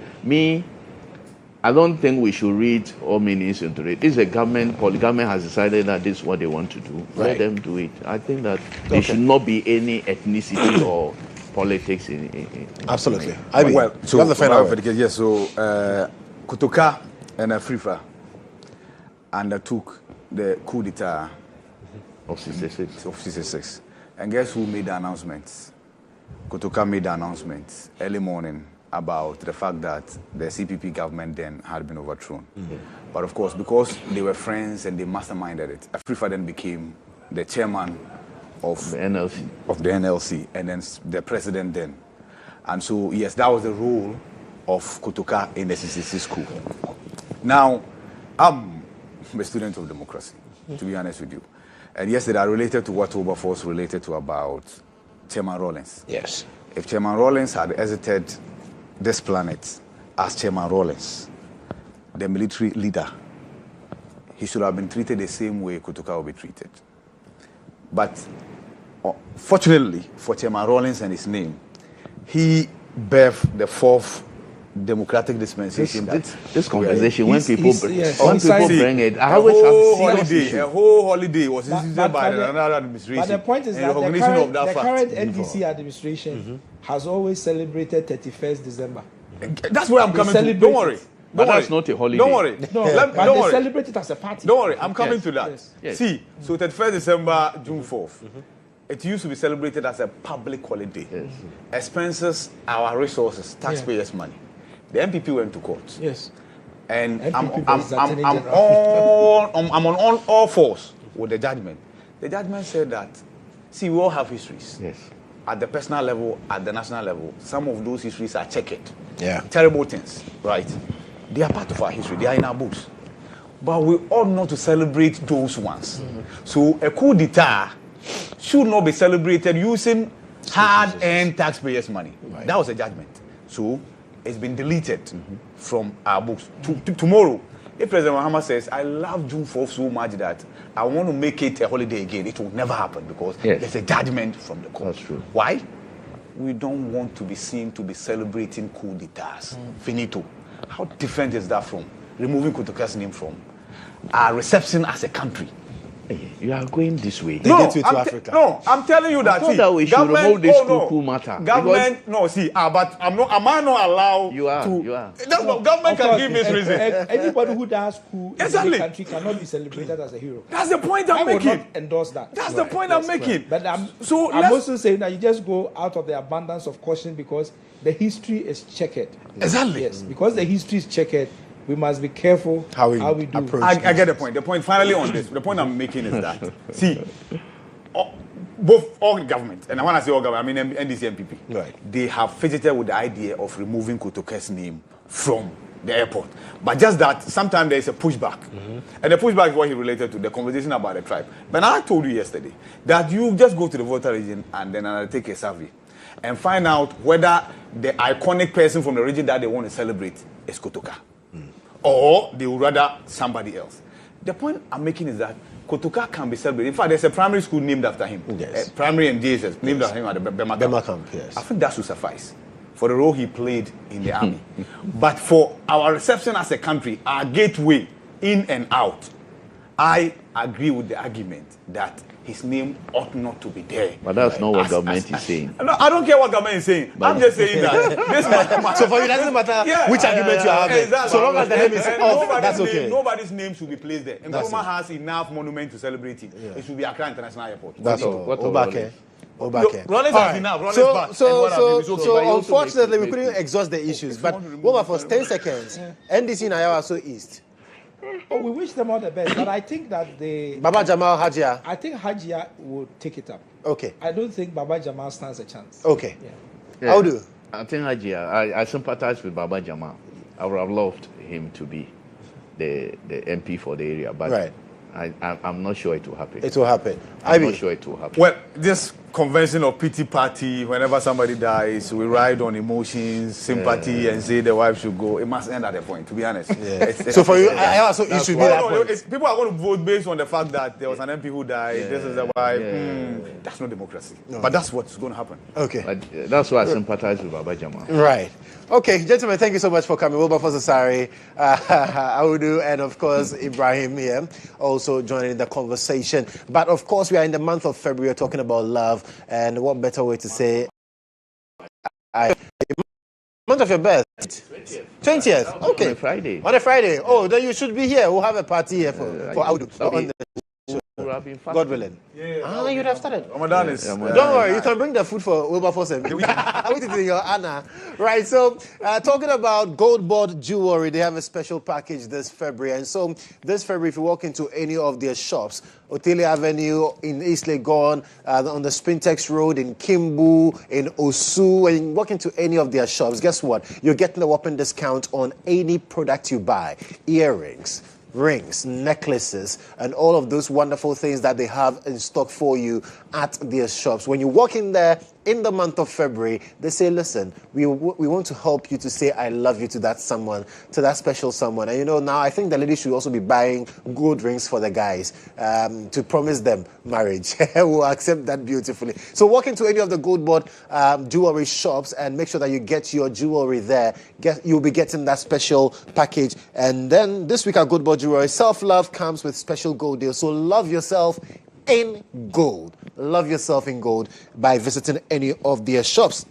Speaker 11: I don't think we should read all meanings into it. This is a government, the government has decided that this is what they want to do.
Speaker 1: Right.
Speaker 11: Let them do it. I think that there should not be any ethnicity or politics in
Speaker 1: Absolutely.
Speaker 9: Well, so
Speaker 1: the final word.
Speaker 9: Yes, so Kotoka and Afrifa undertook the coup d'etat
Speaker 11: of 66.
Speaker 9: And guess who made the announcements? Kotoka made the announcements early morning about the fact that the CPP government then had been overthrown. But of course, because they were friends and they masterminded it, Afrifa then became the chairman of
Speaker 11: the
Speaker 9: NLC, and then the president then. And so, yes, that was the role of Kotoka in the 66 coup. Now, I'm a student of democracy, to be honest with you. And yes, they are related to what Wilberforce related to about Chairman Rawlings.
Speaker 1: Yes.
Speaker 9: If Chairman Rawlings had exited this planet as Chairman Rawlings, the military leader, he should have been treated the same way Kotoka will be treated. But fortunately for Chairman Rawlings and his name, he birthed the fourth democratic dispensation.
Speaker 11: This conversation, when people bring it, I
Speaker 9: a
Speaker 11: always
Speaker 9: whole holiday was instituted by another administration.
Speaker 10: But the point is that the current NDC administration has always celebrated 31st December.
Speaker 9: That's where I'm coming to. Don't worry.
Speaker 11: But that's not a holiday.
Speaker 9: Don't worry.
Speaker 10: No, but they celebrate it as a party.
Speaker 9: Don't worry, I'm coming to that.
Speaker 11: Yes.
Speaker 9: See, so 31st December, June 4th, it used to be celebrated as a public holiday.
Speaker 11: Yes.
Speaker 9: Expenses, our resources, taxpayers' money. The MPP went to court.
Speaker 10: Yes.
Speaker 9: And I'm on all fours with the judgment. The judgment said that, see, we all have histories.
Speaker 11: Yes.
Speaker 9: At the personal level, at the national level, some of those histories are checked.
Speaker 1: Yeah.
Speaker 9: Terrible things, right? They are part of our history. They are in our books. But we ought not to celebrate those ones. So a coup d'etat should not be celebrated using hard-earned taxpayers' money. Right. That was a judgment. So it's been deleted from our books. Tomorrow, if President Mahama says, I love June 4th so much that I want to make it a holiday again, it will never happen because there's a judgment from the court.
Speaker 11: That's true.
Speaker 9: Why? We don't want to be seen to be celebrating coup d'etats. Finito. How different is that from removing Kotoka's name from our reception as a country?
Speaker 11: You are going this way.
Speaker 9: No, I'm telling you that.
Speaker 11: I thought that we should remove this coup matter.
Speaker 9: Government, but am I not allowed
Speaker 11: you are.
Speaker 9: That's what government can give this reason.
Speaker 10: Anybody who does coup in the country cannot be celebrated as a hero.
Speaker 9: That's the point I'm making.
Speaker 10: I will not endorse that.
Speaker 9: That's the point I'm making.
Speaker 10: But I'm also saying that you just go out of the abundance of caution because the history is checkered.
Speaker 9: Exactly.
Speaker 10: Yes, because the history is checkered, we must be careful how we do.
Speaker 9: I get the point. The point finally on this, the point I'm making is that, see, all government, and when I say all government, I mean NDC MPP,
Speaker 1: right.
Speaker 9: They have fidgeted with the idea of removing Kotoka's name from the airport. But just that, sometimes there is a pushback. And the pushback is what he related to, the conversation about the tribe. But I told you yesterday that you just go to the voter region and then take a survey and find out whether the iconic person from the region that they want to celebrate is Kotoka. Or they would rather somebody else. The point I'm making is that Kotoka can be celebrated. In fact, there's a primary school named after him.
Speaker 1: Yes.
Speaker 9: Primary and JSS named after him at the Bema Camp.
Speaker 1: Yes.
Speaker 9: I think that should suffice for the role he played in the army. But for our reception as a country, our gateway in and out, I agree with the argument that his name ought not to be there.
Speaker 11: But that's not what government is saying.
Speaker 9: No, I don't care what government is saying. I'm just saying that this matter.
Speaker 1: So for you, it doesn't matter which argument you have.
Speaker 9: Exactly.
Speaker 1: So long as the name is off, that's okay.
Speaker 9: Nobody's name should be placed there. And government has enough monument to celebrate it. It should be Accra International Airport.
Speaker 1: That's all.
Speaker 9: Rawlings has enough.
Speaker 1: So unfortunately, we couldn't exhaust the issues. But for 10 seconds, NDC Nayawa so East.
Speaker 10: Oh, we wish them all the best, but I think that
Speaker 1: Baba Jamal Hajia.
Speaker 10: I think Hajia will take it up.
Speaker 1: Okay.
Speaker 10: I don't think Baba Jamal stands a chance.
Speaker 1: Okay. Yeah. How do?
Speaker 11: I think Hajia. I sympathize with Baba Jamal. I would have loved him to be the MP for the area, but I'm not sure it will happen.
Speaker 1: It will happen.
Speaker 11: I'm not sure it will happen.
Speaker 9: Well, this convention of pity party. Whenever somebody dies, we ride on emotions, sympathy, and say the wife should go. It must end at a point, to be honest.
Speaker 1: So for you, so it should be that point.
Speaker 9: People are going to vote based on the fact that there was an MP who died. This is the wife. That's not democracy. No. But that's what's going to happen.
Speaker 1: Okay.
Speaker 11: But, that's why I sympathize with Baba Jama.
Speaker 1: Right. Okay, gentlemen, thank you so much for coming. Wilberforce Asari, Audu, and of course Ibrahim here also joining the conversation. But of course, we are in the month of February talking about love, and what better way to say month of your birth? 20th. Okay.
Speaker 11: On a Friday.
Speaker 1: On a Friday. Oh, then you should be here. We'll have a party here for Audu. God willing. You'd have started.
Speaker 9: Ramadan is.
Speaker 1: Don't worry, you can bring the food for Wilberforce. I'm waiting in your Anna. Right, so talking about Gold Board Jewelry, they have a special package this February. And so this February, if you walk into any of their shops, Otele Avenue in East Legon, on the Spintex Road in Kimbu, in Osu, and you walk into any of their shops, guess what? You're getting a whopping discount on any product you buy. Earrings, rings, necklaces, and all of those wonderful things that they have in stock for you at their shops. When you walk in there in the month of February, they say, listen, we want to help you to say I love you to that someone, to that special someone. And you know, now I think the ladies should also be buying gold rings for the guys to promise them marriage. We'll accept that beautifully. So walk into any of the Gold Board jewelry shops and make sure that you get your jewelry there. You'll be getting that special package. And then this week at Gold Board Jewelry, self-love comes with special gold deals. So love yourself in gold. Love yourself in gold by visiting any of their shops.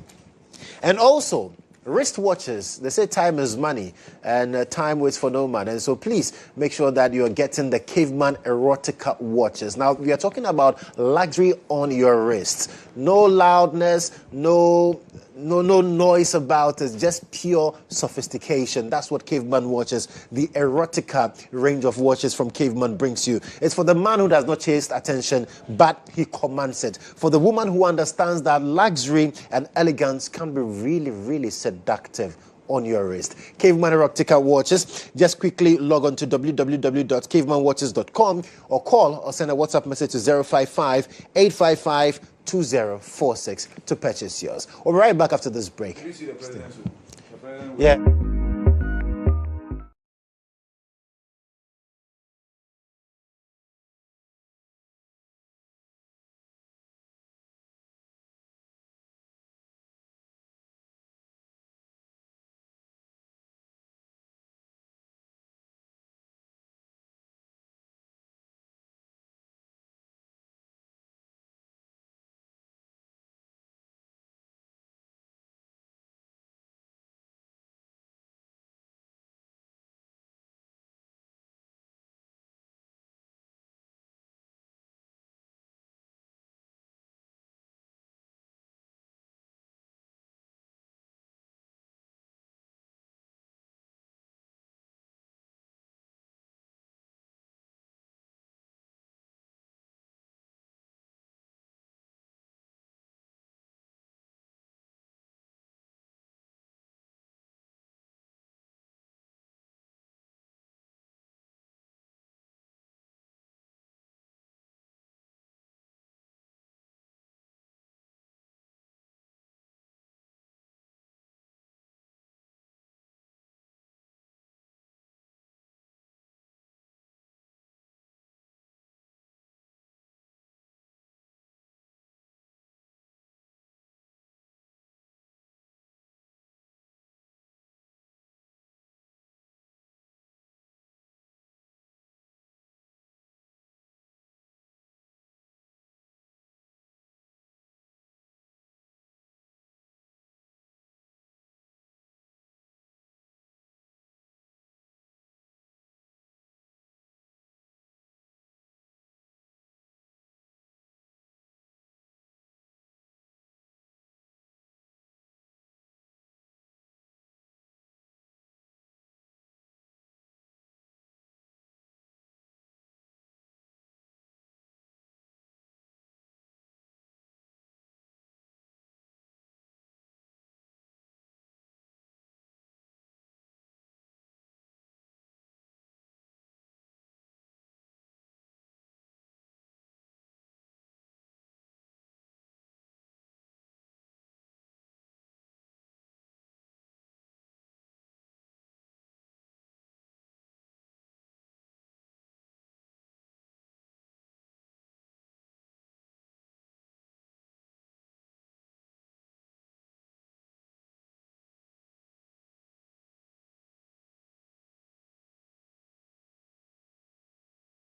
Speaker 1: And also, wristwatches. They say time is money and time waits for no man. And so please make sure that you're getting the Caveman Erotica watches. Now, we are talking about luxury on your wrists. No loudness, no noise about it, just pure sophistication. That's what Caveman watches, the Erotica range of watches from Caveman brings you. It's for the man who does not chase attention, but he commands it. For the woman who understands that luxury and elegance can be really, really seductive on your wrist. Caveman Erotica watches. Just quickly log on to www.cavemanwatches.com or call or send a WhatsApp message to 055-855-2046 to purchase yours. We'll be right back after this break.
Speaker 9: Did you see the president?
Speaker 1: Yeah.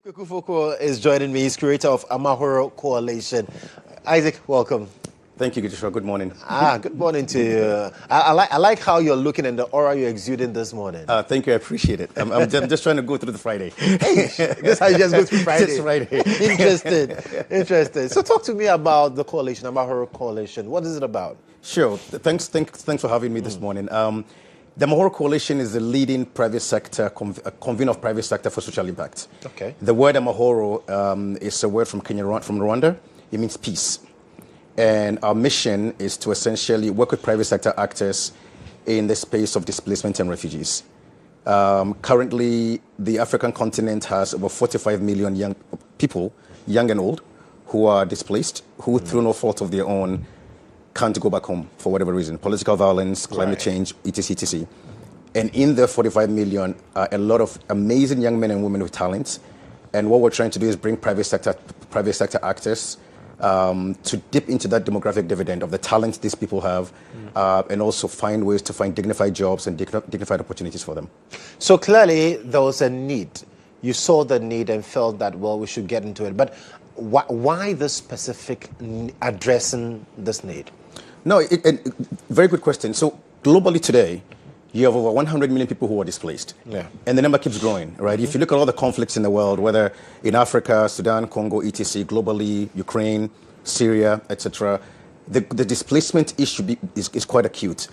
Speaker 1: Kukufoko is joining me. He's creator of Amahoro Coalition. Isaac, welcome.
Speaker 12: Thank you, Joshua. Good morning.
Speaker 1: Good morning to you. I like how you're looking and the aura you're exuding this morning.
Speaker 12: Thank you. I appreciate it. I'm just trying to go through the Friday.
Speaker 1: Hey, this how you just go through Friday.
Speaker 12: Just Friday.
Speaker 1: Interesting. So talk to me about the coalition, Amahoro Coalition. What is it about?
Speaker 12: Sure. Thanks for having me this morning. The Amahoro Coalition is the leading private sector, convener of private sector for social impact.
Speaker 1: Okay.
Speaker 12: The word Amahoro is a word from Rwanda. It means peace. And our mission is to essentially work with private sector actors in the space of displacement and refugees. Currently, the African continent has over 45 million young people, young and old, who are displaced, who through no fault of their own can't go back home for whatever reason, political violence, climate change, etc., etc. And in the 45 million are a lot of amazing young men and women with talents. And what we're trying to do is bring private sector actors to dip into that demographic dividend of the talents these people have, and also find ways to find dignified jobs and dignified opportunities for them.
Speaker 1: So clearly there was a need. You saw the need and felt that, well, we should get into it. But why this specific addressing this need?
Speaker 12: No, very good question. So globally today, you have over 100 million people who are displaced.
Speaker 1: Yeah.
Speaker 12: And the number keeps growing, right? If you look at all the conflicts in the world, whether in Africa, Sudan, Congo, etc., globally, Ukraine, Syria, etc., the displacement issue is quite acute.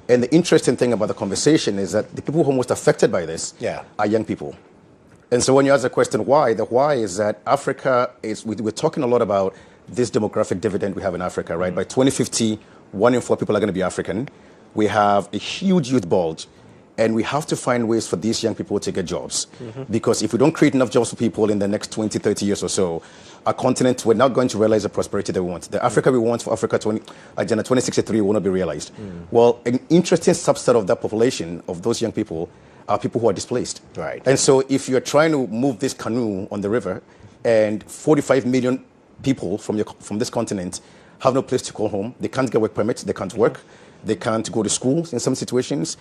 Speaker 12: And the interesting thing about the conversation is that the people who are most affected by this are young people. And so when you ask the question why, the why is that Africa is, we're talking a lot about this demographic dividend we have in Africa, right? By 2050, 1 in 4 people are going to be African. We have a huge youth bulge, and we have to find ways for these young people to get jobs. Because if we don't create enough jobs for people in the next 20, 30 years or so, our continent, we're not going to realize the prosperity that we want. The Africa we want for Africa Agenda 2063 will not be realized. Well, an interesting subset of that population, of those young people, are people who are displaced.
Speaker 1: Right.
Speaker 12: And so if you're trying to move this canoe on the river, and 45 million people from this continent have no place to call home, they can't get work permits, they can't work, they can't go to schools in some situations,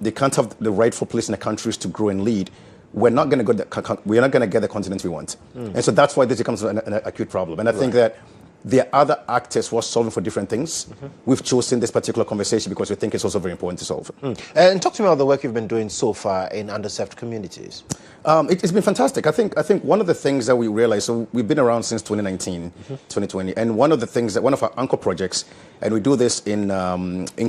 Speaker 12: they can't have the rightful place in the countries to grow and lead, we're not going to get the continent we want. And so that's why this becomes an acute problem. And I think that there are other actors who are solving for different things. We've chosen this particular conversation because we think it's also very important to solve.
Speaker 1: And talk to me about the work you've been doing so far in underserved communities.
Speaker 12: It's been fantastic. I think one of the things that we realized, so we've been around since 2019, 2020, and one of our anchor projects, and we do this in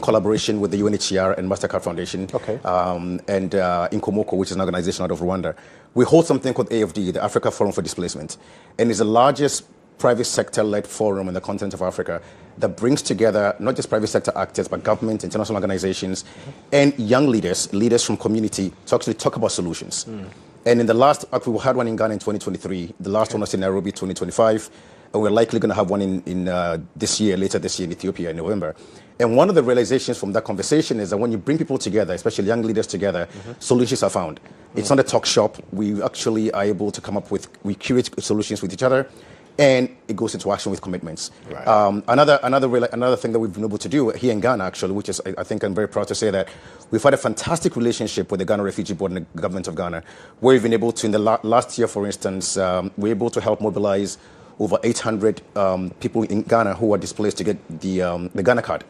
Speaker 12: collaboration with the UNHCR and MasterCard Foundation, and Inkomoko, which is an organization out of Rwanda. We hold something called AFD, the Africa Forum for Displacement, and it's the largest private sector-led forum in the continent of Africa that brings together not just private sector actors, but government, international organizations, and young leaders from community to actually talk about solutions. And in the last, we had one in Ghana in 2023. The last one was in Nairobi 2025. And we're likely going to have one in later this year in Ethiopia in November. And one of the realizations from that conversation is that when you bring people together, especially young leaders together, solutions are found. It's not a talk shop. We actually are able to we curate solutions with each other, and it goes into action with commitments. Right. Another thing that we've been able to do here in Ghana, actually, which is, I think I'm very proud to say that we've had a fantastic relationship with the Ghana Refugee Board and the government of Ghana, where we've been able to, in the last year, for instance, we're able to help mobilize over 800 people in Ghana who are displaced to get the Ghana card.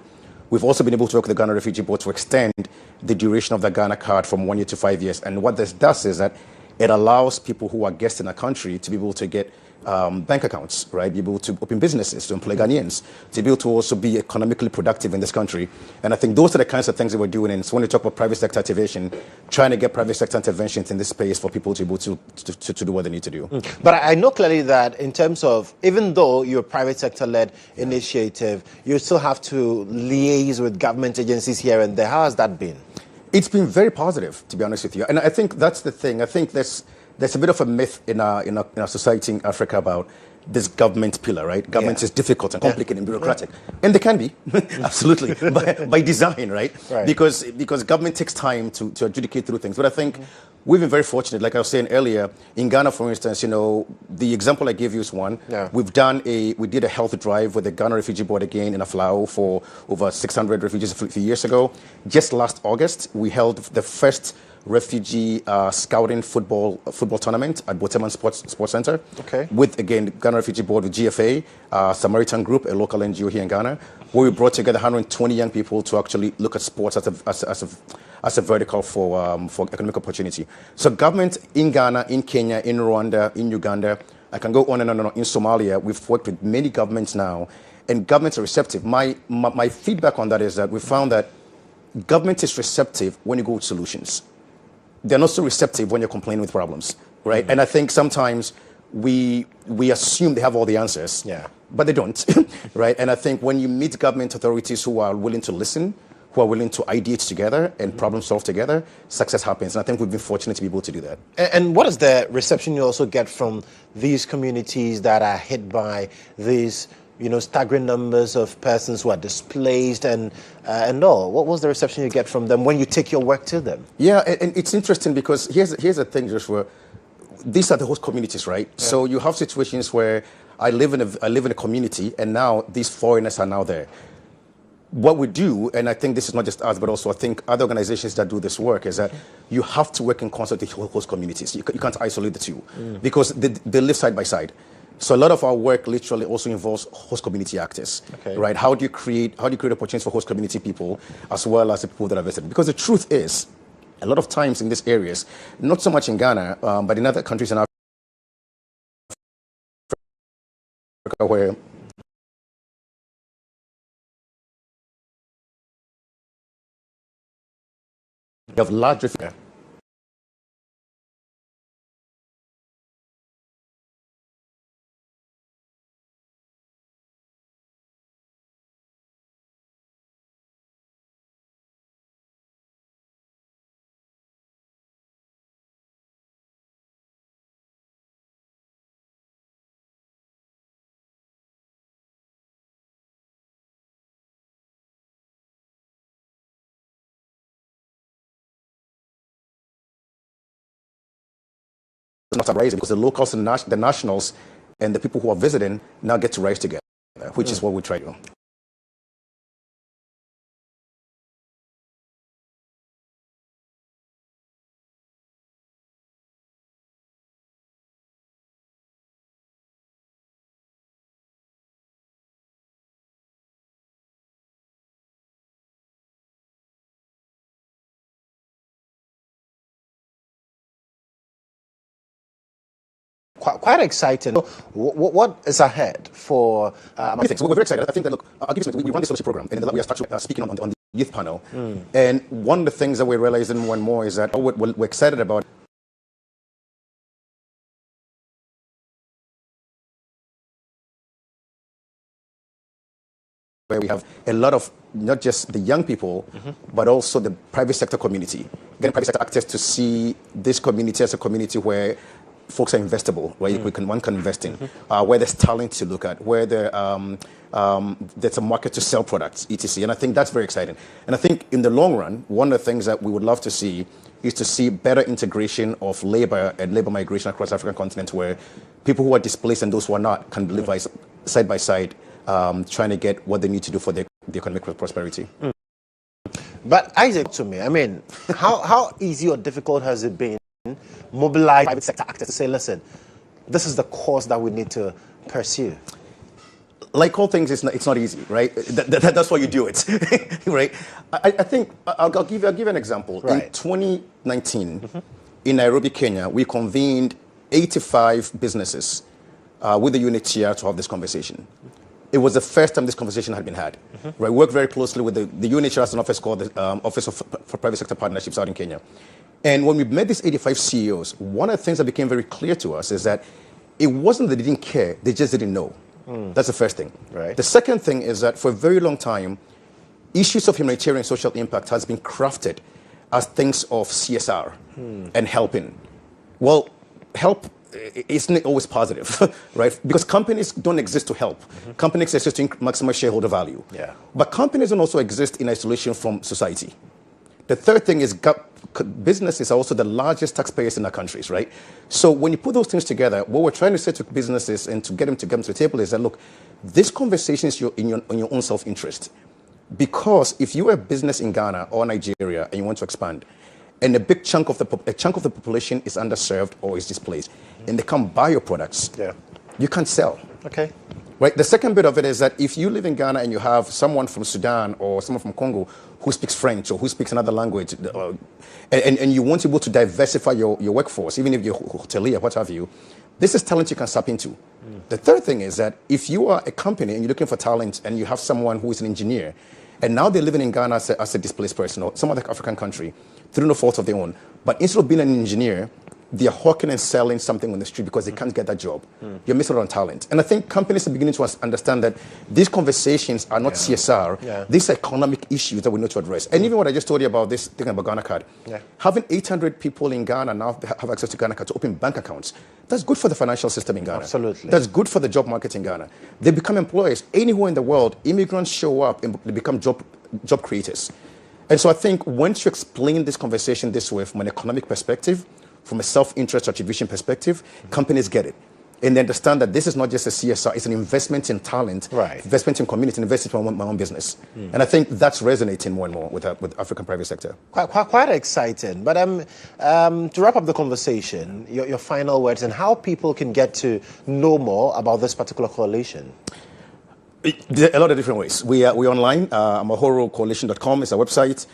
Speaker 12: We've also been able to work with the Ghana Refugee Board to extend the duration of the Ghana card from 1 year to 5 years. And what this does is that it allows people who are guests in a country to be able to get bank accounts, right? Be able to open businesses, to employ Ghanaians, to be able to also be economically productive in this country. And I think those are the kinds of things that we're doing. And so when we talk about private sector activation, trying to get private sector interventions in this space for people to be able to do what they need to do.
Speaker 1: But I know clearly that in terms of, even though you're a private sector-led initiative, you still have to liaise with government agencies here and there. How has that been?
Speaker 12: It's been very positive, to be honest with you. And I think that's the thing. I think there's a bit of a myth in our society in Africa about this government pillar, right? Government is difficult and complicated and bureaucratic. And they can be, absolutely, by design, right? Because government takes time to adjudicate through things. But I think we've been very fortunate. Like I was saying earlier, in Ghana, for instance, the example I gave you is one. We did a health drive with the Ghana Refugee Board again in Aflao for over 600 refugees a few years ago. Just last August, we held the first refugee scouting football tournament at Boteman Sports Center.
Speaker 1: Okay.
Speaker 12: With, again, the Ghana Refugee Board, with GFA, Samaritan Group, a local NGO here in Ghana, where we brought together 120 young people to actually look at sports as a vertical for economic opportunity. So government in Ghana, in Kenya, in Rwanda, in Uganda, I can go on and on and on. In Somalia, we've worked with many governments now, and governments are receptive. My feedback on that is that we found that government is receptive when you go with solutions. They're not so receptive when you're complaining with problems, right? And I think sometimes we assume they have all the answers, but they don't, right? And I think when you meet government authorities who are willing to listen, who are willing to ideate together and problem solve together, success happens. And I think we've been fortunate to be able to do that.
Speaker 1: And what is the reception you also get from these communities that are hit by these, staggering numbers of persons who are displaced and all? What was the reception you get from them when you take your work to them?
Speaker 12: Yeah, and it's interesting because here's the thing, Joshua. These are the host communities, right? Yeah. So you have situations where I live in a community, and now these foreigners are now there. What we do, and I think this is not just us, but also I think other organizations that do this work, is that you have to work in concert with host communities. You can't isolate the two because they live side by side. So a lot of our work literally also involves host community actors, right? How do you create opportunities for host community people as well as the people that are visited? Because the truth is, a lot of times in these areas, not so much in Ghana, but in other countries in Africa where you have large not uprising because the locals and the nationals and the people who are visiting now get to rise together, which is what we try to do.
Speaker 1: Quite exciting. What is ahead for?
Speaker 12: We're very excited. I think that, look, I'll give you something. We run this social program, and we are starting speaking on the youth panel. And one of the things that we're realizing more and more is that what we're excited about where we have a lot of not just the young people, but also the private sector community, getting private sector actors to see this community as a community where folks are investable, where one can invest in, where there's talent to look at, where there's a market to sell products, etc. And I think that's very exciting. And I think in the long run, one of the things that we would love to see is to see better integration of labor and labor migration across the African continent, where people who are displaced and those who are not can live side by side, trying to get what they need to do for the economic prosperity.
Speaker 1: But Isaac, to me, I mean, how easy or difficult has it been mobilize private sector actors to say, listen, this is the course that we need to pursue?
Speaker 12: Like all things, it's not easy, right? That's why you do it, right? I think I'll give you an example. Right. In 2019, in Nairobi, Kenya, we convened 85 businesses with the UNHCR to have this conversation. It was the first time this conversation had been had. Right? We worked very closely with the UNHCR has an office called the Office for Private Sector Partnerships out in Kenya. And when we met these 85 CEOs, one of the things that became very clear to us is that it wasn't that they didn't care, they just didn't know. That's the first thing.
Speaker 1: Right.
Speaker 12: The second thing is that for a very long time, issues of humanitarian social impact has been crafted as things of CSR and helping. Well, help isn't always positive, right? Because companies don't exist to help. Companies exist to maximize shareholder value.
Speaker 1: Yeah.
Speaker 12: But companies don't also exist in isolation from society. The third thing is businesses are also the largest taxpayers in our countries, right? So when you put those things together, what we're trying to say to businesses and to get them to come to the table is that, look, this conversation is in your own self-interest. Because if you're a business in Ghana or Nigeria and you want to expand, and a chunk of the population is underserved or is displaced, and they can't buy your products, you can't sell.
Speaker 1: Okay.
Speaker 12: Right. The second bit of it is that if you live in Ghana and you have someone from Sudan or someone from Congo who speaks French or who speaks another language, and you want to be able to diversify your workforce, even if you're hotelier, what have you, this is talent you can tap into. The third thing is that if you are a company and you're looking for talent and you have someone who is an engineer, and now they're living in Ghana as a displaced person or some other African country through no fault of their own, but instead of being an engineer, they're hawking and selling something on the street because they can't get that job. You're missing out on talent. And I think companies are beginning to understand that these conversations are not CSR. These are economic issues that we need to address. And even what I just told you about this thing about Ghana Card, having 800 people in Ghana now have access to Ghana Card to open bank accounts, that's good for the financial system in Ghana.
Speaker 1: Absolutely.
Speaker 12: That's good for the job market in Ghana. They become employers. Anywhere in the world, immigrants show up and they become job creators. And so I think once you explain this conversation this way from an economic perspective, from a self-interest attribution perspective, companies get it. And they understand that this is not just a CSR, it's an investment in talent, investment in community, investment in my own business. And I think that's resonating more and more with African private sector.
Speaker 1: Quite exciting. But to wrap up the conversation, your final words and how people can get to know more about this particular coalition.
Speaker 12: A lot of different ways. We're online. Amahorocoalition.com is our website.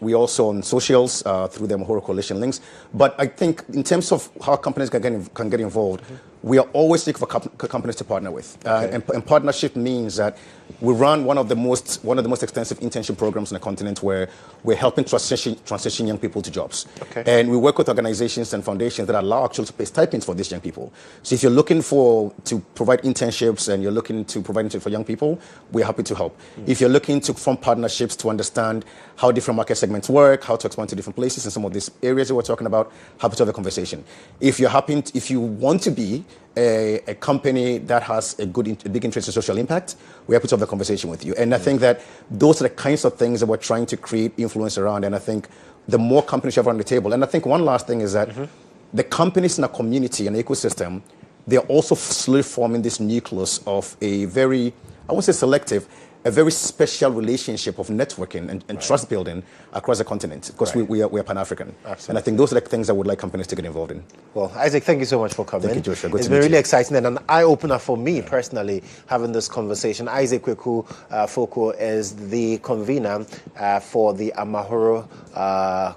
Speaker 12: We also on socials through the Mahoro Coalition links. But I think in terms of how companies can get involved, we are always looking for companies to partner with. And partnership means that we run one of the most extensive internship programs on the continent where we're helping transition young people to jobs. And we work with organizations and foundations that allow actually to pay stipends for these young people. So if you're looking to provide internships and you're looking to provide internships for young people, we're happy to help. If you're looking to form partnerships to understand how different market segments work, how to expand to different places in some of these areas that we're talking about, happy to have a conversation. If you want to be a company that has a big interest in social impact, we're happy to have a conversation with you. And I think that those are the kinds of things that we're trying to create influence around. And I think the more companies you have on the table. And I think one last thing is that the companies in a community and ecosystem, they're also slowly forming this nucleus of a very, I won't say selective, a very special relationship of networking and trust building across the continent, because we are Pan-African. And I think those are the things I would like companies to get involved in.
Speaker 1: Well, Isaac, thank you so much for coming.
Speaker 12: Thank you, Joshua.
Speaker 1: It's been really exciting and an eye-opener for me personally, having this conversation. Isaac Kweku Foko is the convener for the Amahoro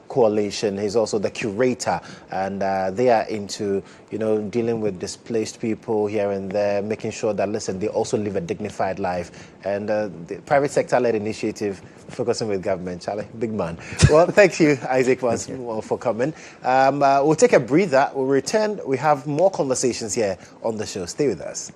Speaker 1: Coalition. He's also the curator, and they are into dealing with displaced people here and there, making sure that, listen, they also live a dignified life. And the private sector-led initiative focusing with government. Charlie, big man. Well, thank you, Isaac, once more for coming. We'll take a breather. We'll return. We have more conversations here on the show. Stay with us.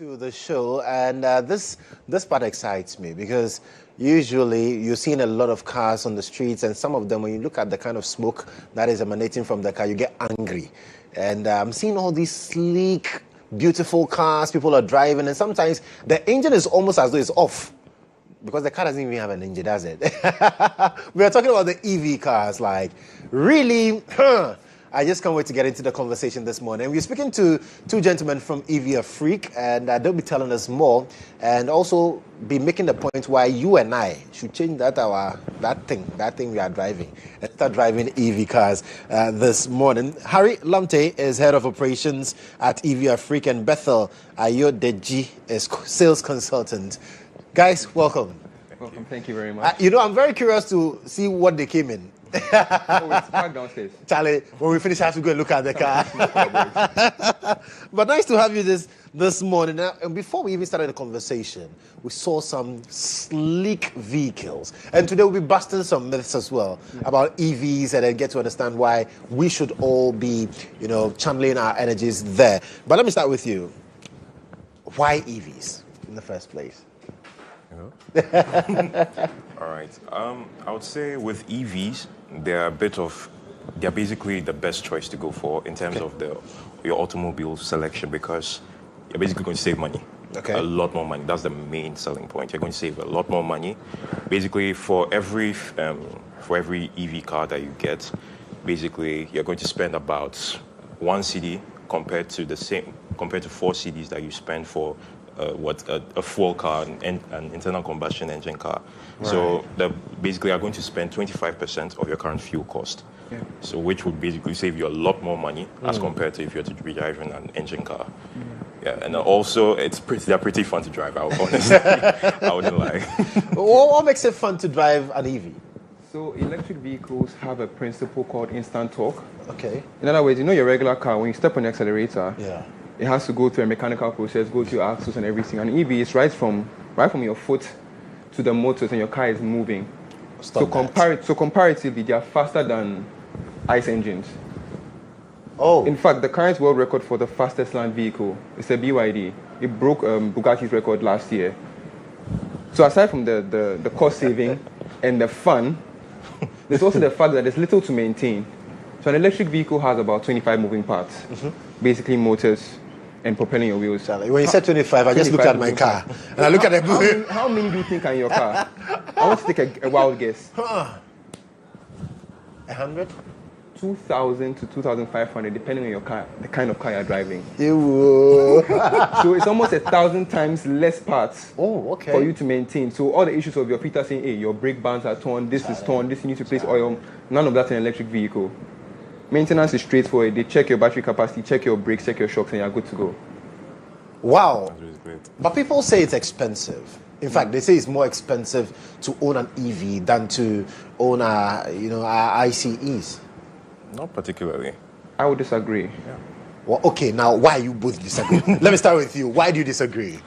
Speaker 1: to the show, and this part excites me because usually you're seeing a lot of cars on the streets, and some of them, when you look at the kind of smoke that is emanating from the car, you get angry. And I'm seeing all these sleek, beautiful cars people are driving, and sometimes the engine is almost as though it's off because the car doesn't even have an engine, does it? We are talking about the EV cars, like, really? I just can't wait to get into the conversation this morning. We're speaking to two gentlemen from EV Afrique, and they'll be telling us more and also be making the point why you and I should change that thing we are driving and start driving EV cars this morning. Harry Lamte is head of operations at EV Afrique, and Bethel Ayodeji is sales consultant. Guys, welcome.
Speaker 13: Welcome. Thank you very much.
Speaker 1: I'm very curious to see what they came in.
Speaker 13: It's parked downstairs.
Speaker 1: Charlie, when we finish, I have to go and look at the car. But nice to have you this morning. Now, and before we even started the conversation, we saw some sleek vehicles. And today we'll be busting some myths as well about EVs and then get to understand why we should all be, channeling our energies there. But let me start with you. Why EVs in the first place?
Speaker 14: All right. I would say with EVs, they're basically the best choice to go for in terms of your automobile selection, because you're basically going to save money.
Speaker 1: Okay.
Speaker 14: A lot more money. That's the main selling point. You're going to save a lot more money. Basically, for every EV car that you get, basically you're going to spend about 1 CD compared to 4 CDs that you spend for a fuel car and an internal combustion engine car. Right. So basically are going to spend 25% of your current fuel cost. Yeah. So which would basically save you a lot more money as compared to if you're to be driving an engine car. Yeah, and also they're pretty fun to drive. I wouldn't lie.
Speaker 1: What makes it fun to drive an EV?
Speaker 13: So electric vehicles have a principle called instant torque.
Speaker 1: Okay.
Speaker 13: In other words, your regular car, when you step on the accelerator, it has to go through a mechanical process, go to your axles and everything. And EV is right from your foot to the motors, and your car is moving. So comparatively, they are faster than ICE engines.
Speaker 1: Oh.
Speaker 13: In fact, the current world record for the fastest land vehicle is a BYD. It broke Bugatti's record last year. So aside from the cost saving and the fun, there's also the fact that there's little to maintain. So an electric vehicle has about 25 moving parts, basically motors and propelling your wheels.
Speaker 1: When you said 25, I just looked at my car. And I look at the
Speaker 13: how many do you think are in your car? I want to take a wild guess.
Speaker 1: 100?
Speaker 13: 2,000 to 2,500, depending on your car, the kind of car you're driving. So it's almost 1,000 times less parts for you to maintain. So all the issues of your feet are saying, hey, your brake bands are torn, this is torn, this you need to replace oil. None of that in an electric vehicle. Maintenance is straightforward. They check your battery capacity, check your brakes, check your shocks, and you're good to go.
Speaker 1: Wow. But people say it's expensive. In fact, they say it's more expensive to own an EV than to own our ICEs.
Speaker 14: Not particularly.
Speaker 13: I would disagree.
Speaker 14: Yeah.
Speaker 1: Well, okay, now why you both disagree? Let me start with you. Why do you disagree?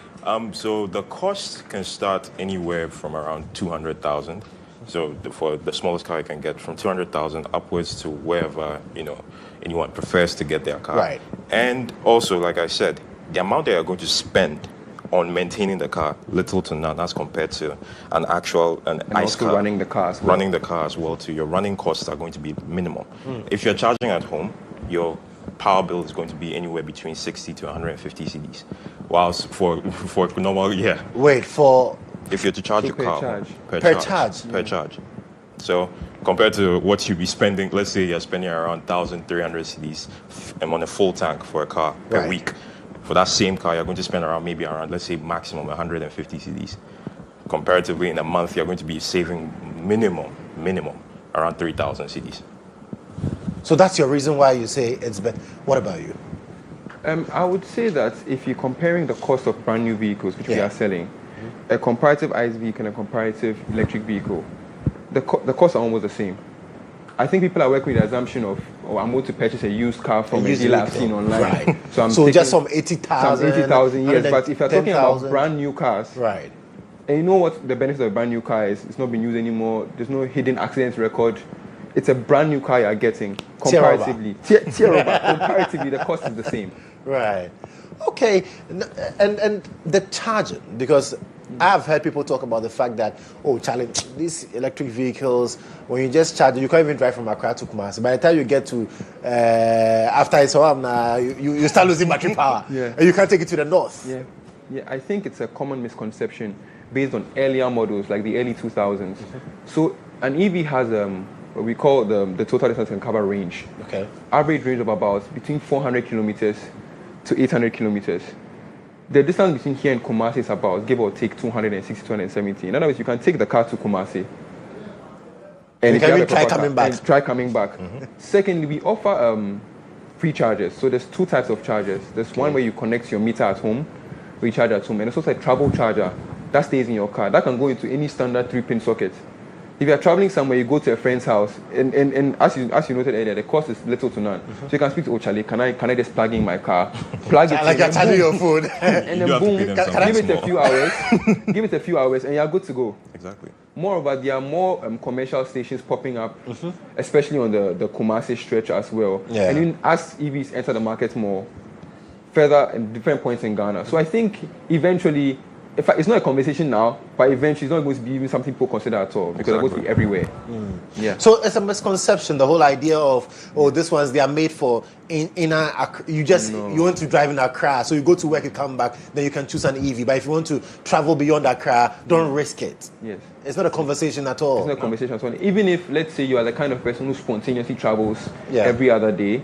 Speaker 14: So the cost can start anywhere from around 200,000. So for the smallest car you can get from 200,000 upwards to wherever anyone prefers to get their car.
Speaker 1: Right.
Speaker 14: And also, like I said, the amount they are going to spend on maintaining the car, little to none, as compared to an ICE car.
Speaker 13: Running the car as well.
Speaker 14: Running the car as well, too. Your running costs are going to be minimal. If you're charging at home, your power bill is going to be anywhere between 60 to 150 CDs. Whilst for normal,
Speaker 1: Wait, for...
Speaker 14: If you're to charge your car
Speaker 1: per charge.
Speaker 14: So compared to what you'd be spending, let's say you're spending around 1,300 CDs on a full tank for a car per week. For that same car, you're going to spend around let's say maximum 150 CDs. Comparatively, in a month, you're going to be saving minimum around 3,000 CDs.
Speaker 1: So that's your reason why you say it's better. What about you?
Speaker 13: I would say that if you're comparing the cost of brand new vehicles, which we are selling, a comparative ICE vehicle and a comparative electric vehicle, the costs are almost the same. I think people are working with the assumption of, I'm going to purchase a used car from a dealer I've seen online.
Speaker 1: Right. So just some 80,000.
Speaker 13: Some 80,000, yes. But if you're talking about brand new cars,
Speaker 1: right.
Speaker 13: And you know what the benefit of a brand new car is? It's not being used anymore. There's no hidden accident record. it's a brand new car you're getting comparatively. Comparatively, the cost is the same.
Speaker 1: Right. Okay. And the charging, because I've heard people talk about the fact that, oh, Charlie, these electric vehicles, when you just charge, you can't even drive from Accra to Kumasi. By the time you get to, after it's you start losing battery power.
Speaker 13: Yeah.
Speaker 1: And you can't take it to the north.
Speaker 13: Yeah, I think it's a common misconception based on earlier models, like the early 2000s. So an EV has what we call the total distance can cover range.
Speaker 1: Okay.
Speaker 13: Average range of about between 400 kilometers to 800 kilometers. The distance between here and Kumasi is about, give or take, 260, 270. In other words, you can take the car to Kumasi.
Speaker 1: And you can even try coming back.
Speaker 13: Try coming back. Secondly, we offer free chargers. So there's two types of chargers. There's one where you connect your meter at home, recharge at home, and there's also a travel charger that stays in your car. That can go into any standard 3-pin socket. If you're traveling somewhere, you go to a friend's house, and as you noted earlier, the cost is little to none. So you can speak to Ochale, can I just plug in my car? Plug it
Speaker 1: like you're charging your phone.
Speaker 13: And then boom, give it a few hours. Give it a few hours, and you're good to go.
Speaker 14: Exactly.
Speaker 13: Moreover, there are more commercial stations popping up, especially on the Kumasi stretch as well.
Speaker 1: Yeah.
Speaker 13: And even as EVs enter the market more, further in different points in Ghana. So I think eventually, in fact, it's not a conversation now, but eventually it's not going to be even something people consider at all, because they're going to be everywhere. Yeah.
Speaker 1: So it's a misconception, the whole idea of, oh, these ones, they are made for you want to drive in Accra, so you go to work, you come back, then you can choose an EV. But if you want to travel beyond Accra, don't risk it.
Speaker 13: Yes.
Speaker 1: It's not a conversation at all.
Speaker 13: It's not a conversation at all. Even if, let's say, you are the kind of person who spontaneously travels every other day,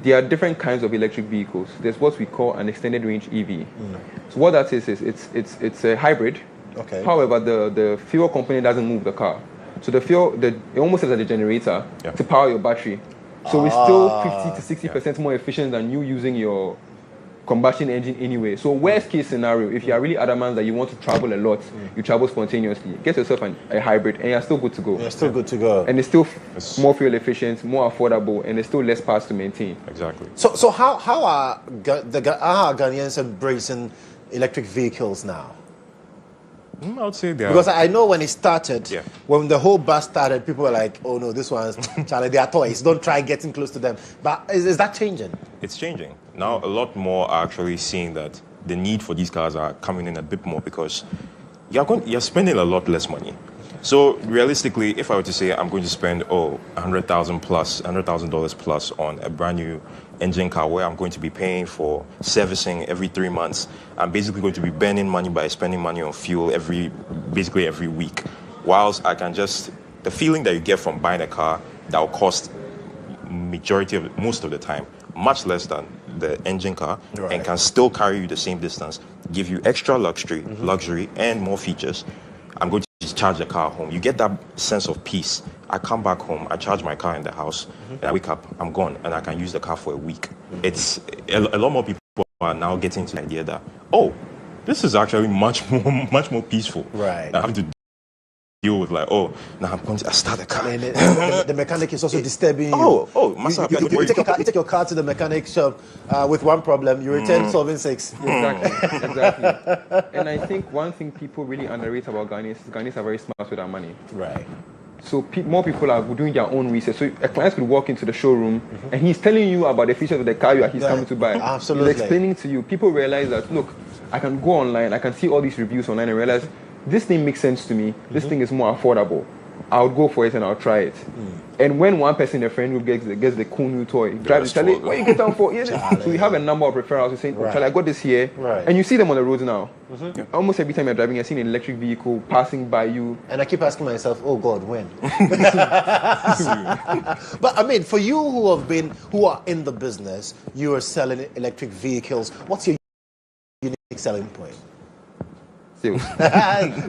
Speaker 13: there are different kinds of electric vehicles. There's what we call an extended range EV. So what that is it's a hybrid.
Speaker 1: Okay.
Speaker 13: However, the fuel component doesn't move the car. So the fuel, it almost serves as a generator to power your battery. So it's still 50 to 60% more efficient than you using your combustion engine anyway. So worst case scenario, if you are really adamant that you want to travel a lot, you travel spontaneously, get yourself a hybrid and you're still good to go.
Speaker 1: You're still good to go.
Speaker 13: And it's still more fuel efficient, more affordable, and there's still less parts to maintain.
Speaker 14: Exactly.
Speaker 1: So how are Ghanaians embracing electric vehicles now?
Speaker 14: I would say they are.
Speaker 1: Because I know when it started, when the whole bus started, people were like, oh no, this one's, Charlie, they are toys. Don't try getting close to them. But is that changing?
Speaker 14: It's changing. Now a lot more are actually seeing that the need for these cars are coming in a bit more, because you're spending a lot less money. So realistically, if I were to say I'm going to spend $100,000 plus on a brand new engine car where I'm going to be paying for servicing every 3 months, I'm basically going to be burning money by spending money on fuel every week. Whilst the feeling that you get from buying a car that will cost most of the time much less than the engine car, and can still carry you the same distance, give you extra luxury and more features. I'm going to just charge the car home. You get that sense of peace. I come back home, I charge my car in the house, and I wake up, I'm gone, and I can use the car for a week. It's a lot more people are now getting to the idea that, oh, this is actually much more peaceful.
Speaker 1: Right.
Speaker 14: I have to deal with now I'm going to start the car.
Speaker 1: The mechanic is also disturbing you.
Speaker 14: Mensah,
Speaker 1: you take your car to the mechanic shop with one problem, you return solving 6.
Speaker 13: Exactly. And I think one thing people really underrate about Ghanaians is Ghanaians are very smart with their money.
Speaker 1: Right.
Speaker 13: So more people are doing their own research. So a client could walk into the showroom and he's telling you about the features of the car he's coming to buy.
Speaker 1: Absolutely.
Speaker 13: He's explaining to you. People realize that, look, I can go online, I can see all these reviews online and realize this thing makes sense to me. This thing is more affordable. I'll go for it and I'll try it. And when one person in a friend group gets the cool new toy, drives Charlie, what you get down for? So we have a number of referrals who saying, Charlie, I got this here.
Speaker 1: Right.
Speaker 13: And you see them on the roads now. Almost every time you're driving, you're seeing an electric vehicle passing by you.
Speaker 1: And I keep asking myself, oh God, when? But I mean, for you who are in the business, you are selling electric vehicles. What's your unique selling point?
Speaker 13: Sales.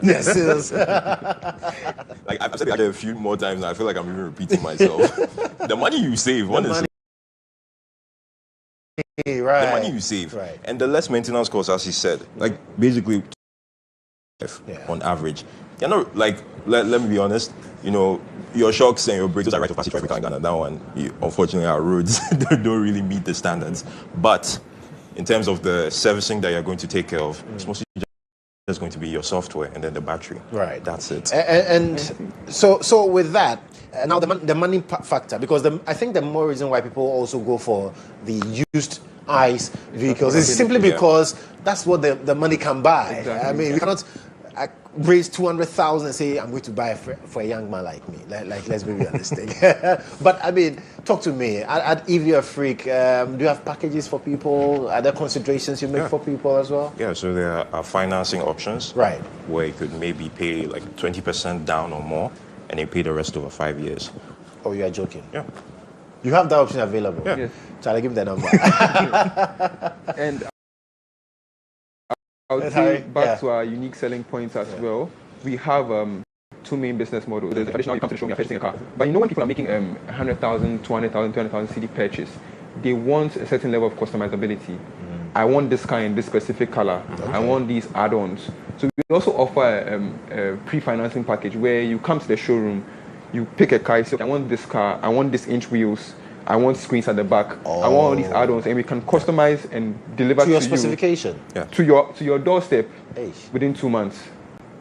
Speaker 1: Yes, sales.
Speaker 14: Like I've said it a few more times now, I feel like I'm even repeating myself. The money you save, the money you save, and the less maintenance costs, as he said, like basically on average. You're not like, let me be honest, your shocks and your brakes are right of passage for every car in Ghana. That one, unfortunately, our roads don't really meet the standards. But in terms of the servicing that you're going to take care of, it's mostly just going to be your software and then the battery.
Speaker 1: Right.
Speaker 14: That's it.
Speaker 1: And so with that, now the money factor, because I think the more reason why people also go for the used ICE vehicles is simply because that's what the money can buy. Exactly. I mean, we cannot raise 200,000 and say I'm going to buy for a young man like me. Like let's be realistic. But I mean, talk to me. At EV Freak, do you have packages for people? Are there considerations you make for people as well?
Speaker 14: Yeah, so there are financing options.
Speaker 1: Right.
Speaker 14: Where you could maybe pay like 20% down or more, and you pay the rest over 5 years.
Speaker 1: Oh, you are joking?
Speaker 14: Yeah.
Speaker 1: You have that option available?
Speaker 14: Yeah. Yes.
Speaker 1: Shall I give the number?
Speaker 13: And I would say back to our unique selling points as well. We have two main business models. There's the traditional, you come to the showroom, you're purchasing a car. But you know when people are making 100,000, 200,000, 200,000 CD purchase, they want a certain level of customizability. I want this car in this specific color. Okay. I want these add-ons. So we also offer a pre-financing package where you come to the showroom, you pick a car, you say, I want this car, I want this inch wheels, I want screens at the back, I want all these add-ons, and we can customize and deliver to
Speaker 1: your specification,
Speaker 13: to your doorstep within 2 months.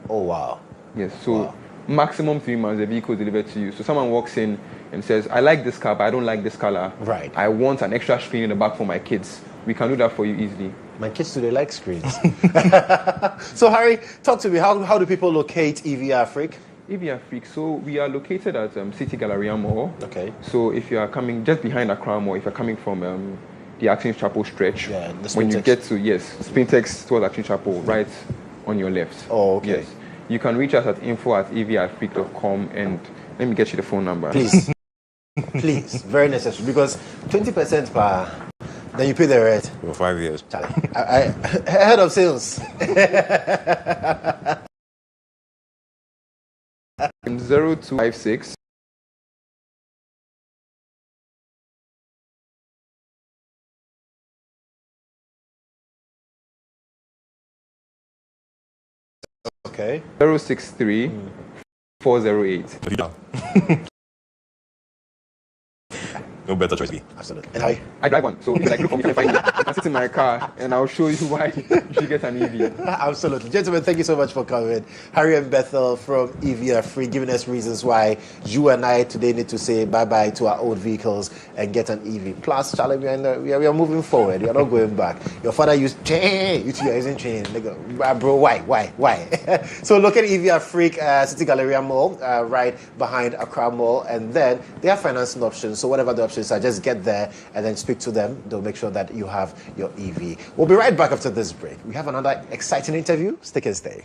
Speaker 1: Oh wow!
Speaker 13: Yes, so maximum 3 months the vehicle is delivered to you. So someone walks in and says, I like this car, but I don't like this color.
Speaker 1: Right.
Speaker 13: I want an extra screen in the back for my kids. We can do that for you easily.
Speaker 1: My kids today like screens. So Harry, talk to me. How do people locate EV Freak?
Speaker 13: EV Freak. So we are located at City Galleria Mall.
Speaker 1: Okay.
Speaker 13: So if you are coming just behind Accra Mall, if you're coming from the Action Chapel stretch, when you get to Spintex towards Action Chapel, right on your left.
Speaker 1: Oh, okay.
Speaker 13: Yes. You can reach us at info@evfreak.com, and let me get you the phone number.
Speaker 1: Please. Please, very necessary, because 20% per, then you pay the rent.
Speaker 14: For 5 years.
Speaker 1: I head of sales.
Speaker 13: 0256
Speaker 1: Okay.
Speaker 13: 063 408.
Speaker 14: No better choice.
Speaker 1: Absolutely. And
Speaker 13: I drive one, so if like look for me, you can find me. I can sit in my car and I'll show you why you should get an EV.
Speaker 1: Absolutely. Gentlemen, thank you so much for coming. Harry and Bethel from EV Free, giving us reasons why you and I today need to say bye-bye to our old vehicles and get an EV. Plus, Charlie, we are moving forward. We are not going back. Your father used chain. You two are using chain. Bro, why? So look at EV Freak, City Galleria Mall, right behind Accra Mall. And then they have financing options. So whatever the options are, just get there and then speak to them. They'll make sure that you have your EV. We'll be right back after this break. We have another exciting interview. Stick and stay.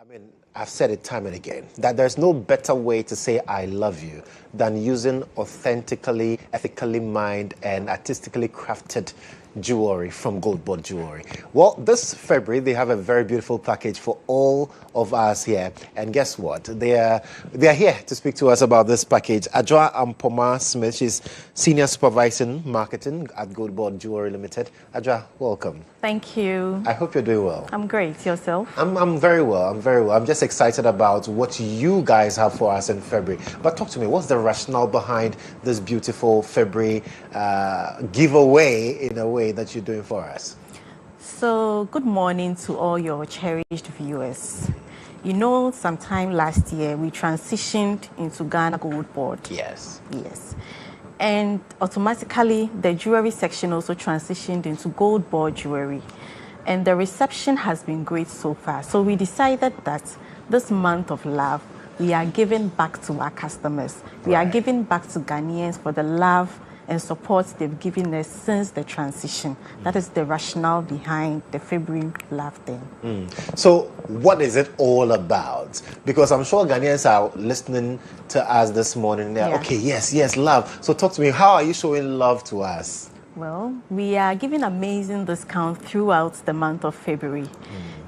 Speaker 1: mean, I've said it time and again, that there's no better way to say I love you than using authentically, ethically mined, and artistically crafted jewelry from Goldboard Jewelry. Well, this February, they have a very beautiful package for all of us here. And guess what? They are here to speak to us about this package. Adwoa Ampoma Smith, she's Senior Supervising Marketing at Goldboard Jewelry Limited. Adwoa, welcome.
Speaker 15: Thank you.
Speaker 1: I hope you're doing well.
Speaker 15: I'm great. Yourself?
Speaker 1: I'm very well. I'm very well. I'm just excited about what you guys have for us in February. But talk to me, what's the rationale behind this beautiful February giveaway, in a way, that you're doing for us?
Speaker 15: So, good morning to all your cherished viewers. You know, sometime last year, we transitioned into Ghana Gold Board.
Speaker 1: Yes.
Speaker 15: Yes. And automatically, the jewelry section also transitioned into Gold Board Jewelry. And the reception has been great so far. So we decided that this month of love, we are giving back to our customers. We are giving back to Ghanaians for the love and support they've given us since the transition. That is the rationale behind the February Love thing.
Speaker 1: So what is it all about? Because I'm sure Ghanaians are listening to us this morning. They're okay, yes, love. So talk to me, how are you showing love to us?
Speaker 15: Well, we are giving amazing discounts throughout the month of February.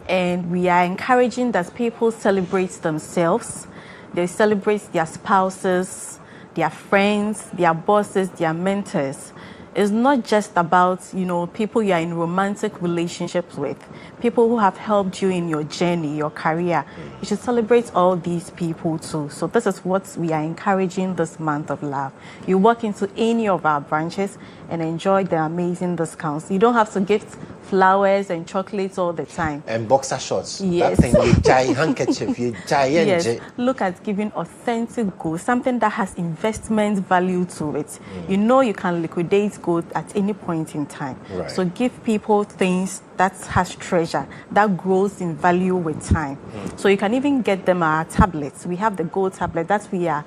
Speaker 15: And we are encouraging that people celebrate themselves. They celebrate their spouses, their friends, their bosses, their mentors. It's not just about, people you are in romantic relationships with, people who have helped you in your journey, your career. You should celebrate all these people too. So this is what we are encouraging this month of love. You walk into any of our branches and enjoy the amazing discounts. You don't have to gift flowers and chocolates all the time.
Speaker 1: And boxer shorts.
Speaker 15: Yes.
Speaker 1: That thing, you giant handkerchief, you giant.
Speaker 15: Yes. Look at giving authentic gold, something that has investment value to it. You know you can liquidate gold at any point in time.
Speaker 1: Right.
Speaker 15: So give people things that has treasure, that grows in value with time. So you can even get them our tablets. We have the gold tablet that we are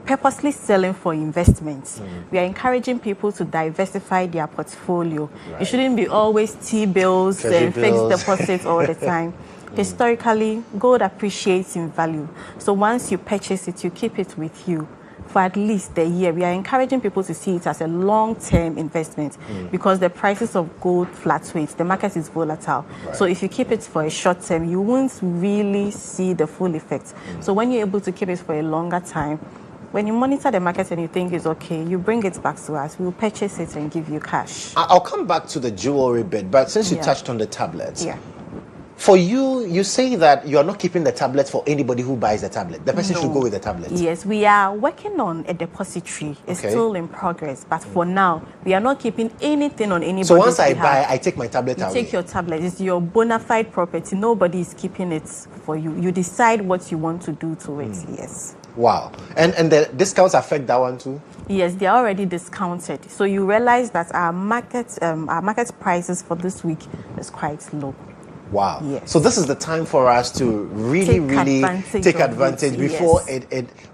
Speaker 15: purposely selling for investments. We are encouraging people to diversify their portfolio. You shouldn't be always T-bills and fixed deposits all the time. Historically, gold appreciates in value. So once you purchase it, you keep it with you for at least a year. We are encouraging people to see it as a long-term investment because the prices of gold fluctuate. The market is volatile. So if you keep it for a short term, you won't really see the full effect. So when you're able to keep it for a longer time, when you monitor the market and you think it's okay, you bring it back to us. We'll purchase it and give you cash.
Speaker 1: I'll come back to the jewelry bit, but since you touched on the tablets, for you, you say that you are not keeping the tablet for anybody who buys the tablet. The person should go with the tablet.
Speaker 15: Yes, we are working on a depository. It's still in progress, but for now, we are not keeping anything on anybody.
Speaker 1: So once I buy, I take my tablet away.
Speaker 15: You take your tablet. It's your bona fide property. Nobody is keeping it for you. You decide what you want to do to it. Yes.
Speaker 1: Wow. And the discounts affect that one too?
Speaker 15: Yes, they are already discounted. So you realize that our market prices for this week is quite low.
Speaker 1: Wow.
Speaker 15: Yes.
Speaker 1: So this is the time for us to really take advantage before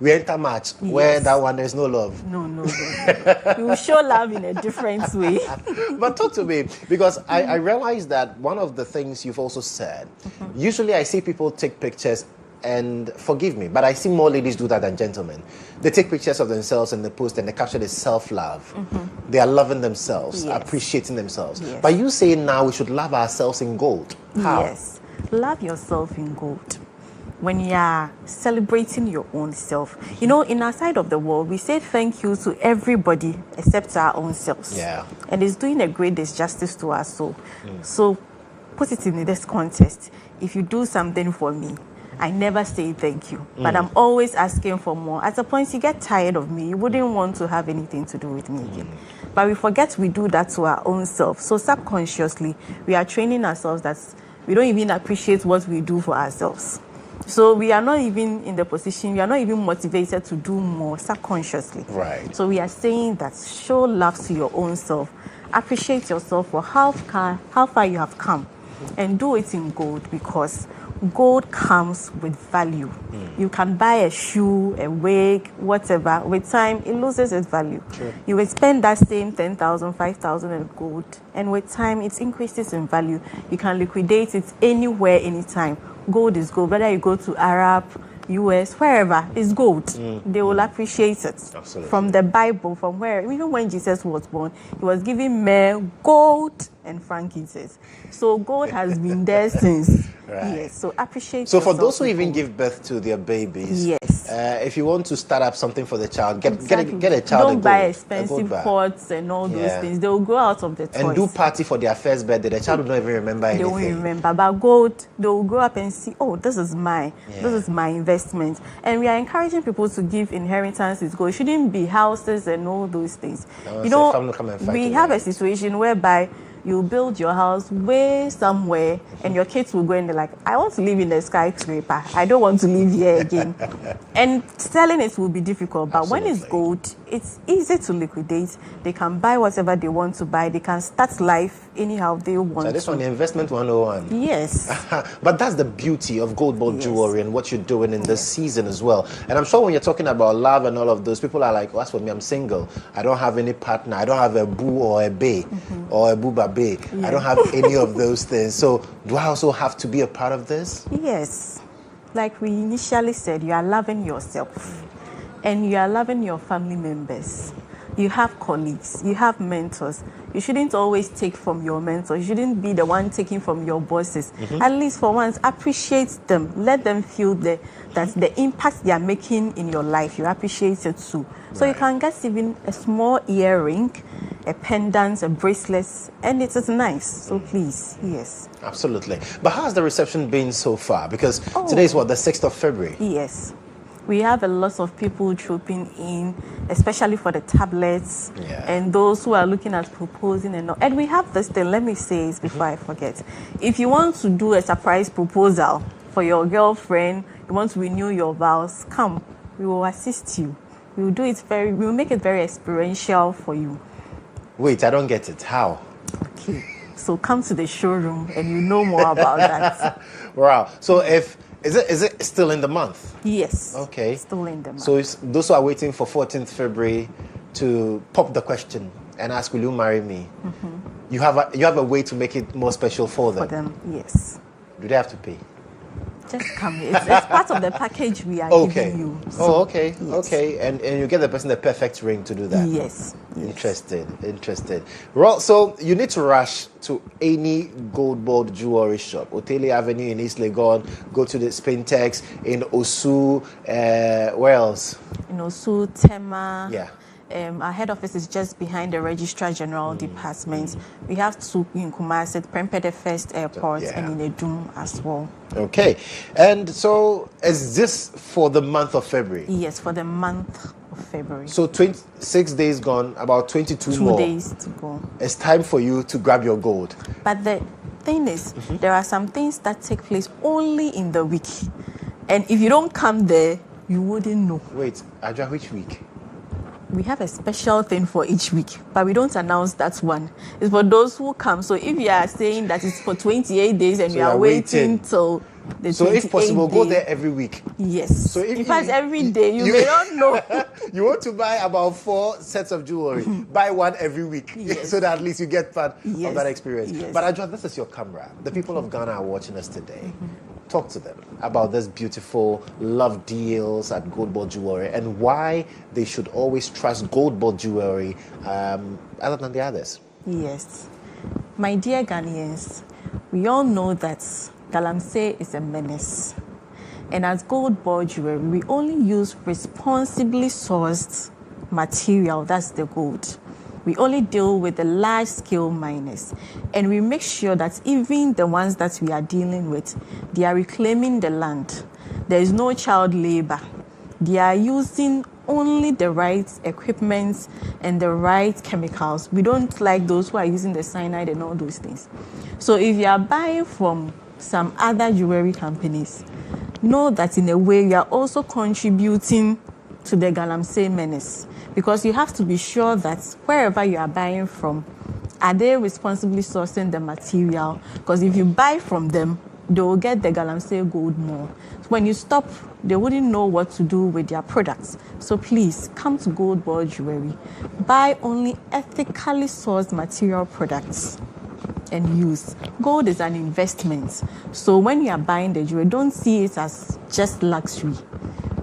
Speaker 1: we enter March, where that one there's no love.
Speaker 15: No. We will show love in a different way.
Speaker 1: But talk to me, because I realize that one of the things you've also said, usually I see people take pictures, and forgive me, but I see more ladies do that than gentlemen. They take pictures of themselves and they post, and the caption is self-love. They are loving themselves, appreciating themselves. But you say now we should love ourselves in gold. How?
Speaker 15: Yes. Love yourself in gold. When you are celebrating your own self. You know, in our side of the world, we say thank you to everybody except our own selves.
Speaker 1: Yeah.
Speaker 15: And it's doing a great disjustice to our soul. So put it in this context. If you do something for me, I never say thank you, but I'm always asking for more. At a point, you get tired of me. You wouldn't want to have anything to do with me again. But we forget we do that to our own self. So subconsciously, we are training ourselves that we don't even appreciate what we do for ourselves. So we are not even in the position, we are not even motivated to do more subconsciously.
Speaker 1: Right.
Speaker 15: So we are saying that show love to your own self. Appreciate yourself for how far you have come. And do it in gold, because gold comes with value. You can buy a shoe, a wig, whatever. With time, it loses its value. You will spend that same 10,000, 5,000 in gold, and with time, it increases in value. You can liquidate it anywhere, anytime. gold is gold. Whether you go to Arab, US, wherever, it's gold. They will appreciate it.
Speaker 1: Absolutely.
Speaker 15: From the Bible, from where, even when Jesus was born, he was giving men gold and frankincense. So gold has been there since.
Speaker 1: Right.
Speaker 15: Yes, so appreciate.
Speaker 1: So for those who
Speaker 15: people.
Speaker 1: even give birth to their babies,
Speaker 15: yes,
Speaker 1: if you want to start up something for the child, get a child.
Speaker 15: Don't buy expensive pots and all those things. They will grow out of the toys.
Speaker 1: And do party for their first birthday. The child will not even remember anything.
Speaker 15: They won't remember. But gold, they will grow up and see, oh, this is mine. This is my investment. And we are encouraging people to give inheritance is gold. It shouldn't be houses and all those things. You know, we have a situation whereby you build your house way somewhere and your kids will go and they're like, I want to live in the skyscraper. I don't want to live here again. And selling it will be difficult. But when it's gold, it's easy to liquidate. They can buy whatever they want to buy. They can start life anyhow they want.
Speaker 1: So this one, the investment 101.
Speaker 15: Yes.
Speaker 1: But that's the beauty of gold ball jewelry and what you're doing in this season as well. And I'm sure when you're talking about love and all of those, people are like, oh, as for me, I'm single. I don't have any partner. I don't have a boo or a bae or a booba bae. I don't have any of those things. So do I also have to be a part of this?
Speaker 15: Yes. Like we initially said, you are loving yourself and you are loving your family members. You have colleagues, you have mentors. You shouldn't always take from your mentors. You shouldn't be the one taking from your bosses. At least for once, appreciate them. Let them feel that the impact they are making in your life, you appreciate it too. So you can get even a small earring, a pendant, a bracelet, and it is nice. So please, yes.
Speaker 1: Absolutely. But how's the reception been so far? Because today is what, the 6th of February?
Speaker 15: Yes. We have a lot of people trooping in, especially for the tablets and those who are looking at proposing and all. And we have this thing, let me say it before I forget. If you want to do a surprise proposal for your girlfriend, you want to renew your vows, come, we will assist you. We will do it we will make it very experiential for you.
Speaker 1: Wait, I don't get it. How?
Speaker 15: Okay. So come to the showroom and you know more about that.
Speaker 1: Wow. So is it still in the month?
Speaker 15: Yes.
Speaker 1: Okay.
Speaker 15: Still in the month.
Speaker 1: So those who are waiting for 14th February to pop the question and ask, will you marry me? You have a way to make it more special for them?
Speaker 15: For them, yes.
Speaker 1: Do they have to pay?
Speaker 15: Just come. It's part of the package we are giving you.
Speaker 1: So, okay. Okay. And you get the person the perfect ring to do that?
Speaker 15: Yes.
Speaker 1: Interesting. Well, so you need to rush to any gold ball jewelry shop. Otele Avenue in East Legon. Go to the Spintex in Osu. Where else?
Speaker 15: In Osu, Tema.
Speaker 1: Yeah.
Speaker 15: Our head office is just behind the Registrar General Department. We have two in Kumasi, Prempeh First Airport, and in Edum as well.
Speaker 1: Okay. And so is this for the month of February?
Speaker 15: Yes, for the month of February.
Speaker 1: So 26 days gone, about 22 more.
Speaker 15: 2 days to go.
Speaker 1: It's time for you to grab your gold.
Speaker 15: But the thing is, there are some things that take place only in the week. And if you don't come there, you wouldn't know.
Speaker 1: Wait, Adja, which week?
Speaker 15: We have a special thing for each week, but we don't announce that one. It's for those who come. So if you are saying that it's for 28 days and we are waiting till the 28
Speaker 1: So if possible, go there every week.
Speaker 15: Yes. So in fact, every day, you may not know.
Speaker 1: You want to buy about 4 sets of jewelry. Buy one every week. So that at least you get part of that experience. But Adja, this is your camera. The people of Ghana are watching us today. Talk to them about this beautiful love deals at Gold Ball Jewelry and why they should always trust Gold Ball Jewelry other than the others.
Speaker 15: Yes. My dear Ghanaians, we all know that Galamsey is a menace. And at Gold Ball Jewelry, we only use responsibly sourced material, that's the gold. We only deal with the large-scale miners. And we make sure that even the ones that we are dealing with, they are reclaiming the land. There is no child labor. They are using only the right equipment and the right chemicals. We don't like those who are using the cyanide and all those things. So if you are buying from some other jewelry companies, know that in a way you are also contributing to the Galamsey menace. Because you have to be sure that wherever you are buying from, are they responsibly sourcing the material? Because if you buy from them, they will get the Galamsey gold more. So when you stop, they wouldn't know what to do with their products. So please, come to Gold Ball Jewelry. Buy only ethically sourced material products. and use. Gold is an investment. So when you are buying the jewelry, don't see it as just luxury.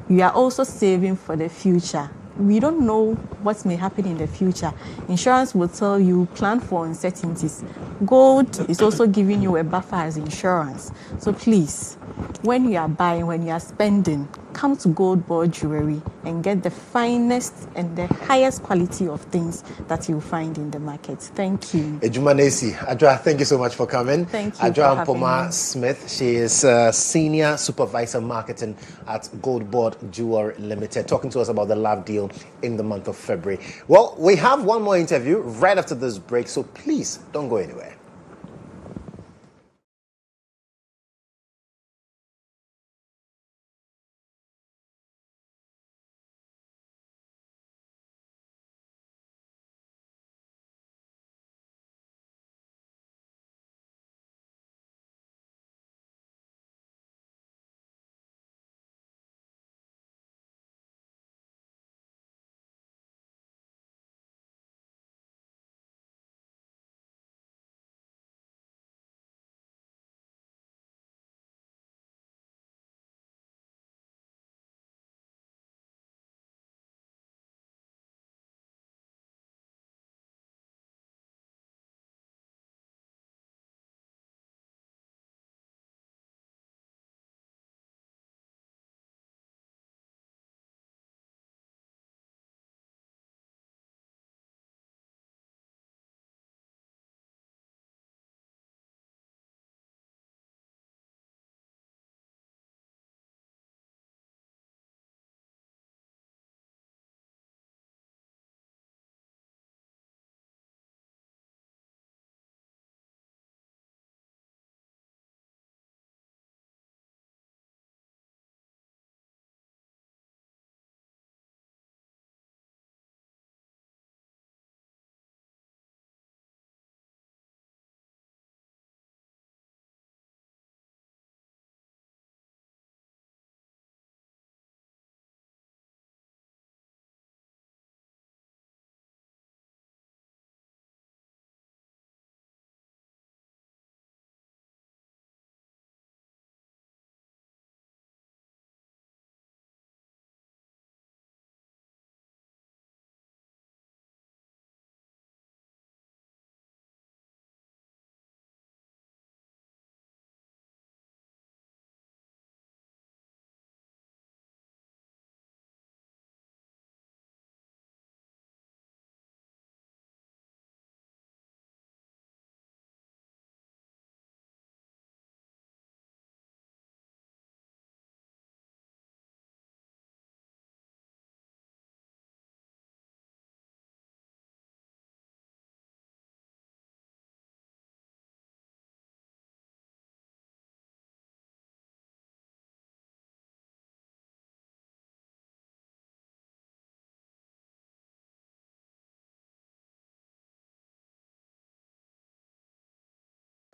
Speaker 15: You are also saving for the future. We don't know what may happen in the future. Insurance will tell you plan for uncertainties. Gold is also giving you a buffer as insurance. So please, when you are buying, when you are spending, come to Gold Board Jewelry and get the finest and the highest quality of things that you'll find in the market. Thank you.
Speaker 1: Ejumanesi, Adjoa, thank you so much for coming.
Speaker 15: Thank you.
Speaker 1: Adjoa Mpoma Smith, she is Senior Supervisor Marketing at Gold Board Jewelry Limited, talking to us about the love deal in the month of February. Well, we have one more interview right after this break, so please don't go anywhere.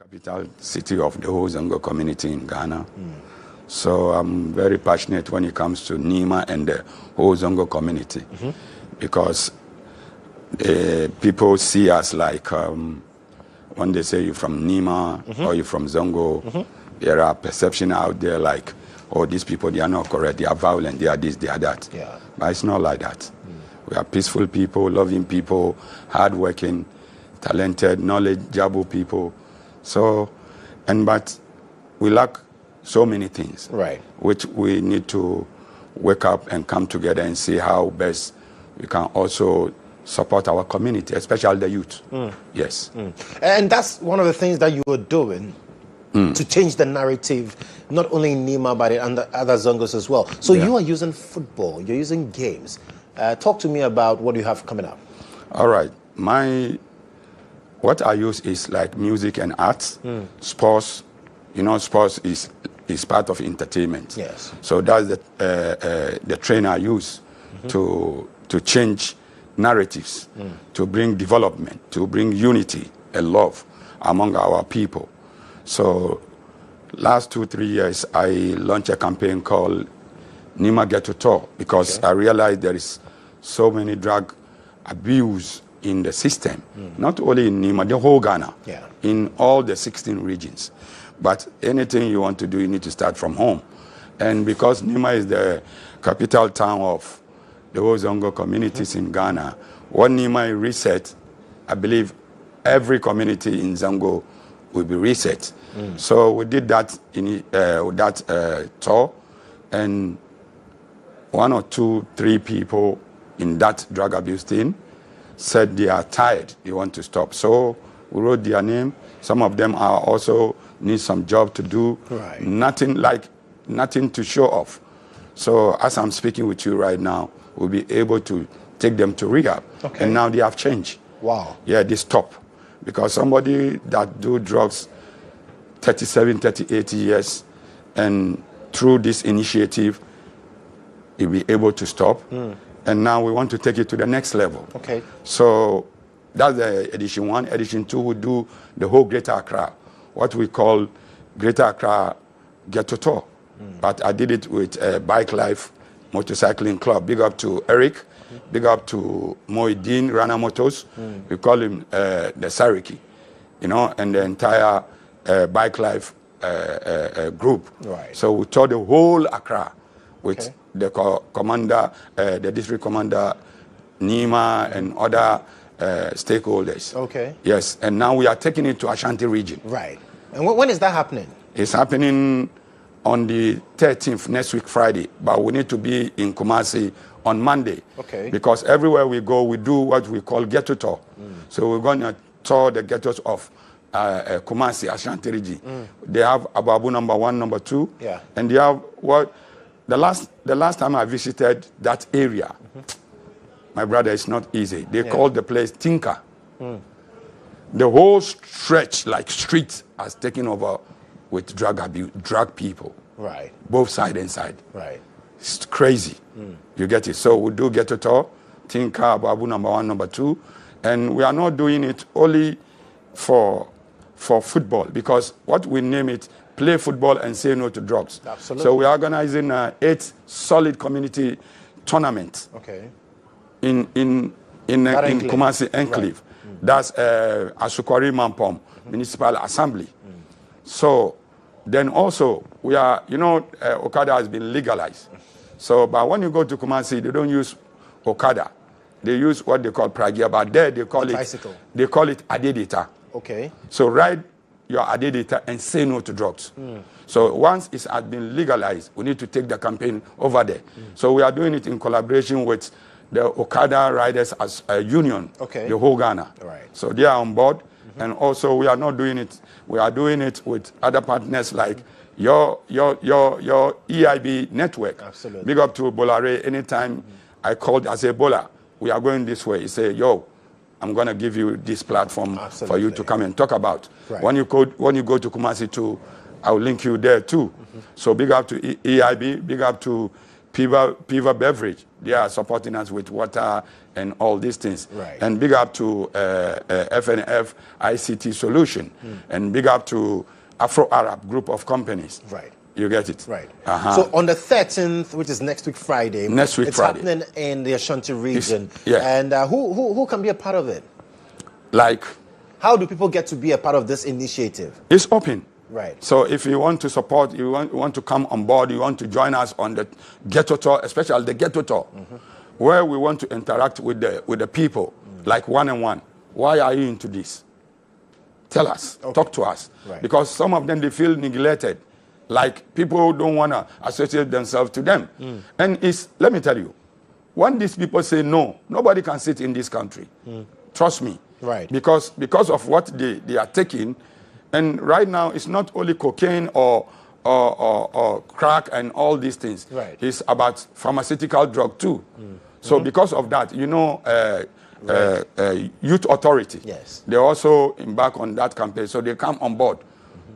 Speaker 16: Capital city of the whole Zongo community in Ghana. So I'm very passionate when it comes to Nima and the whole Zongo community because people see us like when they say you're from Nima or you're from Zongo, there are perceptions out there like, oh, these people, they are not correct, they are violent, they are this, they are that.
Speaker 1: Yeah.
Speaker 16: But it's not like that. We are peaceful people, loving people, hardworking, talented, knowledgeable people. So, but we lack so many things,
Speaker 1: right?
Speaker 16: Which we need to wake up and come together and see how best we can also support our community, especially the youth. Yes.
Speaker 1: And that's one of the things that you were doing to change the narrative, not only in Nima, but in other Zongos as well. So you are using football, you're using games. Talk to me about what you have coming up.
Speaker 16: All right. What I use is like music and arts, sports. You know, sports is part of entertainment.
Speaker 1: Yes.
Speaker 16: So that's the train I use to change narratives, to bring development, to bring unity and love among our people. So last 2-3 years, I launched a campaign called Nima Get to Talk because I realized there is so many drug abuse in the system, not only in Nima, the whole Ghana,
Speaker 1: Yeah.
Speaker 16: in all the 16 regions. But anything you want to do, you need to start from home. And because Nima is the capital town of the whole Zongo communities in Ghana, when Nima reset, I believe every community in Zongo will be reset. So we did that in tour, and 1 or 2, 3 people in that drug abuse team said they are tired, they want to stop. So we wrote their name. Some of them are also need some job to do.
Speaker 1: Right.
Speaker 16: Nothing to show off. So as I'm speaking with you right now, we'll be able to take them to rehab.
Speaker 1: Okay.
Speaker 16: And now they have changed.
Speaker 1: Wow.
Speaker 16: Yeah, they stop. Because somebody that do drugs 37, 38 years, and through this initiative, he'll be able to stop. And now we want to take it to the next level.
Speaker 1: Okay.
Speaker 16: So that's the edition 1. Edition 2, we do the whole Greater Accra, what we call Greater Accra Ghetto Tour. But I did it with Bike Life Motorcycling Club. Big up to Eric. Big up to Moideen Rana Motors. We call him the Sariki, and the entire Bike Life group.
Speaker 1: Right.
Speaker 16: So we toured the whole Accra with the commander, the district commander, Nima, and other stakeholders.
Speaker 1: Okay.
Speaker 16: Yes, and now we are taking it to Ashanti region.
Speaker 1: Right. And when is that happening?
Speaker 16: It's happening on the 13th, next week, Friday. But we need to be in Kumasi on Monday.
Speaker 1: Okay.
Speaker 16: Because everywhere we go, we do what we call ghetto tour. So we're going to tour the ghettos of Kumasi, Ashanti region. They have Ababu number 1, number 2.
Speaker 1: Yeah.
Speaker 16: And they have the last time I visited that area, my brother, it's not easy. They call the place Tinka. The whole stretch, like street, has taken over with drug people.
Speaker 1: Right.
Speaker 16: Both side and side.
Speaker 1: Right.
Speaker 16: It's crazy. You get it? So we do get a tour, Tinka, Babu number 1, number 2. And we are not doing it only for football, because what we name it, play football and say no to drugs.
Speaker 1: Absolutely.
Speaker 16: So we are organizing 8 solid community tournaments.
Speaker 1: Okay.
Speaker 16: In Kumasi Enclave. Right. That's Asukwari Mampom Municipal Assembly. So then also we are, Okada has been legalized. So, but when you go to Kumasi, they don't use Okada. They use what they call Pragia, but there they call
Speaker 1: bicycle.
Speaker 16: They call it Adedita.
Speaker 1: Okay.
Speaker 16: So ride your Adedita and say no to drugs. So once it has been legalized, we need to take the campaign over there. So we are doing it in collaboration with the Okada Riders as a union, the whole Ghana.
Speaker 1: Right.
Speaker 16: So they are on board. And also we are not doing it, we are doing it with other partners like your EIB network.
Speaker 1: Absolutely.
Speaker 16: Big up to Bolare. Anytime I called, I say, Bola, we are going this way. He say, yo, I'm going to give you this platform for you to come and talk about.
Speaker 1: Right.
Speaker 16: When you go to Kumasi too, I'll link you there too. So big up to EIB, big up to Piva Beverage. They are supporting us with water and all these things.
Speaker 1: Right.
Speaker 16: And big up to FNF ICT Solution. And big up to Afro-Arab group of companies.
Speaker 1: Right.
Speaker 16: You get it?
Speaker 1: Right. So on the 13th, which is next week Friday, it's happening in the Ashanti region. And who can be a part of it?
Speaker 16: Like?
Speaker 1: How do people get to be a part of this initiative?
Speaker 16: It's open.
Speaker 1: Right.
Speaker 16: So if you want to support, you want to come on board, you want to join us on the ghetto tour, especially the ghetto tour, where we want to interact with the people, like one-on-one. Why are you into this? Tell us. Talk to us.
Speaker 1: Right.
Speaker 16: Because some of them, they feel neglected. Like people don't want to associate themselves to them. And let me tell you, when these people say no, nobody can sit in this country. Trust me.
Speaker 1: Right.
Speaker 16: Because of what they are taking. And right now, it's not only cocaine or crack and all these things.
Speaker 1: Right.
Speaker 16: It's about pharmaceutical drug too. So because of that, Youth Authority,
Speaker 1: yes,
Speaker 16: they also embark on that campaign. So they come on board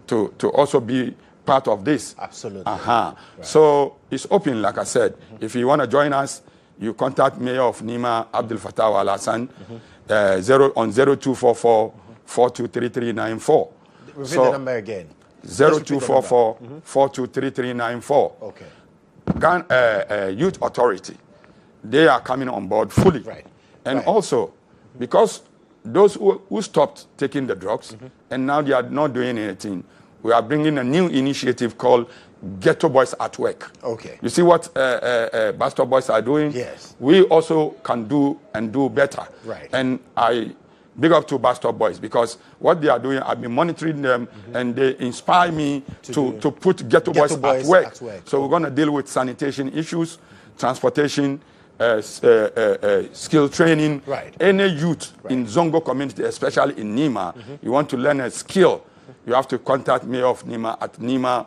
Speaker 16: to also be part of this.
Speaker 1: Absolutely.
Speaker 16: Right. So it's open, like I said. If you want to join us, you contact Mayor of Nima, Abdul Fattah Al Hassan, on 0244 423394.
Speaker 1: Repeat the number again.
Speaker 16: 0244 423394.
Speaker 1: Okay.
Speaker 16: Youth Authority, they are coming on board fully.
Speaker 1: Right.
Speaker 16: And also, Because those who stopped taking the drugs and now they are not doing anything, we are bringing a new initiative called Ghetto Boys at Work.
Speaker 1: Okay.
Speaker 16: You see what Bastard Boys are doing?
Speaker 1: Yes.
Speaker 16: We also can do and do better.
Speaker 1: Right.
Speaker 16: And I big up to Bastard Boys because what they are doing, I've been monitoring them and they inspire me to put Ghetto Boys at work. So we're going to deal with sanitation issues, transportation, skill training.
Speaker 1: Right.
Speaker 16: Any youth in Zongo community, especially in Nima, you want to learn a skill, you have to contact me of Nima at Nima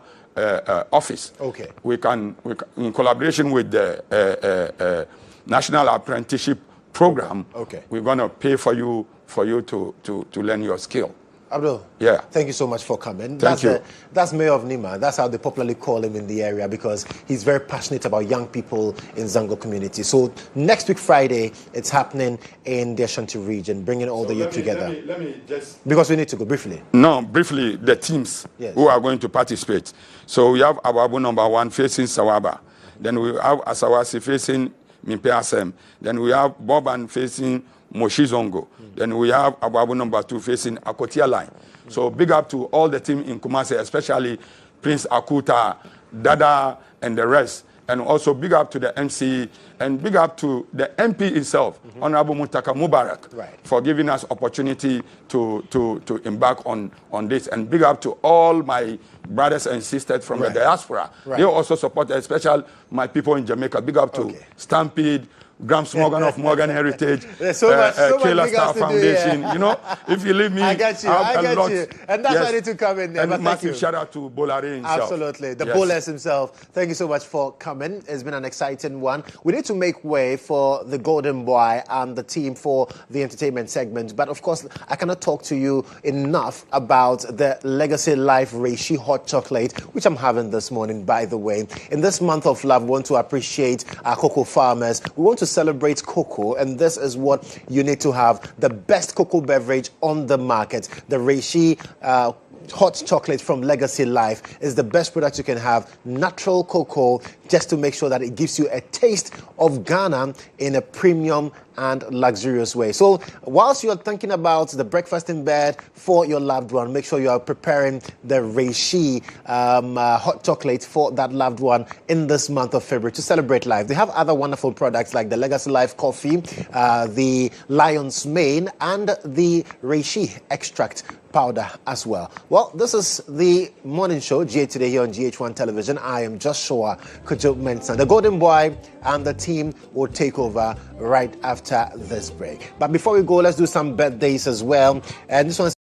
Speaker 16: office.
Speaker 1: Okay.
Speaker 16: We can, in collaboration with the National Apprenticeship Program, we're going to pay for you to learn your skill.
Speaker 1: Abdul,
Speaker 16: yeah,
Speaker 1: thank you so much for coming.
Speaker 16: Thank you.
Speaker 1: That's Mayor of Nima. That's how they popularly call him in the area because he's very passionate about young people in Zango community. So next week, Friday, it's happening in the Ashanti region, bringing all the youth together.
Speaker 16: Let me just...
Speaker 1: Because we need to go briefly.
Speaker 16: No, briefly, the teams who are going to participate. So we have Ababu number 1 facing Sawaba. Then we have Asawasi facing Mimpe Asem. Then we have Boban facing Moshi Zongo. Then we have Ababu number 2 facing Akotia line. So big up to all the team in Kumasi, especially Prince Akuta, Dada, and the rest. And also big up to the MC and big up to the MP himself, Honorable Muntaka Mubarak, for giving us opportunity to embark on this. And big up to all my brothers and sisters from the diaspora. They also support, especially my people in Jamaica. Big up to Stampede, Grams Morgan of Morgan Heritage, Kayla Star Foundation. You know, if you leave me,
Speaker 1: I got you. And that's why I need to come in there.
Speaker 16: And massive shout out to Bolare himself.
Speaker 1: Absolutely. The Bolas himself. Thank you so much for coming. It's been an exciting one. We need to make way for the Golden Boy and the team for the entertainment segment. But of course, I cannot talk to you enough about the Legacy Life Reishi hot chocolate, which I'm having this morning, by the way. In this month of love, we want to appreciate our cocoa farmers. We want to celebrate cocoa, and this is what you need to have: the best cocoa beverage on the market. The Reishi hot chocolate from Legacy Life is the best product you can have. Natural cocoa, just to make sure that it gives you a taste of Ghana in a premium and luxurious way. So whilst you're thinking about the breakfast in bed for your loved one, make sure you are preparing the Reishi hot chocolate for that loved one in this month of February to celebrate life. They have other wonderful products like the Legacy Life coffee, the Lion's Mane, and the Reishi extract powder as well. Well, this is the morning show, GA Today, here on GH1 Television. I am Joshua Kodjo Mensah. The Golden Boy and the team will take over right after this break. But before we go, let's do some birthdays as well. And this one's